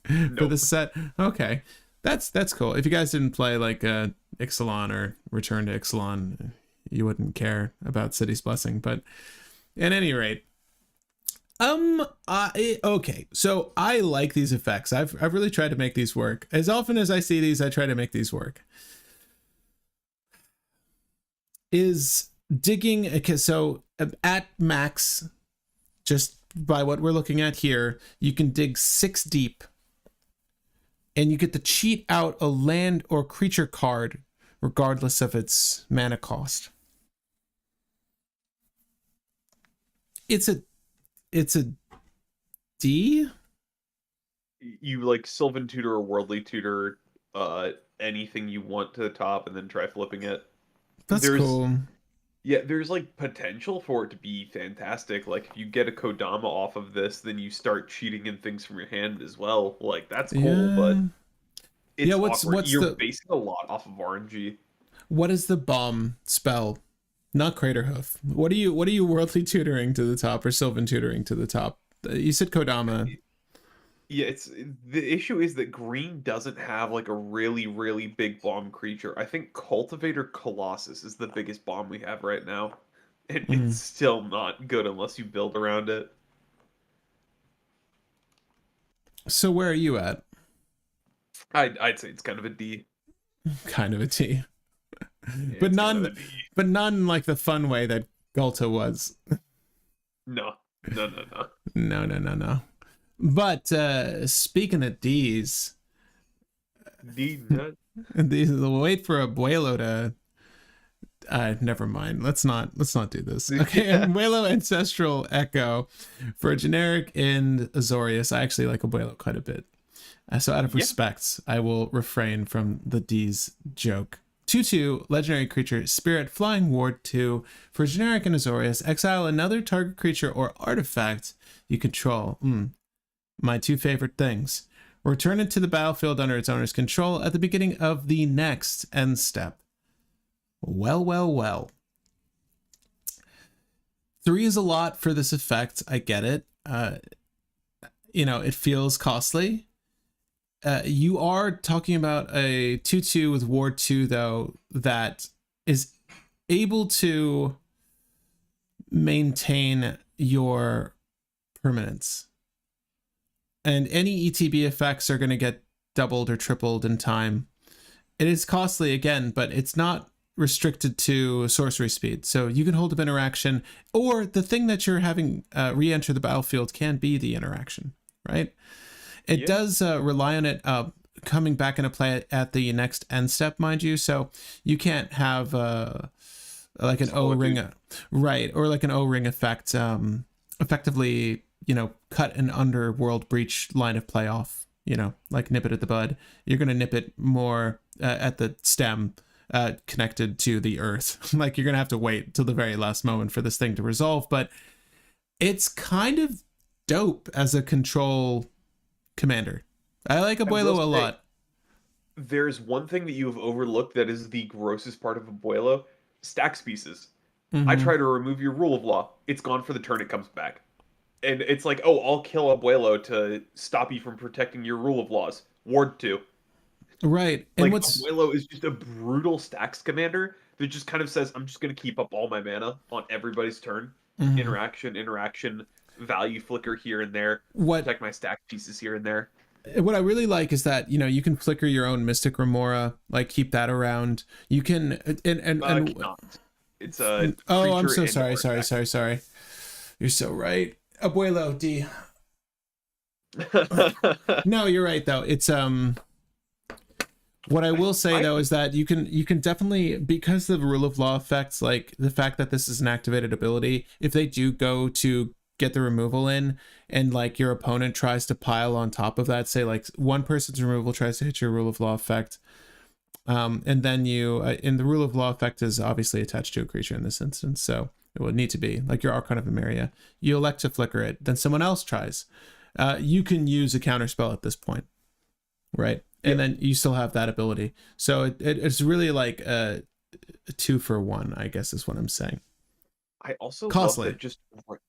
for this set? Okay, that's cool. If you guys didn't play like Ixalan or Return to Ixalan, you wouldn't care about City's Blessing. But at any rate, okay, so I like these effects. I've really tried to make these work. As often as I see these, I try to make these work. Is digging, okay, so at max, just by what we're looking at here, you can dig 6 deep and you get to cheat out a land or creature card regardless of its mana cost. It's a D. You like Sylvan Tutor or Worldly Tutor anything you want to the top and then try flipping it. That's cool. Yeah, there's like potential for it to be fantastic. Like if you get a Kodama off of this, then you start cheating in things from your hand as well. Like that's cool, but it's awkward. You're basing a lot off of RNG. What is the bomb spell? Not Craterhoof. What are you worldly tutoring to the top or Sylvan tutoring to the top? You said Kodama. Yeah, it's the issue is that green doesn't have like a really, really big bomb creature. I think Cultivator Colossus is the biggest bomb we have right now. And it's still not good unless you build around it. So where are you at? I'd say it's kind of a D. Kind of a T. Yeah, but not in like the fun way that Gulta was. No. No. But speaking of D's, wait for Abuelo to. Never mind. Let's not do this. Okay, Abuelo Ancestral Echo for a generic in Azorius. I actually like Abuelo quite a bit. So out of respect, I will refrain from the D's joke. 2/2 legendary creature, Spirit, Flying Ward 2 for generic in Azorius. Exile another target creature or artifact you control. My 2 favorite things. Return it to the battlefield under its owner's control at the beginning of the next end step. Well. 3 is a lot for this effect. I get it. It feels costly. You are talking about a 2/2 with Ward 2, though, that is able to maintain your permanence. And any ETB effects are going to get doubled or tripled in time. It is costly again, but it's not restricted to sorcery speed. So you can hold up interaction, or the thing that you're having re-enter the battlefield can be the interaction, right? It does rely on it coming back into play at the next end step, mind you. So you can't have like an O-ring, right? Or like an O-ring effect, effectively, cut an underworld breach line of play off, like nip it at the bud. You're going to nip it more at the stem, connected to the earth. Like you're going to have to wait till the very last moment for this thing to resolve. But it's kind of dope as a control commander. I like Abuelo a lot. There's one thing that you have overlooked that is the grossest part of Abuelo: stacks pieces. I try to remove your rule of law. It's gone for the turn it comes back. And it's like, oh, I'll kill Abuelo to stop you from protecting your rule of laws. Ward 2. Right. And Like, what's Abuelo is just a brutal stacks commander that just kind of says, I'm just going to keep up all my mana on everybody's turn. mhm. Interaction, value flicker here and there, what protect my stack pieces here and there. what I really like is that, you know, you can flicker your own Mystic Remora, like keep that around. You can and Cannot. It's a oh, I'm creature so and sorry, artifact. sorry. You're so right. Abuelo D. No, you're right though. It's what I will say I though is that you can definitely, because of the rule of law effects, like the fact that this is an activated ability, if they do go to get the removal in and like your opponent tries to pile on top of that, say like one person's removal tries to hit your rule of law effect, and then you and the rule of law effect is obviously attached to a creature in this instance, so it would need to be like your Archon of Emeria. You elect to flicker it, then someone else tries. You can use a counter spell at this point, right? And yeah, then you still have that ability. So it's really like a 2 for 1, I guess is what I'm saying. I also love Costly. that just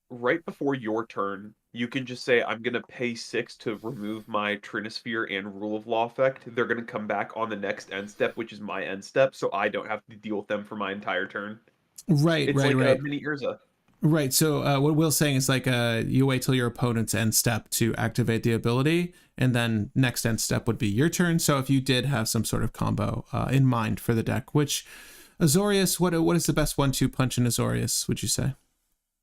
right before your turn, you can just say, I'm going to pay 6 to remove my Trinisphere and Rule of Law effect. They're going to come back on the next end step, which is my end step, so I don't have to deal with them for my entire turn. Right, It's right, like a right. mini Urza. Right. So what Will's saying is like you wait till your opponent's end step to activate the ability, and then next end step would be your turn. So if you did have some sort of combo in mind for the deck, which Azorius, what is the best 1-2 punch in Azorius, would you say?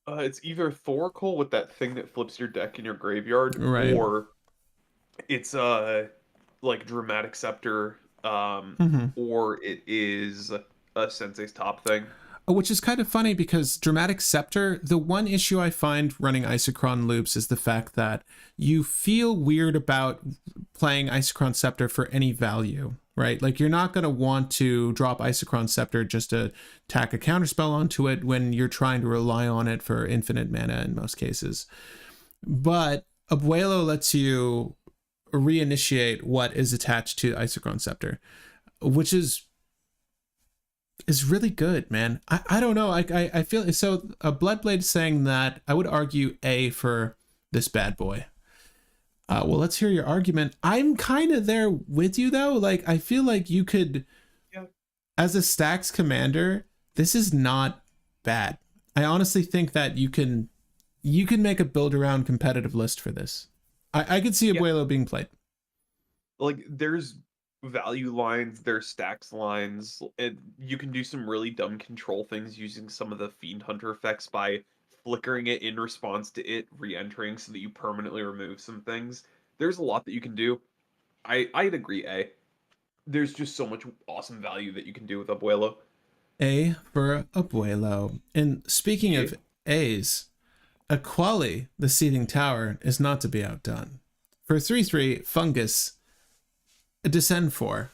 It's either Thoracle with that thing that flips your deck in your graveyard, Right. or it's like Dramatic Scepter, Mm-hmm. or it is a Sensei's Top thing. Which is kind of funny because Dramatic Scepter, the one issue I find running Isochron loops is the fact that you feel weird about playing Isochron Scepter for any value, right? Like you're not going to want to drop Isochron Scepter just to tack a counterspell onto it when you're trying to rely on it for infinite mana in most cases. But Abuelo lets you reinitiate what is attached to Isochron Scepter, which is really good, man. I don't know. I feel so. Bloodblade is saying that I would argue A for this bad boy. Well, let's hear your argument. I'm kind of there with you though. Like I feel like you could, Yeah. as a stacks commander, this is not bad. I honestly think that you can make a build around competitive list for this. I could see Yeah. Abuelo being played. Like there's value lines, there's stacks lines, and you can do some really dumb control things using some of the Fiend Hunter effects by flickering it in response to it re-entering so that you permanently remove some things. There's a lot that you can do. I'd agree, A. There's just so much awesome value that you can do with Abuelo. A for Abuelo. And speaking Yeah. of A's, Aquali, the Seething Tower, is not to be outdone. For 3/3, Fungus, descend 4.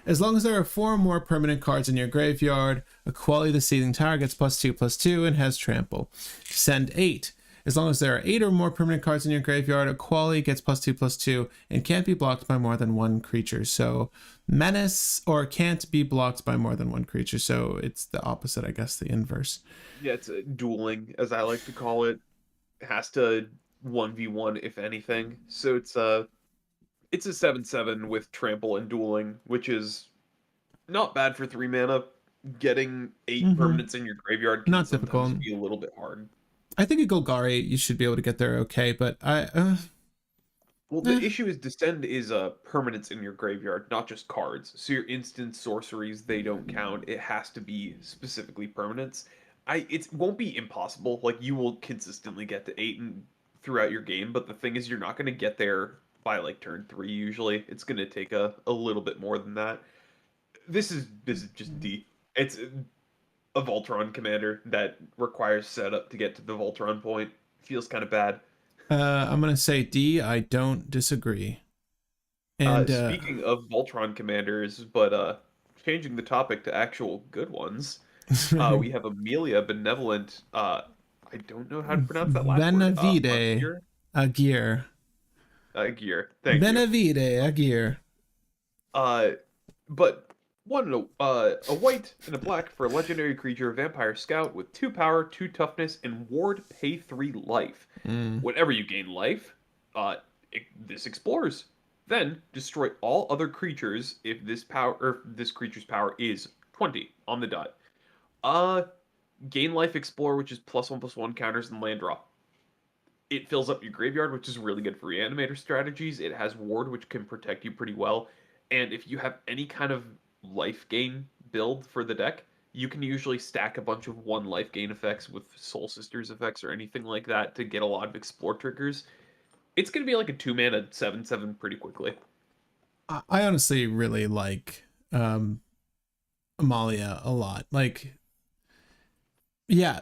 As long as there are 4 or more permanent cards in your graveyard, Aquali, the Seething Tower gets +2/+2 and has trample. Descend 8. As long as there are 8 or more permanent cards in your graveyard, Aquali gets +2/+2 and can't be blocked by more than one creature. So menace or can't be blocked by more than one creature. So it's the opposite, I guess, the inverse. Yeah, it's dueling, as I like to call it. It has to 1v1 if anything. So it's a 7/7 with trample and dueling, which is not bad for 3 mana. Getting 8 Mm-hmm. permanents in your graveyard can Not sometimes difficult. be a little bit hard. I think a Golgari, you should be able to get there okay, but Well, the eh. issue is Descend is permanents in your graveyard, not just cards. So your instant sorceries, they don't count. It has to be specifically permanents. It won't be impossible. Like you will consistently get to 8 throughout your game, but the thing is you're not going to get there by like turn 3 usually. It's going to take a little bit more than that. This is just D. It's a Voltron commander that requires setup to get to the Voltron point. Feels kind of bad. I'm gonna say D. I don't disagree. And Speaking of Voltron commanders, but changing the topic to actual good ones, we have Amelia Benevolent. I don't know how to pronounce that last word. Benavide Argeir? Agir. Gear. Thank you. Benavide Agir. Uh, but a white and a black for a legendary creature, vampire scout with 2 power, 2 toughness, and ward pay 3 life. Mm. Whenever you gain life, this explores. Then destroy all other creatures if this creature's power is 20 on the dot. Uh, Gain Life Explore, which is +1/+1 counters and land draw. It fills up your graveyard, which is really good for reanimator strategies. It has Ward, which can protect you pretty well. And if you have any kind of life gain build for the deck, you can usually stack a bunch of 1 life gain effects with Soul Sisters effects or anything like that to get a lot of explore triggers. It's going to be like a 2-mana 7/7 pretty quickly. I honestly really like Amalia a lot. Like, yeah,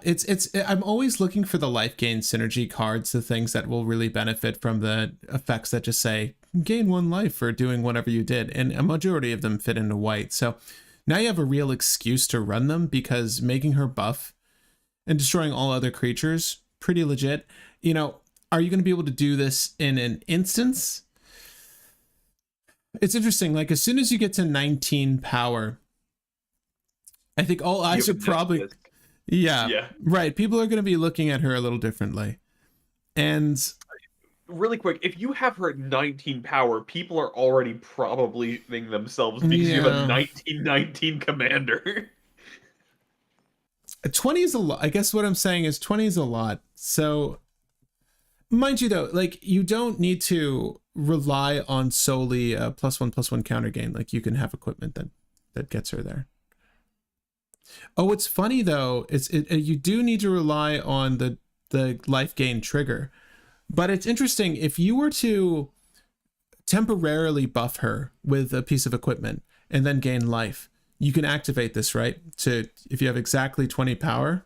I'm always looking for the life gain synergy cards, the things that will really benefit from the effects that just say gain 1 life for doing whatever you did, and a majority of them fit into white. So now you have a real excuse to run them, because making her buff and destroying all other creatures, pretty legit. You know, are you going to be able to do this in an instance? It's interesting. Like, as soon as you get to 19 power, I think all eyes are probably, yeah, right. People are going to be looking at her a little differently. And really quick, if you have her at 19 power, people are already probably thinking themselves because you have a 19/19 commander. 20 is a lot. I guess what I'm saying is 20 is a lot. So, mind you, though, like, you don't need to rely on solely a +1/+1 counter gain. Like, you can have equipment that gets her there. Oh, what's funny though is you do need to rely on the life gain trigger, but it's interesting if you were to temporarily buff her with a piece of equipment and then gain life, you can activate this, right? To if you have exactly 20 power.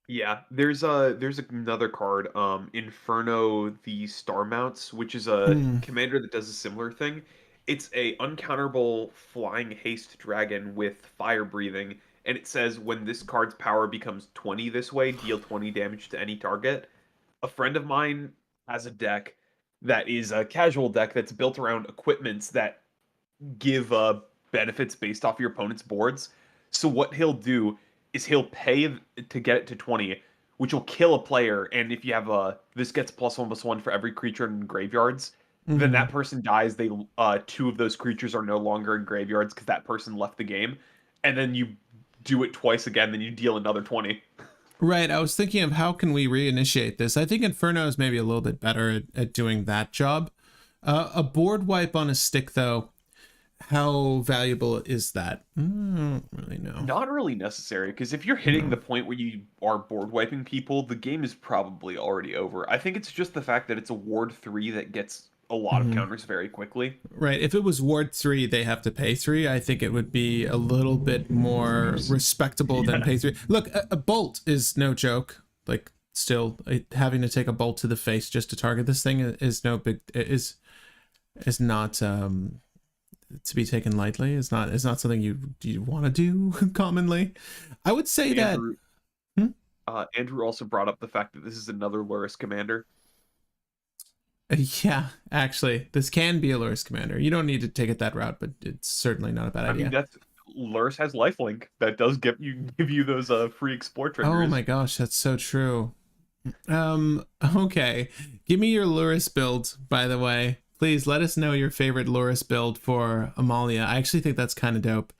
Yeah, there's another card, Inferno the Star Mounts, which is a commander that does a similar thing. It's a uncounterable flying haste dragon with fire breathing, and it says when this card's power becomes 20 this way, deal 20 damage to any target. A friend of mine has a deck that is a casual deck that's built around equipments that give benefits based off your opponent's boards. So what he'll do is he'll pay to get it to 20, which will kill a player. And if you have this gets +1/+1 for every creature in graveyards, then that person dies. They 2 of those creatures are no longer in graveyards because that person left the game. And then you do it twice again, then you deal another 20. Right. I was thinking of how can we reinitiate this. I think Inferno is maybe a little bit better at doing that job. A board wipe on a stick, though, how valuable is that? I don't really know. Not really necessary, because if you're hitting the point where you are board wiping people, the game is probably already over. I think it's just the fact that it's a Ward 3 that gets a lot of counters very quickly. Right. If it was Ward 3, they have to pay 3. I think it would be a little bit more respectable than pay 3. Look, a bolt is no joke. Like, still, having to take a bolt to the face just to target this thing is no big, is not to be taken lightly. It's not something you want to do commonly. I would say Andrew, that Andrew also brought up the fact that this is another Lurrus commander. yeah, actually, this can be a Lurrus commander. You don't need to take it that route, but it's certainly not a bad idea. I mean, Lurrus has lifelink. That does give you those free explore triggers. Oh my gosh, that's so true. Okay. Give me your Lurrus build, by the way. Please let us know your favorite Lurrus build for Amalia. I actually think that's kind of dope.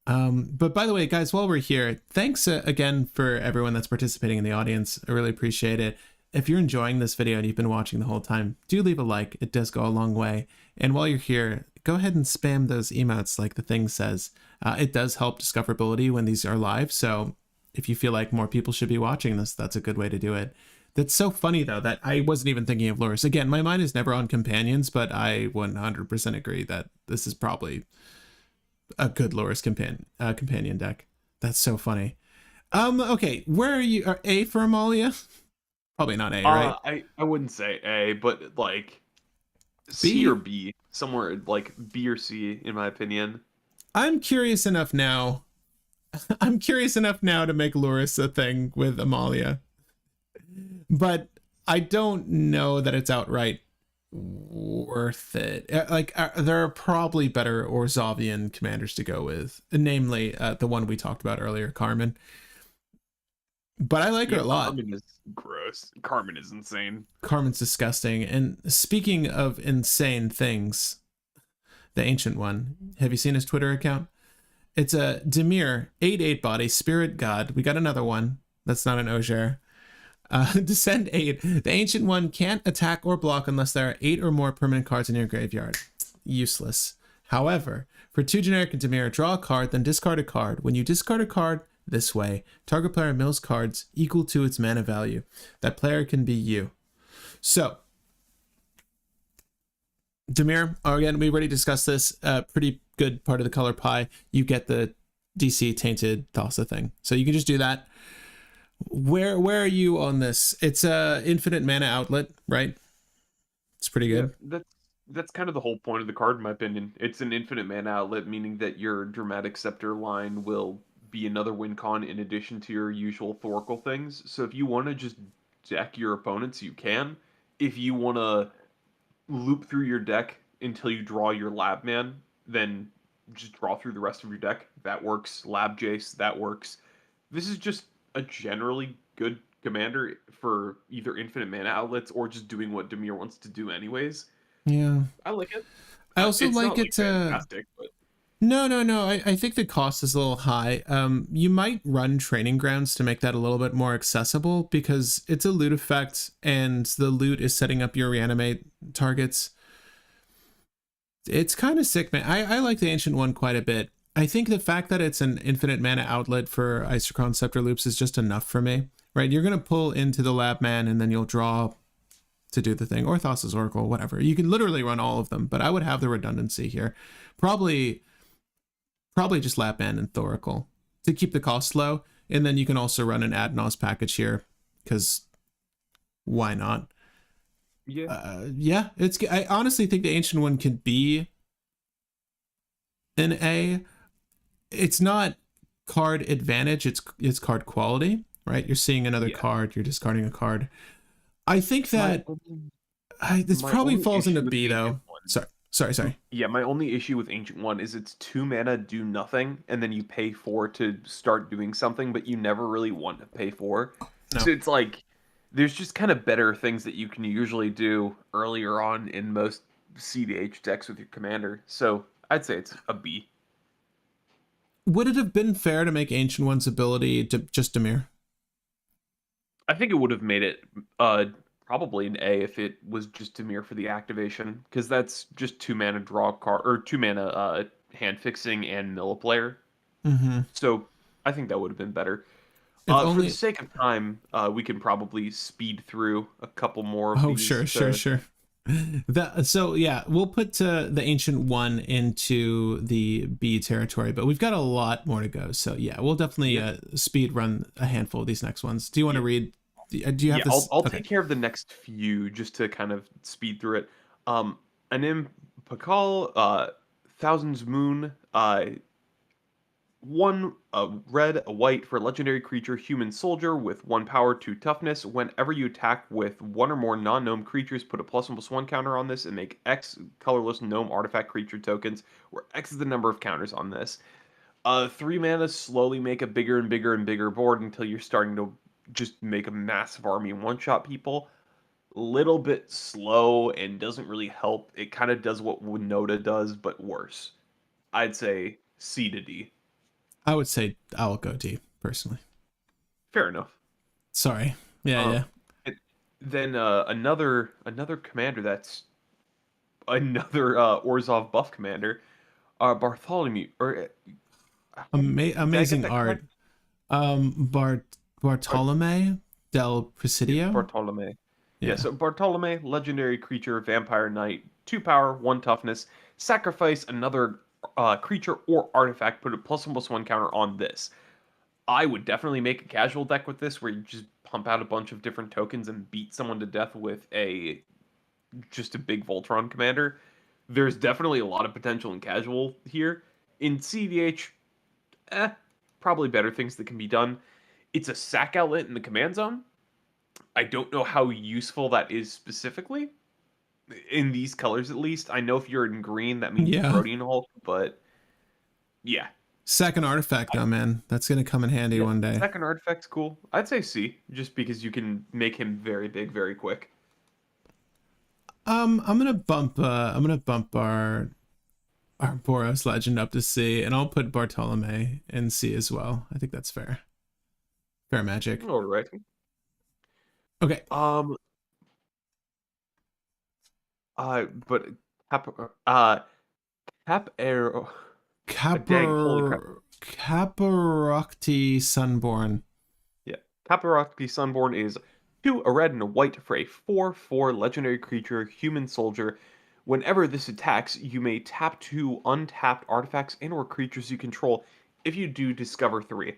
But by the way, guys, while we're here, thanks again for everyone that's participating in the audience. I really appreciate it. If you're enjoying this video and you've been watching the whole time, do leave a like. It does go a long way. And while you're here, go ahead and spam those emotes like the thing says. It does help discoverability when these are live. So if you feel like more people should be watching this, that's a good way to do it. That's so funny, though, that I wasn't even thinking of Lurrus. Again, my mind is never on companions, but I 100% agree that this is probably a good Lurrus companion deck. That's so funny. Okay, where are you? Are A for Amalia? Probably not A, right? I wouldn't say A, but like C or B, somewhere like B or C, in my opinion. I'm curious enough now. I'm curious enough now to make Lurrus a thing with Amalia. But I don't know that it's outright worth it. Like, there are probably better Orzovian commanders to go with, namely the one we talked about earlier, Carmen. but I like her Yeah, a lot. Carmen is gross. Carmen is insane. Carmen's disgusting. And speaking of insane things, the Ancient One, have you seen his Twitter account? It's a Demir 8/8 body, Spirit God. We got another one. That's not an Ogier. Descend 8. The Ancient One can't attack or block unless there are 8 or more permanent cards in your graveyard. Useless. However, for 2 generic and Demir, draw a card, then discard a card. When you discard a card this way, target player mills cards equal to its mana value. That player can be you. So, Demir, again, we already discussed this. Pretty good part of the color pie. You get the DC tainted Thassa thing. So you can just do that. Where are you on this? It's a infinite mana outlet, right? It's pretty good. Yeah, that's kind of the whole point of the card, in my opinion. It's an infinite mana outlet, meaning that your Dramatic Scepter line will be another win con in addition to your usual Thoracle things. So if you want to just deck your opponents, you can. If you want to loop through your deck until you draw your Lab Man, then just draw through the rest of your deck. That works. Lab Jace, that works. This is just a generally good commander for either infinite mana outlets or just doing what Demir wants to do anyways. Yeah. I like it. I also It's like not it like to. fantastic, but No. I think the cost is a little high. You might run training grounds to make that a little bit more accessible because it's a loot effect and the loot is setting up your reanimate targets. It's kind of sick, man. I like the Ancient One quite a bit. I think the fact that it's an infinite mana outlet for Isochron Scepter loops is just enough for me, right? You're going to pull into the Lab Man and then you'll draw to do the thing, or Thassa's Oracle, whatever. You can literally run all of them, but I would have the redundancy here. Probably just Lab Man and Thoracle to keep the cost low, and then you can also run an Adnos package here, because why not? yeah. Yeah, I honestly think the Ancient One can be an A. It's not card advantage, it's card quality, right? You're seeing another Yeah. card, you're discarding a card. I think My that only, this my probably only falls into issue with B Ancient though. One. Sorry. Yeah, my only issue with Ancient One is it's 2 mana, do nothing, and then you pay 4 to start doing something, but you never really want to pay 4. No. So it's like there's just kind of better things that you can usually do earlier on in most cEDH decks with your commander. So I'd say it's a B. Would it have been fair to make Ancient One's ability to just Demir? I think it would have made it probably an A if it was just Dimir for the activation, because that's just 2 mana draw card or 2 mana hand fixing and mill a player. Mm-hmm. So I think that would have been better. If For the only. sake of time, we can probably speed through a couple more of Oh, these sure. to So yeah, we'll put the Ancient One into the B territory, but we've got a lot more to go. So yeah, we'll definitely speed run a handful of these next ones. Do you want to read? Do you have yeah, this? I'll Okay. take care of the next few just to kind of speed through it. Anim Pakal, Thousands Moon, one red, a white for legendary creature, human soldier with 1 power, 2 toughness. Whenever you attack with one or more non-gnome creatures, put a +1/+1 counter on this and make X colorless gnome artifact creature tokens, where X is the number of counters on this. 3 mana, slowly make a bigger and bigger and bigger board until you're starting to just make a massive army and one-shot people. Little bit slow and doesn't really help. It kind of does what Winota does, but worse. I'd say C to D. I would say I'll go D personally. Fair enough. Sorry. Yeah. And then another commander that's another Orzhov buff commander, Bartholomew. Or did I get Amazing that art. correct? Uh, Bartolome del yeah, Presidio. Bartolome. Yeah, Yeah. so Bartolome, legendary creature, vampire knight, 2 power, 1 toughness. Sacrifice another creature or artifact. Put a +1/+1 counter on this. I would definitely make a casual deck with this, where you just pump out a bunch of different tokens and beat someone to death with just a big Voltron commander. There's definitely a lot of potential in casual here. In cEDH, probably better things that can be done. It's a sack outlet in the command zone. I don't know how useful that is specifically in these colors, at least. I know if you're in green, that means Yeah. Protean Hulk, but yeah. Second artifact though, man. That's gonna come in handy Yeah, one day. second artifact's cool. I'd say C, just because you can make him very big very quick. I'm gonna bump our Boros legend up to C, and I'll put Bartolome in C as well. I think that's fair. Fair magic. All right. Okay. Um. But cap. Cap arrow. Dang, holy crap. Caparocti Sunborn. Yeah. Caparocti Sunborn is 2, a red and a white for a 4/4 legendary creature, human soldier. Whenever this attacks, you may tap 2 untapped artifacts and or creatures you control. If you do, discover 3.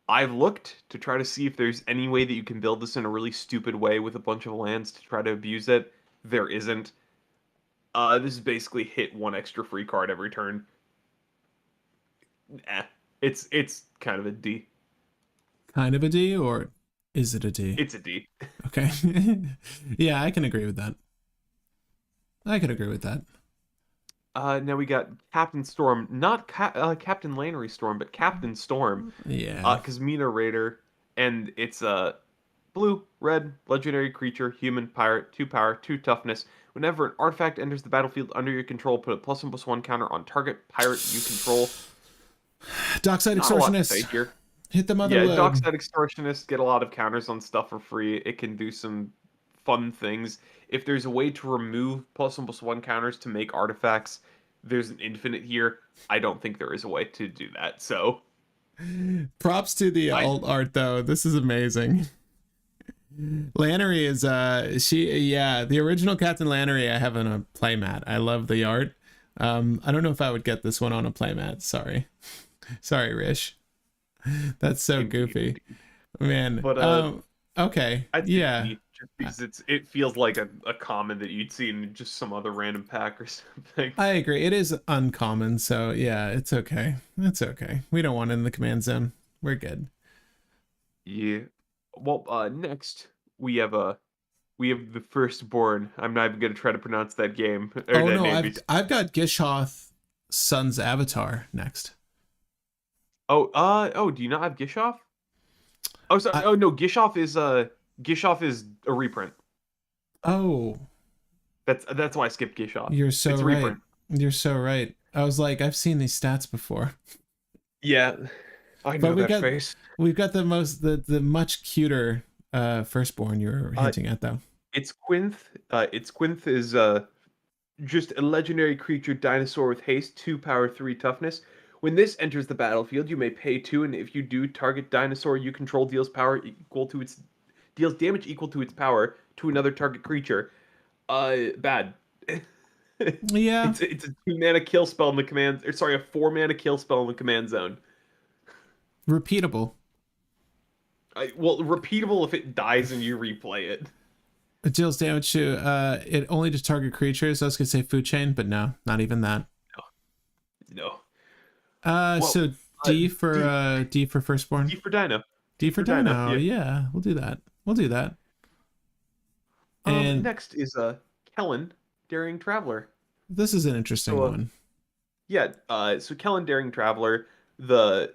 I've looked to try to see if there's any way that you can build this in a really stupid way with a bunch of lands to try to abuse it. There isn't. This is basically hit 1 extra free card every turn. Eh. It's kind of a D. Kind of a D, or is it a D? It's a D. Okay. Yeah, I can agree with that. I can agree with that. Now we got Captain Storm, not Captain Lannery Storm, but Captain Storm. Yeah. Because Mina Raider, and it's a blue, red, legendary creature, human, pirate, 2 power, 2 toughness. Whenever an artifact enters the battlefield under your control, put a +1/+1 counter on target pirate you control. Dockside Not a lot to say Extortionist. here. Hit the mother Yeah, load. Dockside Extortionists get a lot of counters on stuff for free. It can do some fun things. If there's a way to remove +1/+1 counters to make artifacts, there's an infinite here. I don't think there is a way to do that. So Props to the I alt art though. This is amazing. Lannery is the original Captain Lannery I have on a playmat. I love the art. I don't know if I would get this one on a playmat. Sorry. Sorry, Rish. That's so goofy. Man. But okay. I think Yeah. just because it feels like a common that you'd see in just some other random pack or something. I agree. It is uncommon, so yeah, it's okay. It's okay. We don't want it in the command zone. We're good. Yeah. Well, next we have the firstborn. I'm not even gonna try to pronounce that game or Oh that no, name. I've got Gishoth Sun's Avatar next. Oh, do you not have Gishoff? Oh, sorry. I, Oh no, Gishoff is a reprint. oh, That's why I skipped Gishoff. you're so It's a right. reprint. You're so right. I was like, I've seen these stats before. Yeah, I know But we that got face. we've got the much cuter firstborn you were hinting at though. It's Quinth. It's Quinth is just a legendary creature dinosaur with haste, 2 power, 3 toughness. When this enters the battlefield, you may pay 2, and if you do, target dinosaur you control deals damage equal to its power to another target creature. Bad. Yeah, It's a 2 mana kill spell in the command, or sorry, a 4 mana kill spell in the command zone. repeatable. Well, repeatable if it dies and you replay it. It deals damage to it only to target creatures. I was gonna say food chain, but no, not even that. No. So D for D for firstborn. D for Dino. D for Dino. Yeah. Yeah, we'll do that. We'll do that. And Next is Kellen, Daring Traveler. this is an interesting one. Yeah, so Kellen, Daring Traveler, the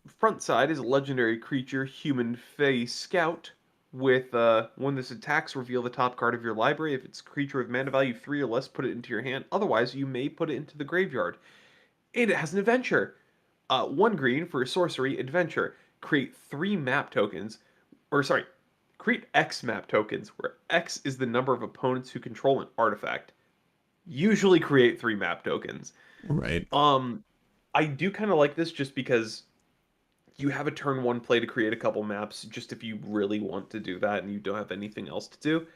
front side is a legendary creature, human Fey Scout, with when this attacks, reveal the top card of your library. If it's a creature with mana value 3 or less, put it into your hand. Otherwise, you may put it into the graveyard. And it has an adventure. 1 green for a sorcery adventure. Create 3 map tokens, or sorry, create X map tokens, where X is the number of opponents who control an artifact. Usually create 3 map tokens. Right. I do kind of like this just because you have a turn 1 play to create a couple maps, just if you really want to do that and you don't have anything else to do.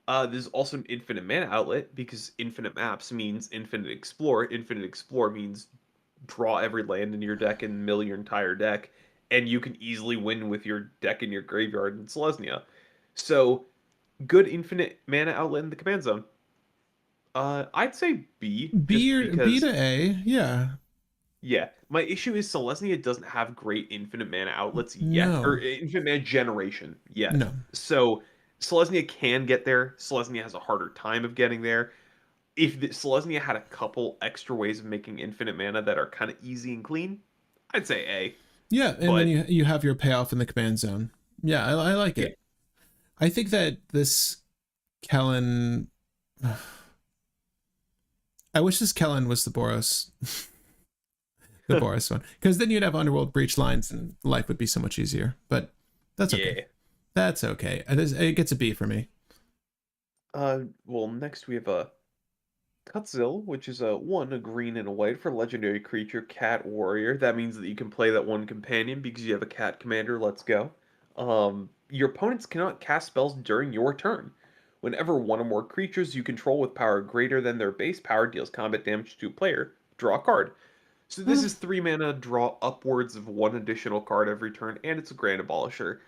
There's also an infinite mana outlet, because infinite maps means infinite explore. Infinite explore means draw every land in your deck and mill your entire deck, and you can easily win with your deck in your graveyard in Selesnya. So, good infinite mana outlet in the command zone. I'd say B. B to A. Yeah. Yeah, my issue is Selesnya doesn't have great infinite mana outlets yet, No. or infinite mana generation yet. No. So Selesnya can get there. Selesnya has a harder time of getting there. If Selesnya had a couple extra ways of making infinite mana that are kind of easy and clean, I'd say A, Yeah, and then but you have your payoff in the command zone. Yeah, I like yeah. it. I think that this Kellen. I wish this Kellen was the Boros, the Boros one, because then you'd have Underworld breach lines and life would be so much easier. But that's okay. Yeah. That's okay. It gets a B for me. Well, next we have a Cutzil, which is a green and a white for legendary creature, cat warrior. That means that you can play that one companion because you have a cat commander. Let's go. Your opponents cannot cast spells during your turn. Whenever one or more creatures you control with power greater than their base power deals combat damage to a player, draw a card. So this Hmm. is 3 mana, draw upwards of one additional card every turn, and it's a Grand Abolisher.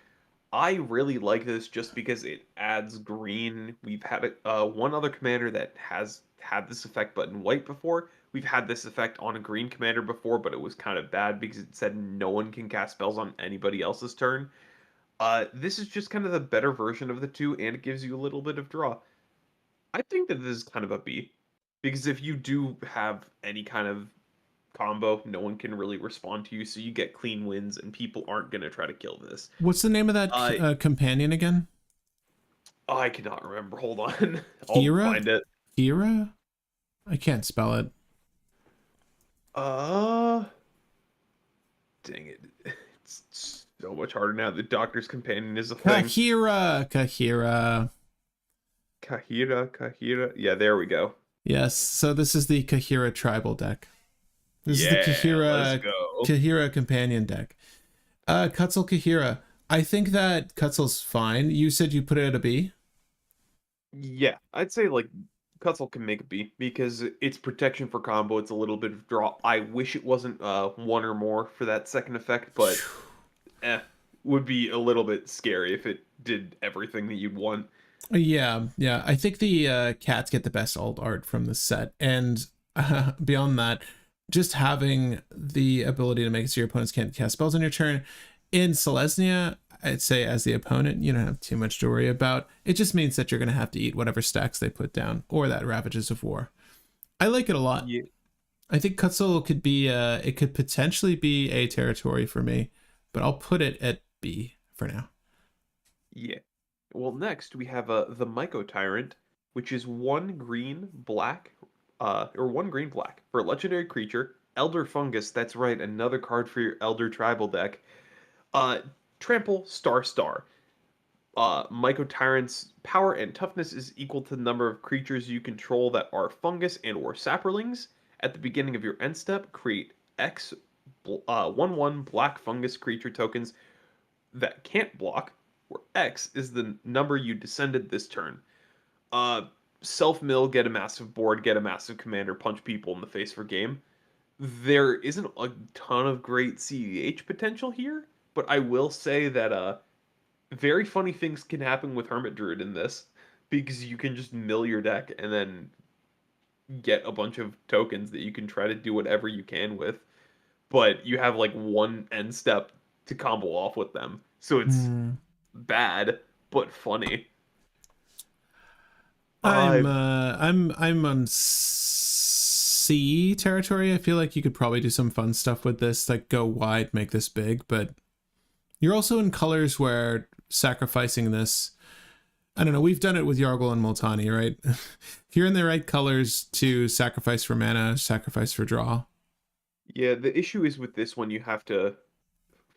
I really like this just because it adds green. We've had one other commander that has had this effect, but in white before. We've had this effect on a green commander before, but it was kind of bad because it said no one can cast spells on anybody else's turn. This is just kind of the better version of the two, and it gives you a little bit of draw. I think that this is kind of a B, because if you do have any kind of combo, no one can really respond to you, so you get clean wins, and people aren't going to try to kill this. What's the name of that Uh, companion again? I cannot remember. Hold on. I'll Kira? find it. Kira? I can't spell it. Uh, dang it. It's so much harder now. The Doctor's Companion is a thing. Kahira. Kahira. Yeah, there we go. Yes. So this is the Kahira tribal deck. This is the Yeah, let's go. Kahira companion deck. Kutzel Kahira. I think that Kutzel's fine. You said you put it at a B. Yeah, I'd say like Cutzel can make a B because it's protection for combo. It's a little bit of draw. I wish it wasn't one or more for that second effect, but would be a little bit scary if it did everything that you'd want. Yeah. I think the cats get the best alt art from the set, and beyond that, just having the ability to make it so your opponents can't cast spells on your turn. In Selesnya, I'd say as the opponent, you don't have too much to worry about. It just means that you're going to have to eat whatever stacks they put down, or that Ravages of War. I like it a lot. Yeah, I think Kutzel could be, it could potentially be A territory for me, but I'll put it at B for now. yeah. Well, next we have the Myco Tyrant, which is one green black, or one green black for a legendary creature, Elder Fungus. That's right, another card for your Elder Tribal deck. Uh, Trample star. Myco Tyrant's power and toughness is equal to the number of creatures you control that are fungus and or saplings. At the beginning of your end step, create X 1/1 black fungus creature tokens that can't block, where X is the number you descended this turn. Uh, Self mill, get a massive board, get a massive commander, punch people in the face for game. There isn't a ton of great cEDH potential here, but I will say that very funny things can happen with Hermit Druid in this because you can just mill your deck and then get a bunch of tokens that you can try to do whatever you can with, but you have like one end step to combo off with them. So it's Hmm. bad but funny. Uh I'm on C territory. I feel like you could probably do some fun stuff with this, like go wide, make this big, but you're also in colors where sacrificing this, I don't know, we've done it with Yargle and Multani, right? If you're in the right colors to sacrifice for mana, sacrifice for draw. yeah, the issue is with this one you have to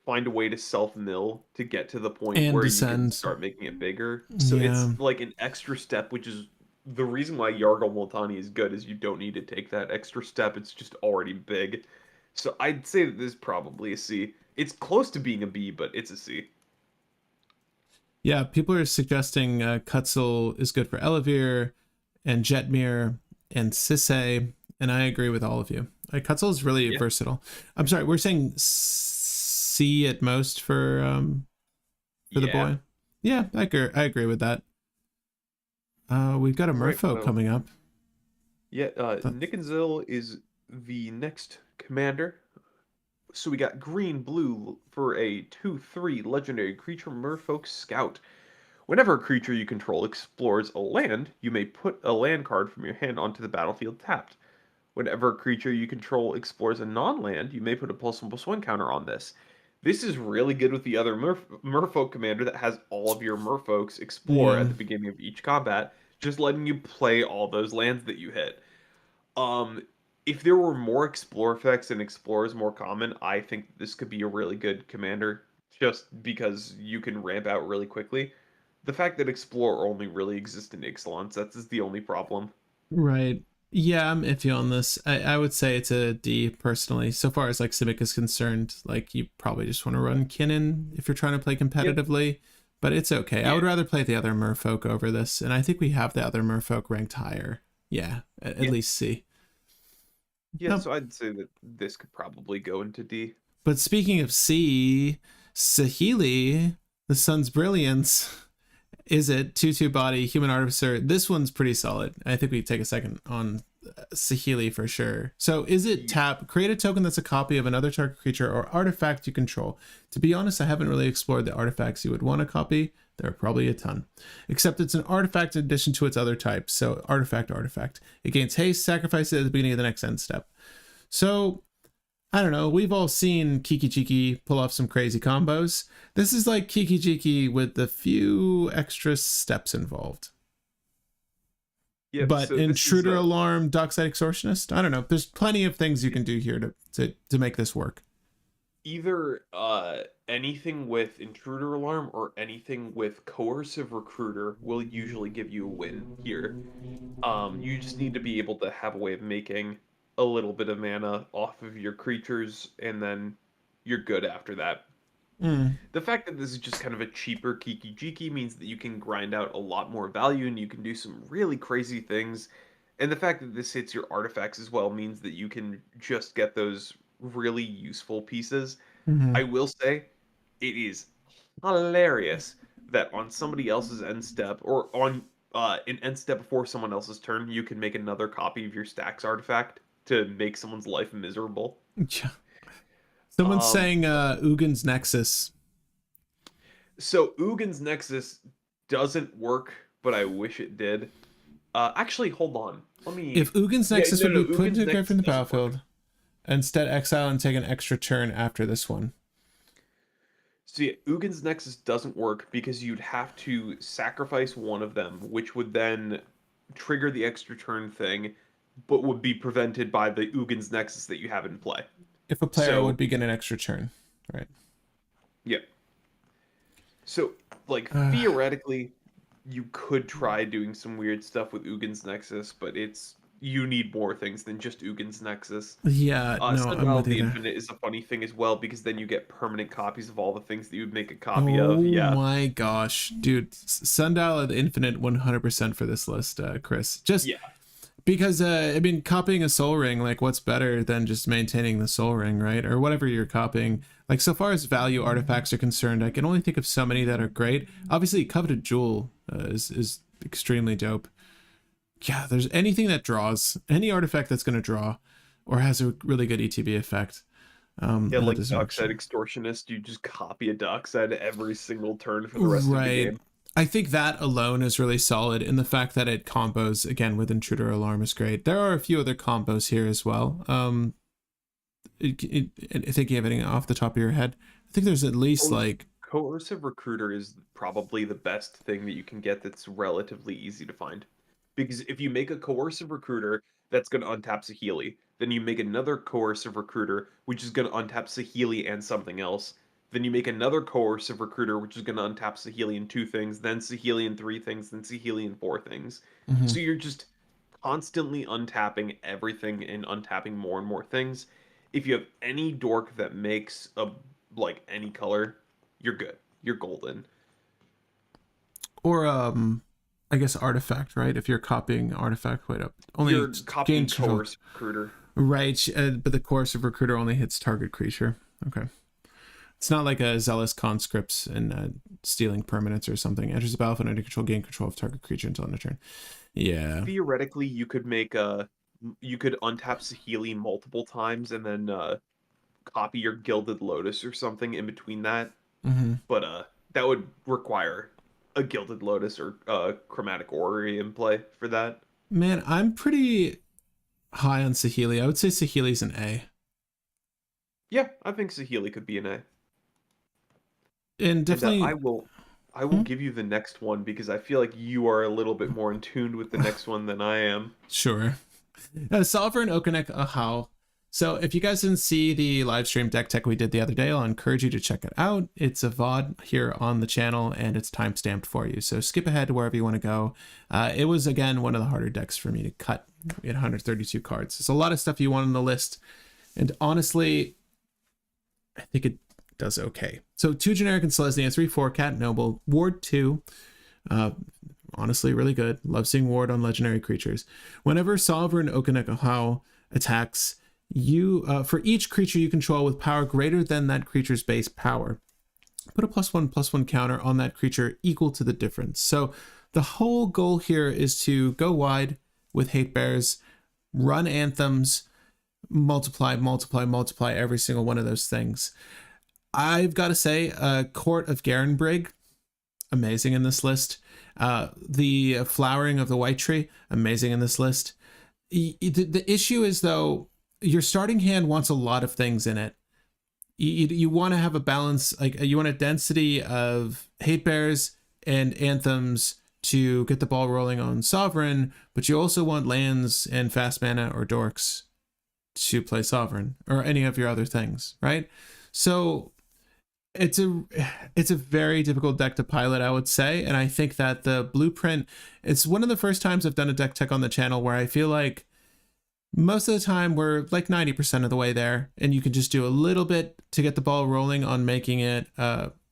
find a way to self mill to get to the point And where you can descend. start making it bigger. So Yeah. it's like an extra step, which is the reason why Yargle Multani is good is you don't need to take that extra step. It's just already big. So I'd say that this is probably a C. It's close to being a B, but it's a C. Yeah, people are suggesting Kutzel is good for Elevir and Jetmir and Sisay, and I agree with all of you. Kutzel is really Yeah. versatile. I'm sorry, we're saying C at most for the Yeah. boy. Yeah, I agree with that. We've got a All right. Merfolk coming up. Yeah, Nickenzill is the next commander. So we got green blue for a 2/3 legendary creature Merfolk Scout. Whenever a creature you control explores a land, you may put a land card from your hand onto the battlefield tapped. Whenever a creature you control explores a non-land, you may put a +1/+1 counter on this. This is really good with the other Merfolk commander that has all of your Merfolks explore at Yeah. the beginning of each combat, just letting you play all those lands that you hit. Um, if there were more explore effects and explore is more common, I think this could be a really good commander just because you can ramp out really quickly. The fact that explore only really exists in Ixalan sets is the only problem. Right. Yeah, I'm iffy on this. I would say it's a D personally. So far as like Simic is concerned, like you probably just want to run Kinnan if you're trying to play Yep. competitively, but it's okay. I Yeah. would rather play the other Merfolk over this, and I think we have the other Merfolk ranked higher. Yeah, at Yeah. least C. Yeah, Yep. so I'd say that this could probably go into D. But speaking of C, Saheeli, the sun's brilliance. Is it 2/2 body human artificer? This one's pretty solid. I think we take a second on Saheeli for sure. So is it Yeah. tap, create a token that's a copy of another target creature or artifact you control? To be honest, I haven't really explored the artifacts you would want to copy. There are probably a ton. Except it's an artifact in addition to its other types. So artifact. It gains haste, sacrifice it at the beginning of the next end step. So I don't know. We've all seen Kiki Jiki pull off some crazy combos. This is like Kiki Jiki with a few extra steps involved. Yep, But so this is Intruder Alarm, Dockside Extortionist, I don't know. There's plenty of things you yeah, can do here to make this work. either anything with Intruder Alarm or anything with Coercive Recruiter will usually give you a win here. You just need to be able to have a way of making a little bit of mana off of your creatures, and then you're good after that. Mm, The fact that this is just kind of a cheaper Kiki Jiki means that you can grind out a lot more value and you can do some really crazy things. And the fact that this hits your artifacts as well means that you can just get those really useful pieces. hmm I will say, it is hilarious that on somebody else's end step or on an end step before someone else's turn, you can make another copy of your stacks artifact to make someone's life miserable. Yeah. Someone's Um, saying Ugin's Nexus. so Ugin's Nexus doesn't work, but I wish it did. Actually, hold on. Let If me. Ugin's Yeah, Nexus no, would no, be put into Ugin's a card Nexus from the doesn't work. battlefield, instead exile and take an extra turn after this one. So yeah, Ugin's Nexus doesn't work because you'd have to sacrifice one of them, which would then trigger the extra turn thing, but would be prevented by the Ugin's Nexus that you have in play. If a player would So begin an extra turn, right? yeah, so like Uh, theoretically, you could try doing some weird stuff with Ugin's Nexus, but it's you need more things than just Ugin's Nexus. yeah, no, I'm Sundial with of you the there. Infinite is a funny thing as well because then you get permanent copies of all the things that you would make a copy of. Oh Yeah. my gosh, dude! Sundial of the Infinite, 100% for this list, Chris. Just Yeah. because, I mean, copying a Soul Ring, like, what's better than just maintaining the Soul Ring, right? Or whatever you're copying. Like, so far as value artifacts are concerned, I can only think of so many that are great. Obviously, Coveted Jewel is extremely dope. Yeah, there's anything that draws, any artifact that's going to draw, or has a really good ETB effect. Yeah, That like doesn't work. Dockside Extortionist, you just copy a Dockside every single turn for the rest of the Right. game. I think that alone is really solid, and the fact that it combos again with Intruder Alarm is great. There are a few other combos here as well. Thinking of anything off the top of your head, I think there's at least Coerc- like, Coercive Recruiter is probably the best thing that you can get that's relatively easy to find. Because if you make a Coercive Recruiter that's going to untap Saheeli, then you make another Coercive Recruiter which is going to untap Saheeli and something else. Then you make another Coercive Recruiter which is going to untap Saheeli and two things, then Saheeli and three things, then Saheeli and four things. mhm. So you're just constantly untapping everything and untapping more and more things. If you have any dork that makes a like any color, you're good. You're golden. Or I guess artifact, right? If you're copying artifact, wait up, only You're copying gains control, Coercive Recruiter. right? But the coercive recruiter only hits target creature. Okay. It's not like a zealous conscripts and stealing permanents or something. Enters the battlefield under control, gain control of target creature until end of turn. Yeah. Theoretically, you could make a you could untap Saheeli multiple times and then copy your Gilded Lotus or something in between that. hmm But that would require a Gilded Lotus or Chromatic Orrery in play for that. Man, I'm pretty. high on Saheeli. I would say Saheeli's an A. Yeah, I think Saheeli could be an A. And And definitely, I will hmm? give you the next one because I feel like you are a little bit more in tune with the next one than I am. Sure. Sovereign Okonek Ahau. So if you guys didn't see the live stream deck tech we did the other day, I'll encourage you to check it out. It's a VOD here on the channel and it's time stamped for you. So skip ahead to wherever you want to go. It was, again, one of the harder decks for me to cut. We had 132 cards. There's a lot of stuff you want on the list. And honestly, I think it does okay. So 2 generic and Selesnya, 3/4 Cat Noble, Ward 2. Honestly, really good. Love seeing Ward on legendary creatures. Whenever Sovereign Okanekahau attacks, you for each creature you control with power greater than that creature's base power, put a +1/+1 counter on that creature equal to the difference. So the whole goal here is to go wide with Hate Bears, run anthems, multiply, multiply, multiply every single one of those things. I've got to say, Court of Garenbrig, amazing in this list. The Flowering of the White Tree, amazing in this list. The issue is, though, your starting hand wants a lot of things in it. You want to have a balance, like you want a density of Hate Bears and Anthems to get the ball rolling on Sovereign, but you also want lands and fast mana or dorks to play Sovereign or any of your other things, right? So it's a very difficult deck to pilot, I would say, and I think that the blueprint, it's one of the first times I've done a deck tech on the channel where I feel like most of the time we're like 90% of the way there, and you can just do a little bit to get the ball rolling on making it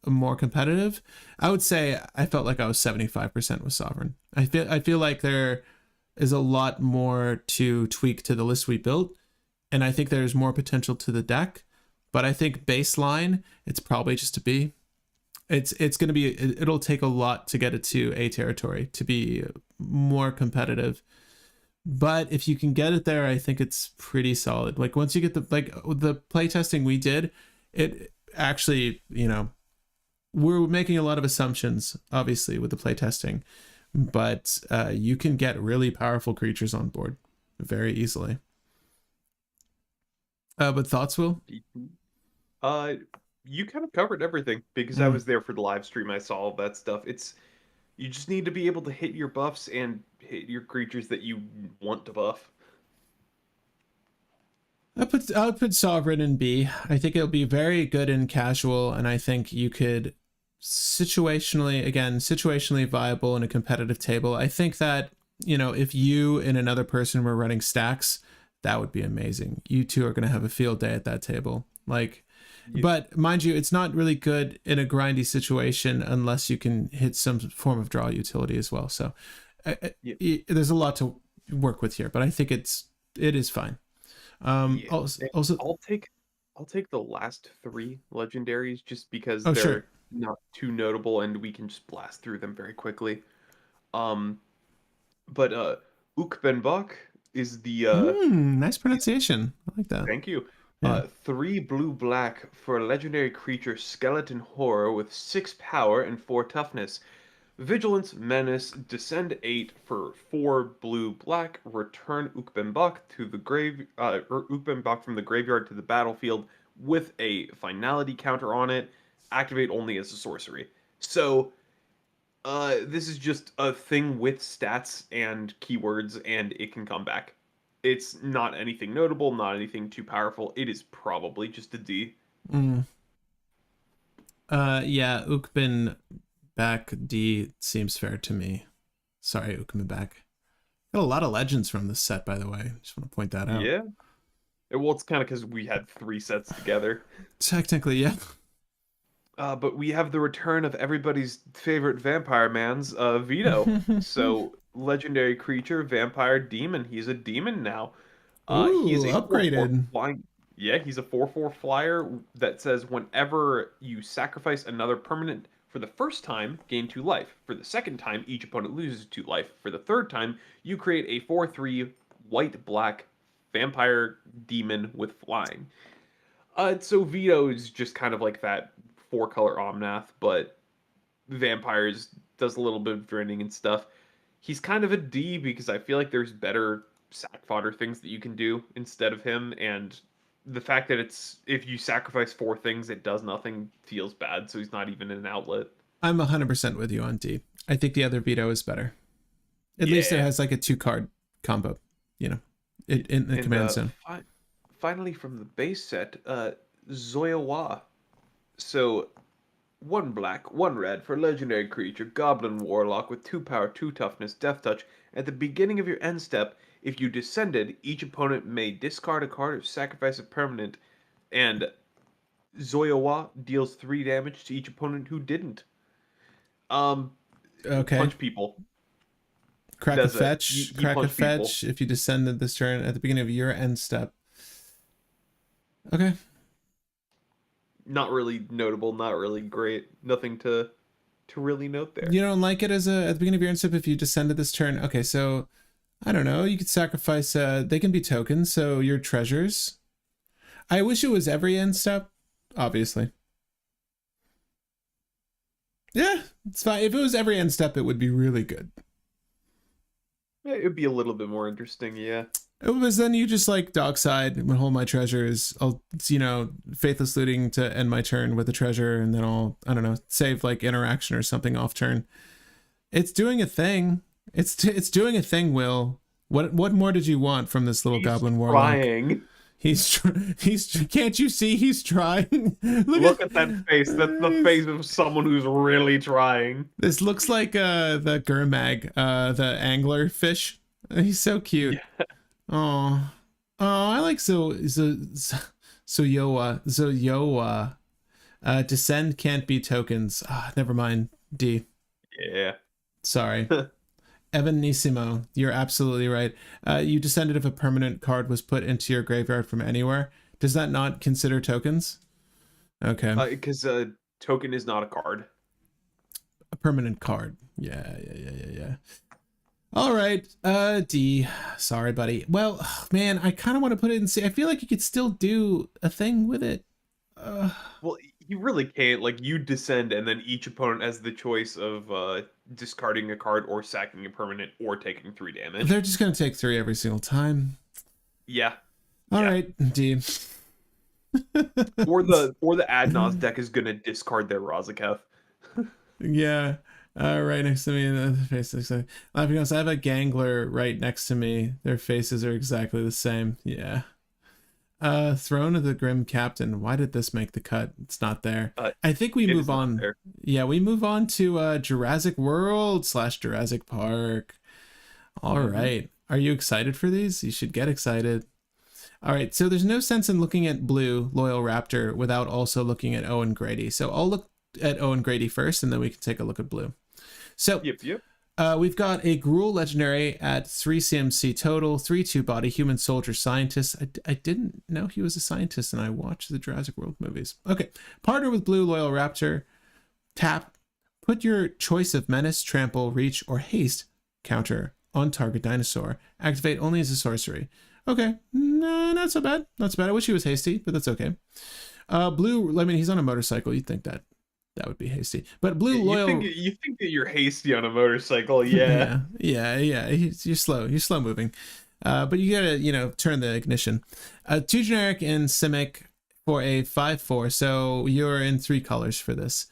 more competitive. I would say I felt like I was 75% with Sovereign. I feel like there is a lot more to tweak to the list we built, and I think there's more potential to the deck. But I think baseline, it's probably just a B. It's going to be, it'll take a lot to get it to A territory to be more competitive. But if you can get it there, I think it's pretty solid. Like once you get the playtesting we did, it actually, we're making a lot of assumptions, obviously, with the playtesting, but you can get really powerful creatures on board very easily. But thoughts, Will? Uh, you kind of covered everything because I was there for the live stream. I saw all that stuff. You just need to be able to hit your buffs and hit your creatures that you want to buff. I would put Sovereign in B. I think it'll be very good in casual, and I think you could situationally viable in a competitive table. I think that, if you and another person were running stacks, that would be amazing. You two are going to have a field day at that table. Like, Yeah. but mind you, it's not really good in a grindy situation unless you can hit some form of draw utility as well. So there's a lot to work with here, but I think it is fine. Yeah. Also, I'll take the last 3 legendaries just because oh sure. they're not too notable and we can just blast through them very quickly. Um, but Ukbenbach is the Nice pronunciation. I like that. thank you. Yeah. 3 blue black for a legendary creature skeleton horror with 6 power and 4 toughness. Vigilance, Menace, Descend 8 for 4 blue black, return Ukbenbach to the or Ukbenbach from the graveyard to the battlefield with a finality counter on it, activate only as a sorcery. So, this is just a thing with stats and keywords, and it can come back. It's not anything notable, not anything too powerful. It is probably just a D. Yeah, Ukbin back D seems fair to me. Sorry, Ukbin back. Got a lot of legends from this set, by the way. Just want to point that out. Yeah. Well, it's kind of because we had 3 sets together. Technically, yeah. But we have the return of everybody's favorite vampire man's Vito. So, legendary creature, vampire demon. He's a demon now. He is Ooh, a 4/4 upgraded. flying. Yeah, he's a 4/4 flyer that says whenever you sacrifice another permanent for the first time, gain 2 life. For the second time, each opponent loses 2 life. For the third time, you create a 4/3 white-black vampire demon with flying. So Vito is just kind of like that 4-color Omnath, but vampires does a little bit of draining and stuff. He's kind of a D because I feel like there's better sack fodder things that you can do instead of him, and the fact that it's if you sacrifice 4 things, it does nothing feels bad. So he's not even an outlet. I'm 100% with you on D. I think the other veto is better. At least it Yeah. has like a 2-card combo, you know, in the And command zone. finally from the base set, Zoyawa. So 1 black, 1 red for legendary creature, Goblin Warlock with 2 power, 2 toughness, Death Touch. At the beginning of your end step, if you descended, each opponent may discard a card or sacrifice a permanent, and Zoyawa deals 3 damage to each opponent who didn't. Um, Okay. punch people. Crack a That's it. fetch. He Crack a punched people. fetch if you descended this turn at the beginning of your end step. Okay. Not really notable, not really great. Nothing to really note there. You don't like it as a at the beginning of your end step if you descended this turn. Okay, so I don't know. You could sacrifice. They can be tokens. So your treasures. I wish it was every end step. Obviously. Yeah, it's fine. If it was every end step, it would be really good. Yeah, it would be a little bit more interesting, yeah. It was then you just like dockside and hold my treasures. I'll faithless looting to end my turn with a treasure, and then I'll I don't know save like interaction or something off turn. It's doing a thing. It's doing a thing. Will what more did you want from this little He's goblin warlock? trying. He's can't you see he's trying? Look at that face. That's the face of someone who's really trying. This looks like the Gurmag, the angler fish. He's so cute. Yeah. Oh, I like Zoyoa. Descend can't be tokens. Never mind. D. Yeah. Sorry. Evanissimo, you're absolutely right. You descended if a permanent card was put into your graveyard from anywhere. Does that not consider tokens? Okay. Because token is not a card. A permanent card. Yeah. All right, D. Sorry, buddy. Well, man, I kind of want to put it in C. I feel like you could still do a thing with it. Well, you really can't. Like, you descend, and then each opponent has the choice of discarding a card or sacking a permanent or taking 3 damage. They're just gonna take 3 every single time. Yeah. All right, D. Or the Adnos deck is gonna discard their Razaketh. Yeah. Right next to me in the face. Laughing because I have a Gangler right next to me. Their faces are exactly the same. Yeah. Throne of the Grim Captain. Why did this make the cut? It's not there. I think we move on. Yeah, we move on to Jurassic World / Jurassic Park. All right. Are you excited for these? You should get excited. All right. So there's no sense in looking at blue Loyal Raptor without also looking at Owen Grady. So I'll look at Owen Grady first, and then we can take a look at blue. So Yep. We've got a Gruul legendary at 3 CMC total, 3/2 body, human soldier scientist. I didn't know he was a scientist, and I watched the Jurassic World movies. Okay, partner with blue Loyal Raptor. Tap, put your choice of menace, trample, reach, or haste counter on target dinosaur. Activate only as a sorcery. Okay, no, not so bad. Not so bad. I wish he was hasty, but that's okay. Blue, I mean, he's on a motorcycle. You'd think that would be hasty, but blue Loyal. You think that you're hasty on a motorcycle? Yeah. yeah. You're slow moving, but you gotta turn the ignition. 2 generic and Simic for a 5/4. So you're in 3 colors for this.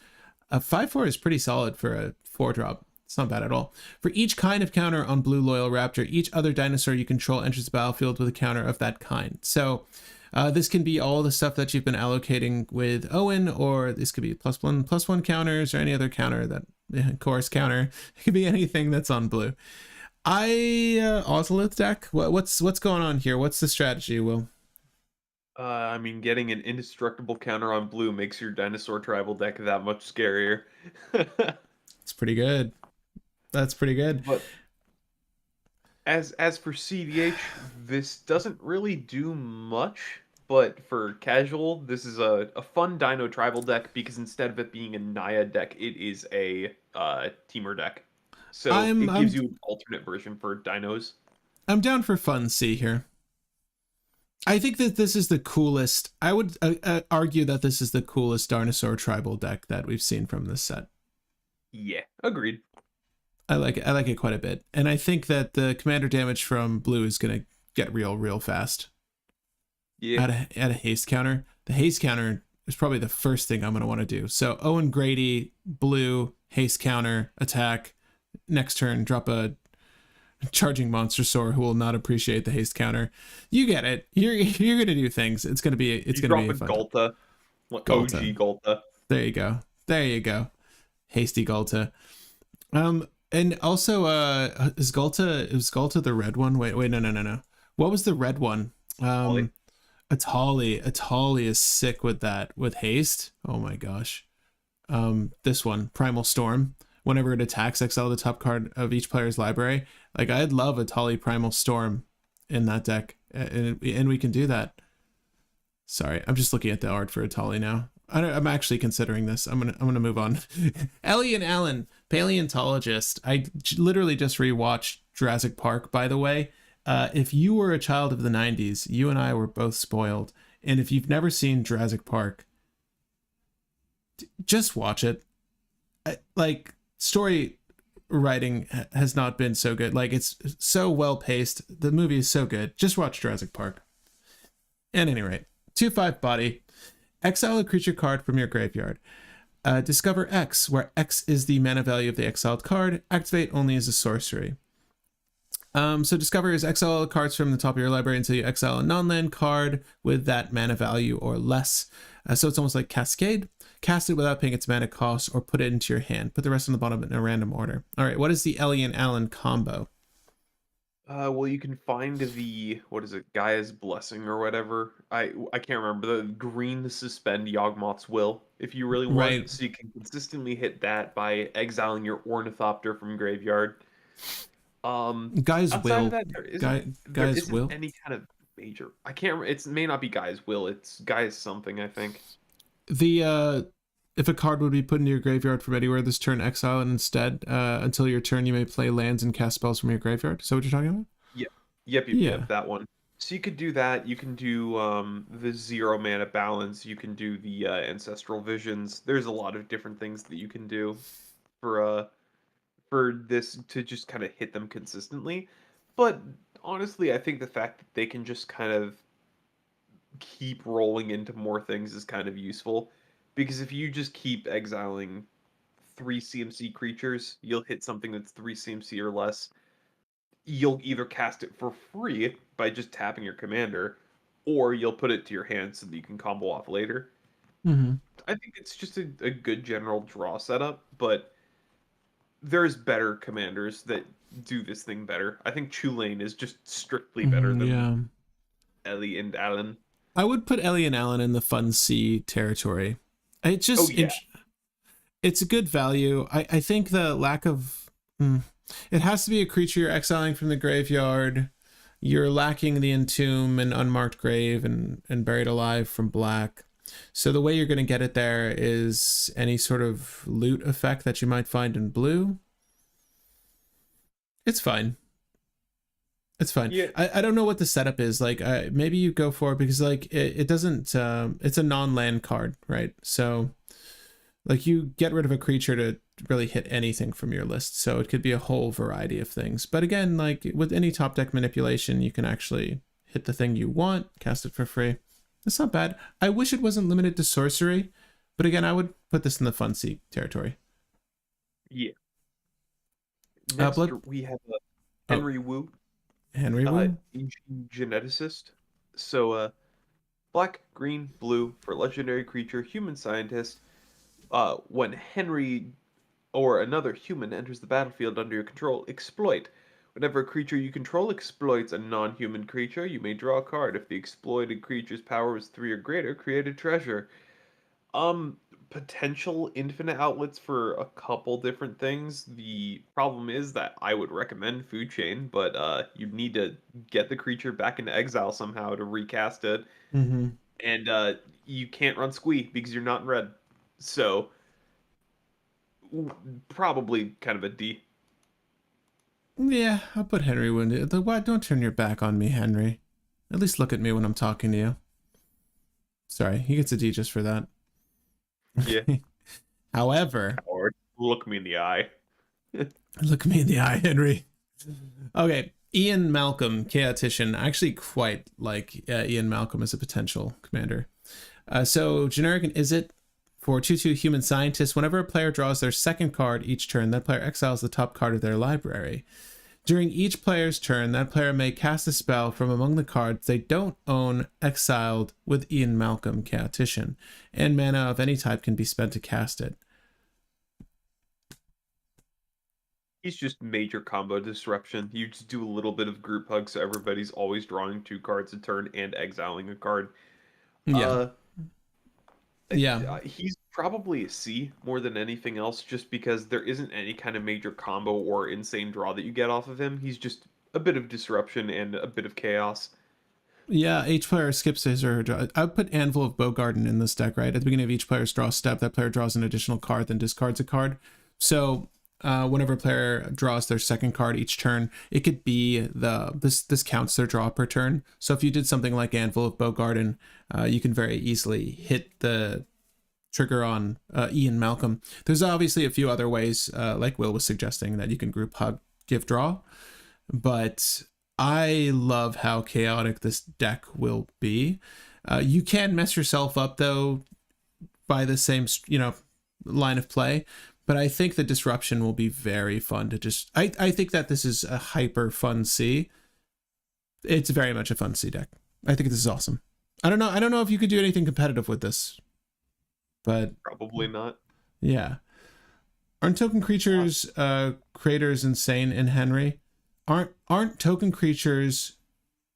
A 5/4 is pretty solid for a 4-drop. It's not bad at all. For each kind of counter on blue Loyal Raptor, each other dinosaur you control enters the battlefield with a counter of that kind. So this can be all the stuff that you've been allocating with Owen, or this could be +1/+1 counters, or any other counter that chorus counter. It could be anything that's on blue. Ozolith deck. What's going on here? What's the strategy, Will? I mean, getting an indestructible counter on blue makes your dinosaur tribal deck that much scarier. It's pretty good. That's pretty good. But as for cEDH, this doesn't really do much. But for casual, this is a fun dino tribal deck because instead of it being a Naya deck, it is a Teamer deck. So it gives you an alternate version for dinos. I'm down for fun C here. I think that this is the coolest. I would argue that this is the coolest dinosaur tribal deck that we've seen from this set. Yeah, agreed. I like it quite a bit. And I think that the commander damage from blue is going to get real fast. Yeah. Add a haste counter. The haste counter is probably the first thing I'm going to want to do. So Owen Grady, blue, haste counter, attack. Next turn, drop a charging monster sword who will not appreciate the haste counter. You get it. You're going to do things. It's going to be You a drop a fun Galta, like Galta. OG Galta. There you go. There you go. Hasty Galta. And also is Galta the red one? Wait, no. What was the red one? Ollie. Atali is sick with that, with haste. Oh my gosh. This one, Primal Storm. Whenever it attacks, exile the top card of each player's library. Like, I'd love Atali Primal Storm in that deck, and we can do that. Sorry, I'm just looking at the art for Atali now. I'm actually considering this. I'm gonna move on. Ellie and Allen, paleontologist. I literally just rewatched Jurassic Park, by the way. If you were a child of the 90s, you and I were both spoiled. And if you've never seen Jurassic Park, just watch it. Like, story writing has not been so good. Like, it's so well paced. The movie is so good. Just watch Jurassic Park. At any rate, 2/5 body. Exile a creature card from your graveyard. Discover X, where X is the mana value of the exiled card. Activate only as a sorcery. So Discover is exile cards from the top of your library until you exile a non-land card with that mana value or less. So it's almost like Cascade. Cast it without paying its mana cost or put it into your hand. Put the rest on the bottom in a random order. All right, what is the Ellie and Allen combo? Well, you can find the, what is it, Gaia's Blessing or whatever. I can't remember. The green suspend Yawgmoth's Will, if you really want. Right. So you can consistently hit that by exiling your Ornithopter from graveyard. Guy's Outside Will. of that, there Guy's isn't Will. any kind of major. I can't remember. It may not be Gaia's Will. It's Gaia's something, I think. The if a card would be put into your graveyard from anywhere this turn, exile it instead. Until your turn, you may play lands and cast spells from your graveyard. So what you're talking about? Yep, that one. So you could do that. You can do the 0 mana balance. You can do the ancestral visions. There's a lot of different things that you can do for this to just kind of hit them consistently. But honestly, I think the fact that they can just kind of keep rolling into more things is kind of useful, because if you just keep exiling 3 CMC creatures, you'll hit something that's 3 CMC or less. You'll either cast it for free by just tapping your commander, or you'll put it to your hand so that you can combo off later. Mm-hmm. I think it's just a good general draw setup, but there's better commanders that do this thing better. I think Chulane is just strictly better than Ellie and Allen. I would put Ellie and Allen in the fun C territory. It's just it's a good value. I think the lack of it has to be a creature you're exiling from the graveyard. You're lacking the Entomb and Unmarked Grave and Buried Alive from black. So the way you're going to get it there is any sort of loot effect that you might find in blue. It's fine. It's fine. Yeah. I don't know what the setup is. Like, maybe you go for it because, like, it doesn't... it's a non-land card, right? So, like, you get rid of a creature to really hit anything from your list. So it could be a whole variety of things. But again, like, with any top deck manipulation, you can actually hit the thing you want, cast it for free. It's not bad. I wish it wasn't limited to sorcery. But again, I would put this in the fun seek territory. Yeah. Next, we have Henry Wu. Henry Wu? Geneticist. So, black, green, blue for legendary creature, human scientist. When Henry or another human enters the battlefield under your control, exploit. Whenever a creature you control exploits a non-human creature, you may draw a card. If the exploited creature's power is 3 or greater, create a treasure. Potential infinite outlets for a couple different things. The problem is that I would recommend Food Chain, but you'd need to get the creature back into exile somehow to recast it. Mm-hmm. And you can't run Squee because you're not in red. So, probably kind of a D. Yeah, I'll put Henry Wu. Why don't turn your back on me, Henry? At least look at me when I'm talking to you. Sorry, he gets a D just for that. Yeah. However, Or look me in the eye. look me in the eye, Henry. Okay, Ian Malcolm, Chaotician. I actually quite like Ian Malcolm as a potential commander. So generic and is it for 2/2 human scientist. Whenever a player draws their second card each turn, that player exiles the top card of their library. During each player's turn, that player may cast a spell from among the cards they don't own exiled with Ian Malcolm, Chaotician, and mana of any type can be spent to cast it. He's just major combo disruption. You just do a little bit of group hug, so everybody's always drawing 2 cards a turn and exiling a card. Yeah. Uh, Yeah. he's probably a C more than anything else, just because there isn't any kind of major combo or insane draw that you get off of him. He's just a bit of disruption and a bit of chaos. Yeah, each player skips his or her draw. I would put Anvil of Bogarden in this deck, right? At the beginning of each player's draw step, that player draws an additional card, then discards a card. So whenever a player draws their second card each turn, it could be this counts their draw per turn. So if you did something like Anvil of Bogarden, you can very easily hit the trigger on Ian Malcolm. There's obviously a few other ways, like Will was suggesting, that you can group hug, give, draw, but I love how chaotic this deck will be. You can mess yourself up though by the same line of play, but I think the disruption will be very fun to just. I think that this is a hyper fun C. It's very much a fun C deck. I think this is awesome. I don't know if you could do anything competitive with this, but Probably not. yeah. Aren't token creatures creators insane in Henry? Aren't token creatures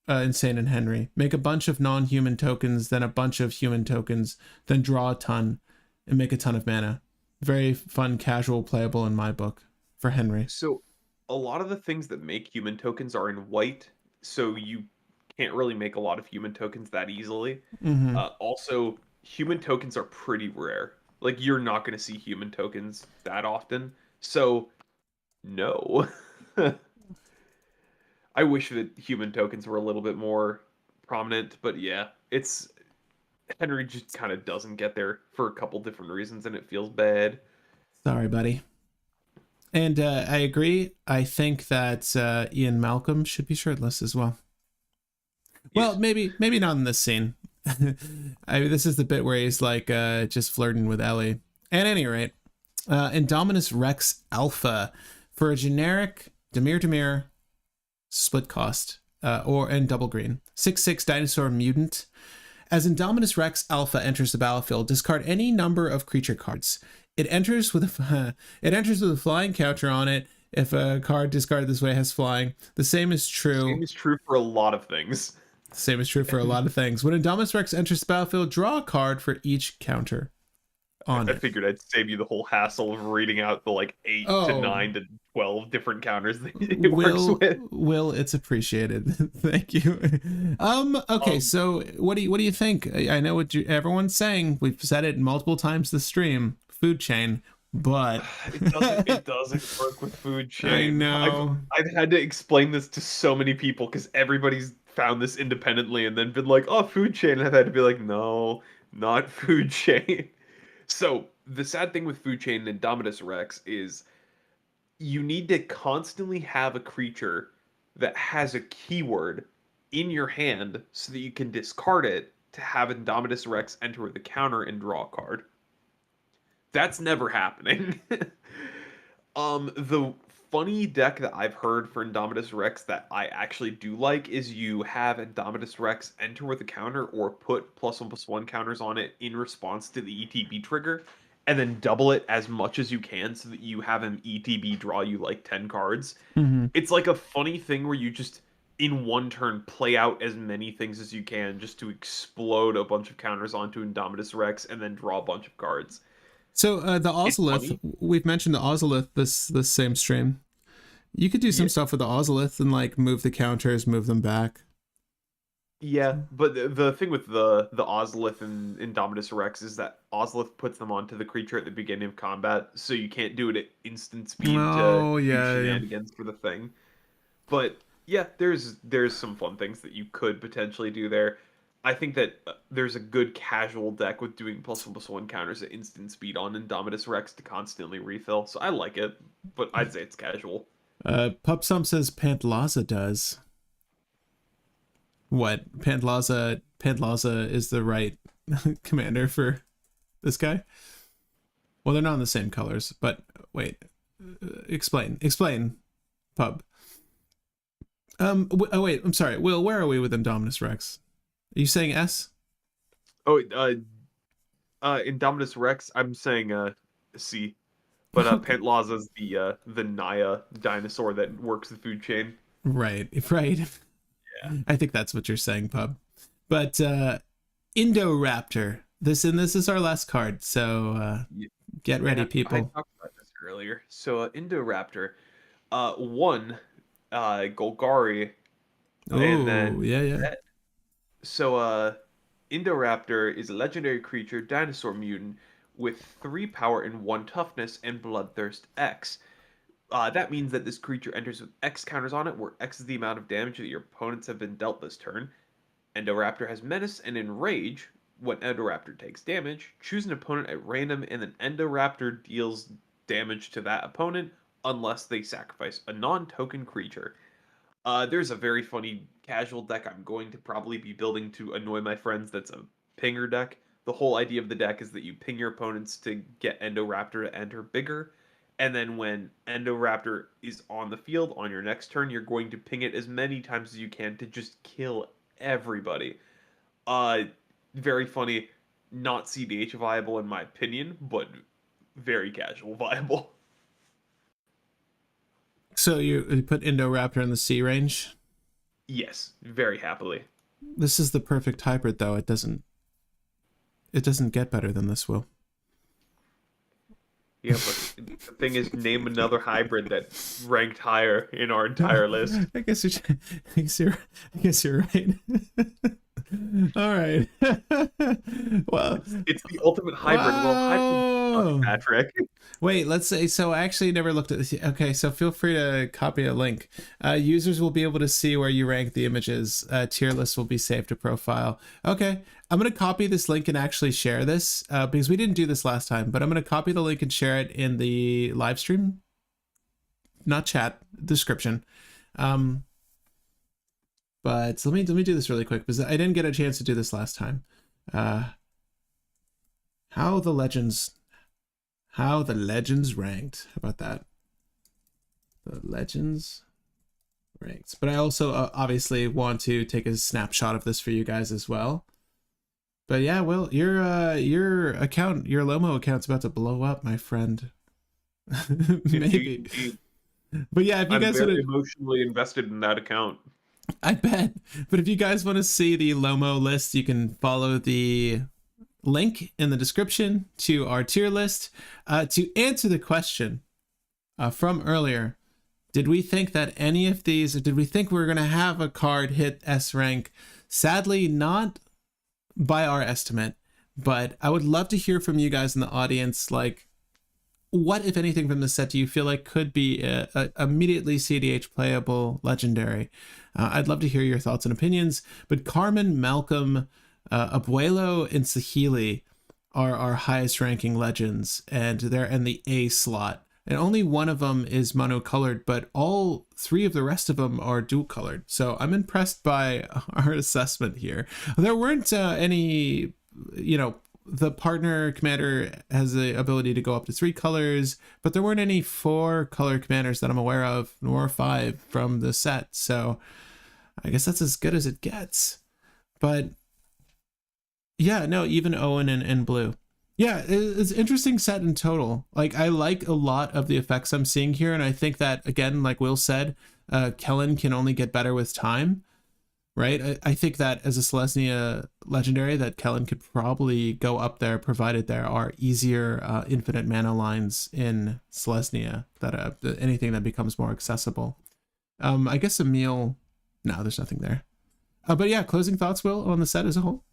insane in Henry? Make a bunch of non-human tokens, then a bunch of human tokens, then draw a ton and make a ton of mana. Very fun, casual, playable in my book for Henry. So, a lot of the things that make human tokens are in white, so you can't really make a lot of human tokens that easily. Mm-hmm. Also, human tokens are pretty rare. Like, you're not going to see human tokens that often. So, no. I wish that human tokens were a little bit more prominent, but yeah, it's Henry just kind of doesn't get there for a couple different reasons, and it feels bad. Sorry, buddy. And I agree. I think that Ian Malcolm should be shirtless as well. Yes. Well, maybe not in this scene. This is the bit where he's like just flirting with Ellie. At any rate, Indominus Rex Alpha for a generic Demir split cost and double green 6/6 dinosaur mutant. As Indominus Rex Alpha enters the battlefield, discard any number of creature cards. It enters with a flying counter on it. If a card discarded this way has flying, the same is true. Same is true for a lot of things. Same is true for a lot of things. When Indominus Rex enters the battlefield, draw a card for each counter on I it. figured I'd save you the whole hassle of reading out the like 8 to 9 to 12 different counters that it works with. Will, it's appreciated. Thank you. Okay, so what do you think? I know what everyone's saying. We've said it multiple times this stream. Food chain, but it doesn't work with food chain. I know. I've had to explain this to so many people because everybody's found this independently and then been like, "Oh, food chain," and I've had to be like, "No, not food chain." So the sad thing with food chain and Indominus Rex is you need to constantly have a creature that has a keyword in your hand so that you can discard it to have Indominus Rex enter with a counter and draw a card. That's never happening. The funny deck that I've heard for Indominus Rex that I actually do like is you have Indominus Rex enter with a counter or put +1/+1 counters on it in response to the ETB trigger, and then double it as much as you can so that you have an ETB draw you like 10 cards. Mm-hmm. It's like a funny thing where you just in one turn play out as many things as you can just to explode a bunch of counters onto Indominus Rex and then draw a bunch of cards. So the Ozolith, we've mentioned the Ozolith this same stream. You could do some stuff with the Ozolith and like move the counters, move them back. Yeah, but the thing with the Ozolith and Indominus Rex is that Ozolith puts them onto the creature at the beginning of combat, so you can't do it at instant speed to do shenanigans for the thing. But yeah, there's some fun things that you could potentially do there. I think that there's a good casual deck with doing +1/+1 counters at instant speed on Indominus Rex to constantly refill, so I like it, but I'd say it's casual. Pupsum says Pantlaza does. What? Pantlaza is the right commander for this guy? Well, they're not in the same colors, but wait. Explain, Pub. Oh wait, I'm sorry. Will, where are we with Indominus Rex? Are you saying S? Oh, Indominus Rex, I'm saying C. But Okay. Pantlaza's the Naya dinosaur that works the food chain. Right, right. Yeah. I think that's what you're saying, Pub. But Indoraptor. This is our last card, so Yeah. get And ready, I people. talked about this earlier. So Indoraptor, one, Golgari, and Oh, then yeah, yeah. Zed. So Indoraptor is a legendary creature, dinosaur mutant, with 3 power and 1 toughness and Bloodthirst X. That means that this creature enters with X counters on it, where X is the amount of damage that your opponents have been dealt this turn. Endoraptor has Menace and Enrage. When Endoraptor takes damage, choose an opponent at random, and then Endoraptor deals damage to that opponent unless they sacrifice a non-token creature. There's a very funny casual deck I'm going to probably be building to annoy my friends that's a pinger deck. The whole idea of the deck is that you ping your opponents to get Endoraptor to enter bigger, and then when Endoraptor is on the field on your next turn, you're going to ping it as many times as you can to just kill everybody. Uh, Very funny, not cEDH viable in my opinion, but very casual viable. So you put Indoraptor in the C range. Yes, very happily. This is the perfect hybrid, though. It doesn't get better than this, Will. Yeah, but the thing is, name another hybrid that ranked higher in our entire list. I guess I guess you're right. All right. Well, It's the ultimate hybrid. Well, hybrid suck, wow. Patrick. Wait, let's say so. I actually never looked at this. Okay, so feel free to copy a link. Users will be able to see where you rank the images. Tier lists will be saved to profile. Okay, I'm gonna copy this link and actually share this because we didn't do this last time. But I'm gonna copy the link and share it in the live stream, not chat description. Um, but let me do this really quick because I didn't get a chance to do this last time. Uh, how the legends ranked. How about that? The legends ranked. But I also obviously want to take a snapshot of this for you guys as well. But yeah, Will, your Lomo account's about to blow up, my friend. Maybe. Indeed. But yeah, if you I'm guys very want to, emotionally invested in that account. I bet. But if you guys want to see the Lomo list, you can follow the link in the description to our tier list. To answer the question from earlier, did we think that any of these, or did we think we were going to have a card hit S rank? Sadly, not by our estimate, but I would love to hear from you guys in the audience. Like, what, if anything, from the set do you feel like could be a immediately cEDH playable legendary? I'd love to hear your thoughts and opinions. But Carmen, Malcolm, Abuelo, and Sahili are our highest ranking legends, and they're in the A slot. And only one of them is monocolored, but all 3 of the rest of them are dual colored. So I'm impressed by our assessment here. There weren't any, the partner commander has the ability to go up to 3 colors, but there weren't any 4 color commanders that I'm aware of, nor 5 from the set. So I guess that's as good as it gets. But yeah, no, even Owen and Blue. Yeah, it's an interesting set in total. Like, I like a lot of the effects I'm seeing here, and I think that, again, like Will said, Kellen can only get better with time, right? I think that as a Selesnya legendary, that Kellen could probably go up there, provided there are easier infinite mana lines in Selesnya, that anything that becomes more accessible. I guess Emil, no, there's nothing there. But yeah, closing thoughts, Will, on the set as a whole?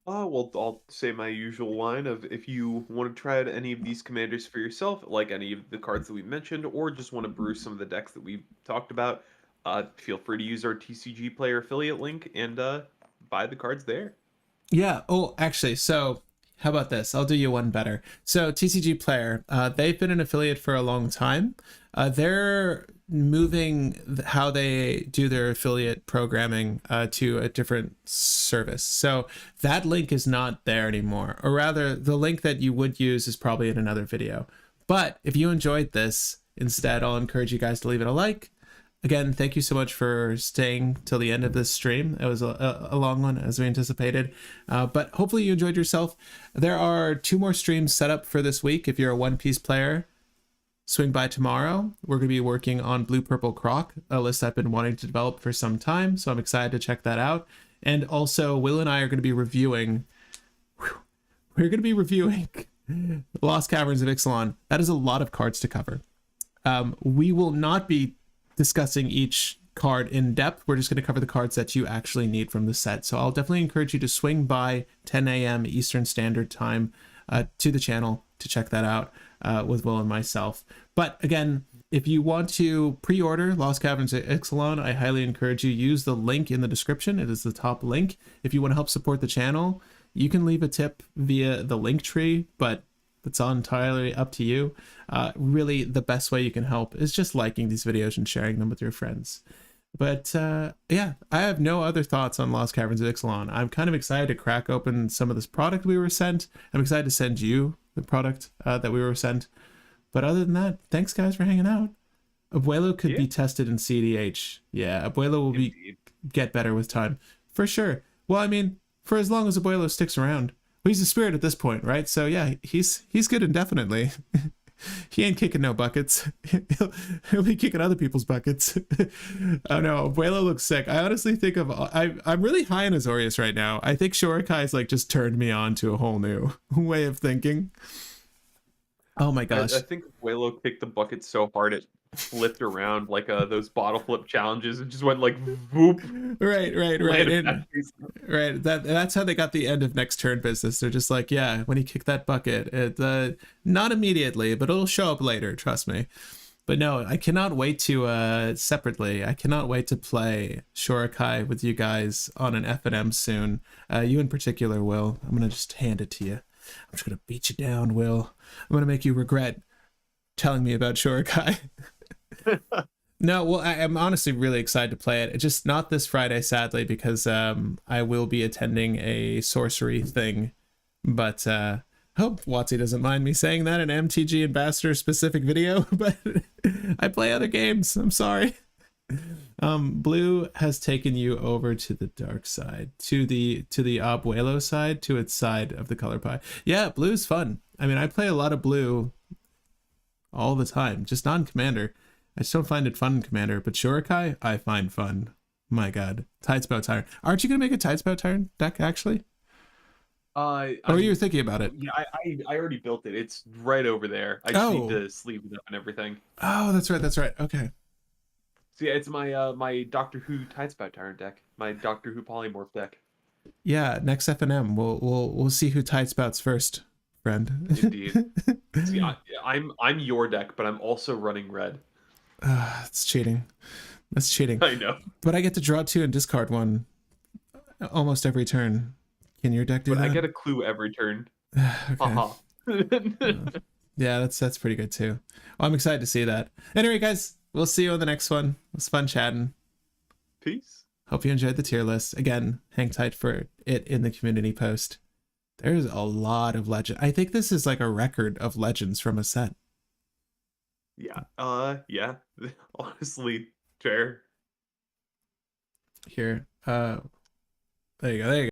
Well, I'll say my usual line of if you want to try out any of these commanders for yourself, like any of the cards that we mentioned, or just want to brew some of the decks that we've talked about, feel free to use our TCG player affiliate link and buy the cards there. Yeah. Oh, actually, so How about this? I'll do you one better. So TCG Player, they've been an affiliate for a long time. They're moving how they do their affiliate programming to a different service. So that link is not there anymore. Or rather, the link that you would use is probably in another video. But if you enjoyed this, instead, I'll encourage you guys to leave it a like. Again, thank you so much for staying till the end of this stream. It was a long one, as we anticipated, but hopefully you enjoyed yourself. There are 2 more streams set up for this week. If you're a One Piece player, swing by tomorrow. We're going to be working on Blue Purple Croc, a list I've been wanting to develop for some time, so I'm excited to check that out. And also, Will and I are going to be reviewing... We're going to be reviewing Lost Caverns of Ixalan. That is a lot of cards to cover. We will not be discussing each card in depth. We're just going to cover the cards that you actually need from the set. So I'll definitely encourage you to swing by 10 a.m. Eastern Standard Time to the channel to check that out with Will and myself. But again, if you want to pre-order Lost Caverns of Ixalan, I highly encourage you use the link in the description. It is the top link. If you want to help support the channel, you can leave a tip via the link tree, but it's entirely up to you. Really, the best way you can help is just liking these videos and sharing them with your friends. But yeah, I have no other thoughts on Lost Caverns of Ixalan. I'm kind of excited to crack open some of this product we were sent. I'm excited to send you the product that we were sent. But other than that, thanks guys for hanging out. Abuelo could be tested in cEDH. Yeah, Abuelo will get better with time. For sure. Well, I mean, for as long as Abuelo sticks around. Well, he's a spirit at this point, right? So yeah, he's good indefinitely. He ain't kicking no buckets. He'll be kicking other people's buckets. Oh no, Abuelo looks sick. I honestly think I'm really high on Azorius right now. I think Shorikai's like just turned me on to a whole new way of thinking. Oh my gosh. I think Willow kicked the bucket so hard it flipped around like those bottle flip challenges. It just went like whoop. Right. Right. That's how they got the end of next turn business. They're just like, yeah, when he kicked that bucket, it not immediately, but it'll show up later, trust me. But no, I cannot wait to separately. I cannot wait to play Shorikai with you guys on an FNM soon. You in particular, Will. I'm gonna just hand it to you. I'm just gonna beat you down, Will. I'm gonna make you regret telling me about Shorikai. No, well, I'm honestly really excited to play it. It's just not this Friday, sadly, because I will be attending a sorcery thing. But hope WotC doesn't mind me saying that in MTG Ambassador specific video. But I play other games. I'm sorry. Blue has taken you over to the dark side, to the Abuelo side, to its side of the color pie. Yeah, blue's fun. I mean, I play a lot of blue all the time, just not in Commander. I just don't find it fun in Commander, but Shorikai, I find fun. My god. Tidespout Tyrant. Aren't you going to make a Tidespout Tyrant deck, actually? Or you were thinking about it? Yeah, I already built it. It's right over there. I just need to sleeve it up and everything. Oh, that's right. Okay. So yeah, it's my my Doctor Who Tidespout Tyrant deck. My Doctor Who Polymorph deck. Yeah, next FNM, we'll see who Tidespouts first, friend. Indeed. See, I'm your deck, but I'm also running red. It's cheating. That's cheating. I know. But I get to draw 2 and discard 1 almost every turn. Can your deck do that? I get a clue every turn. Yeah, that's pretty good too. Well, I'm excited to see that. Anyway, guys, we'll see you on the next one. It was fun chatting. Peace. Hope you enjoyed the tier list. Again, hang tight for it in the community post. There's a lot of legend. I think this is like a record of legends from a set. Yeah. Yeah. Honestly, fair. Here. There you go.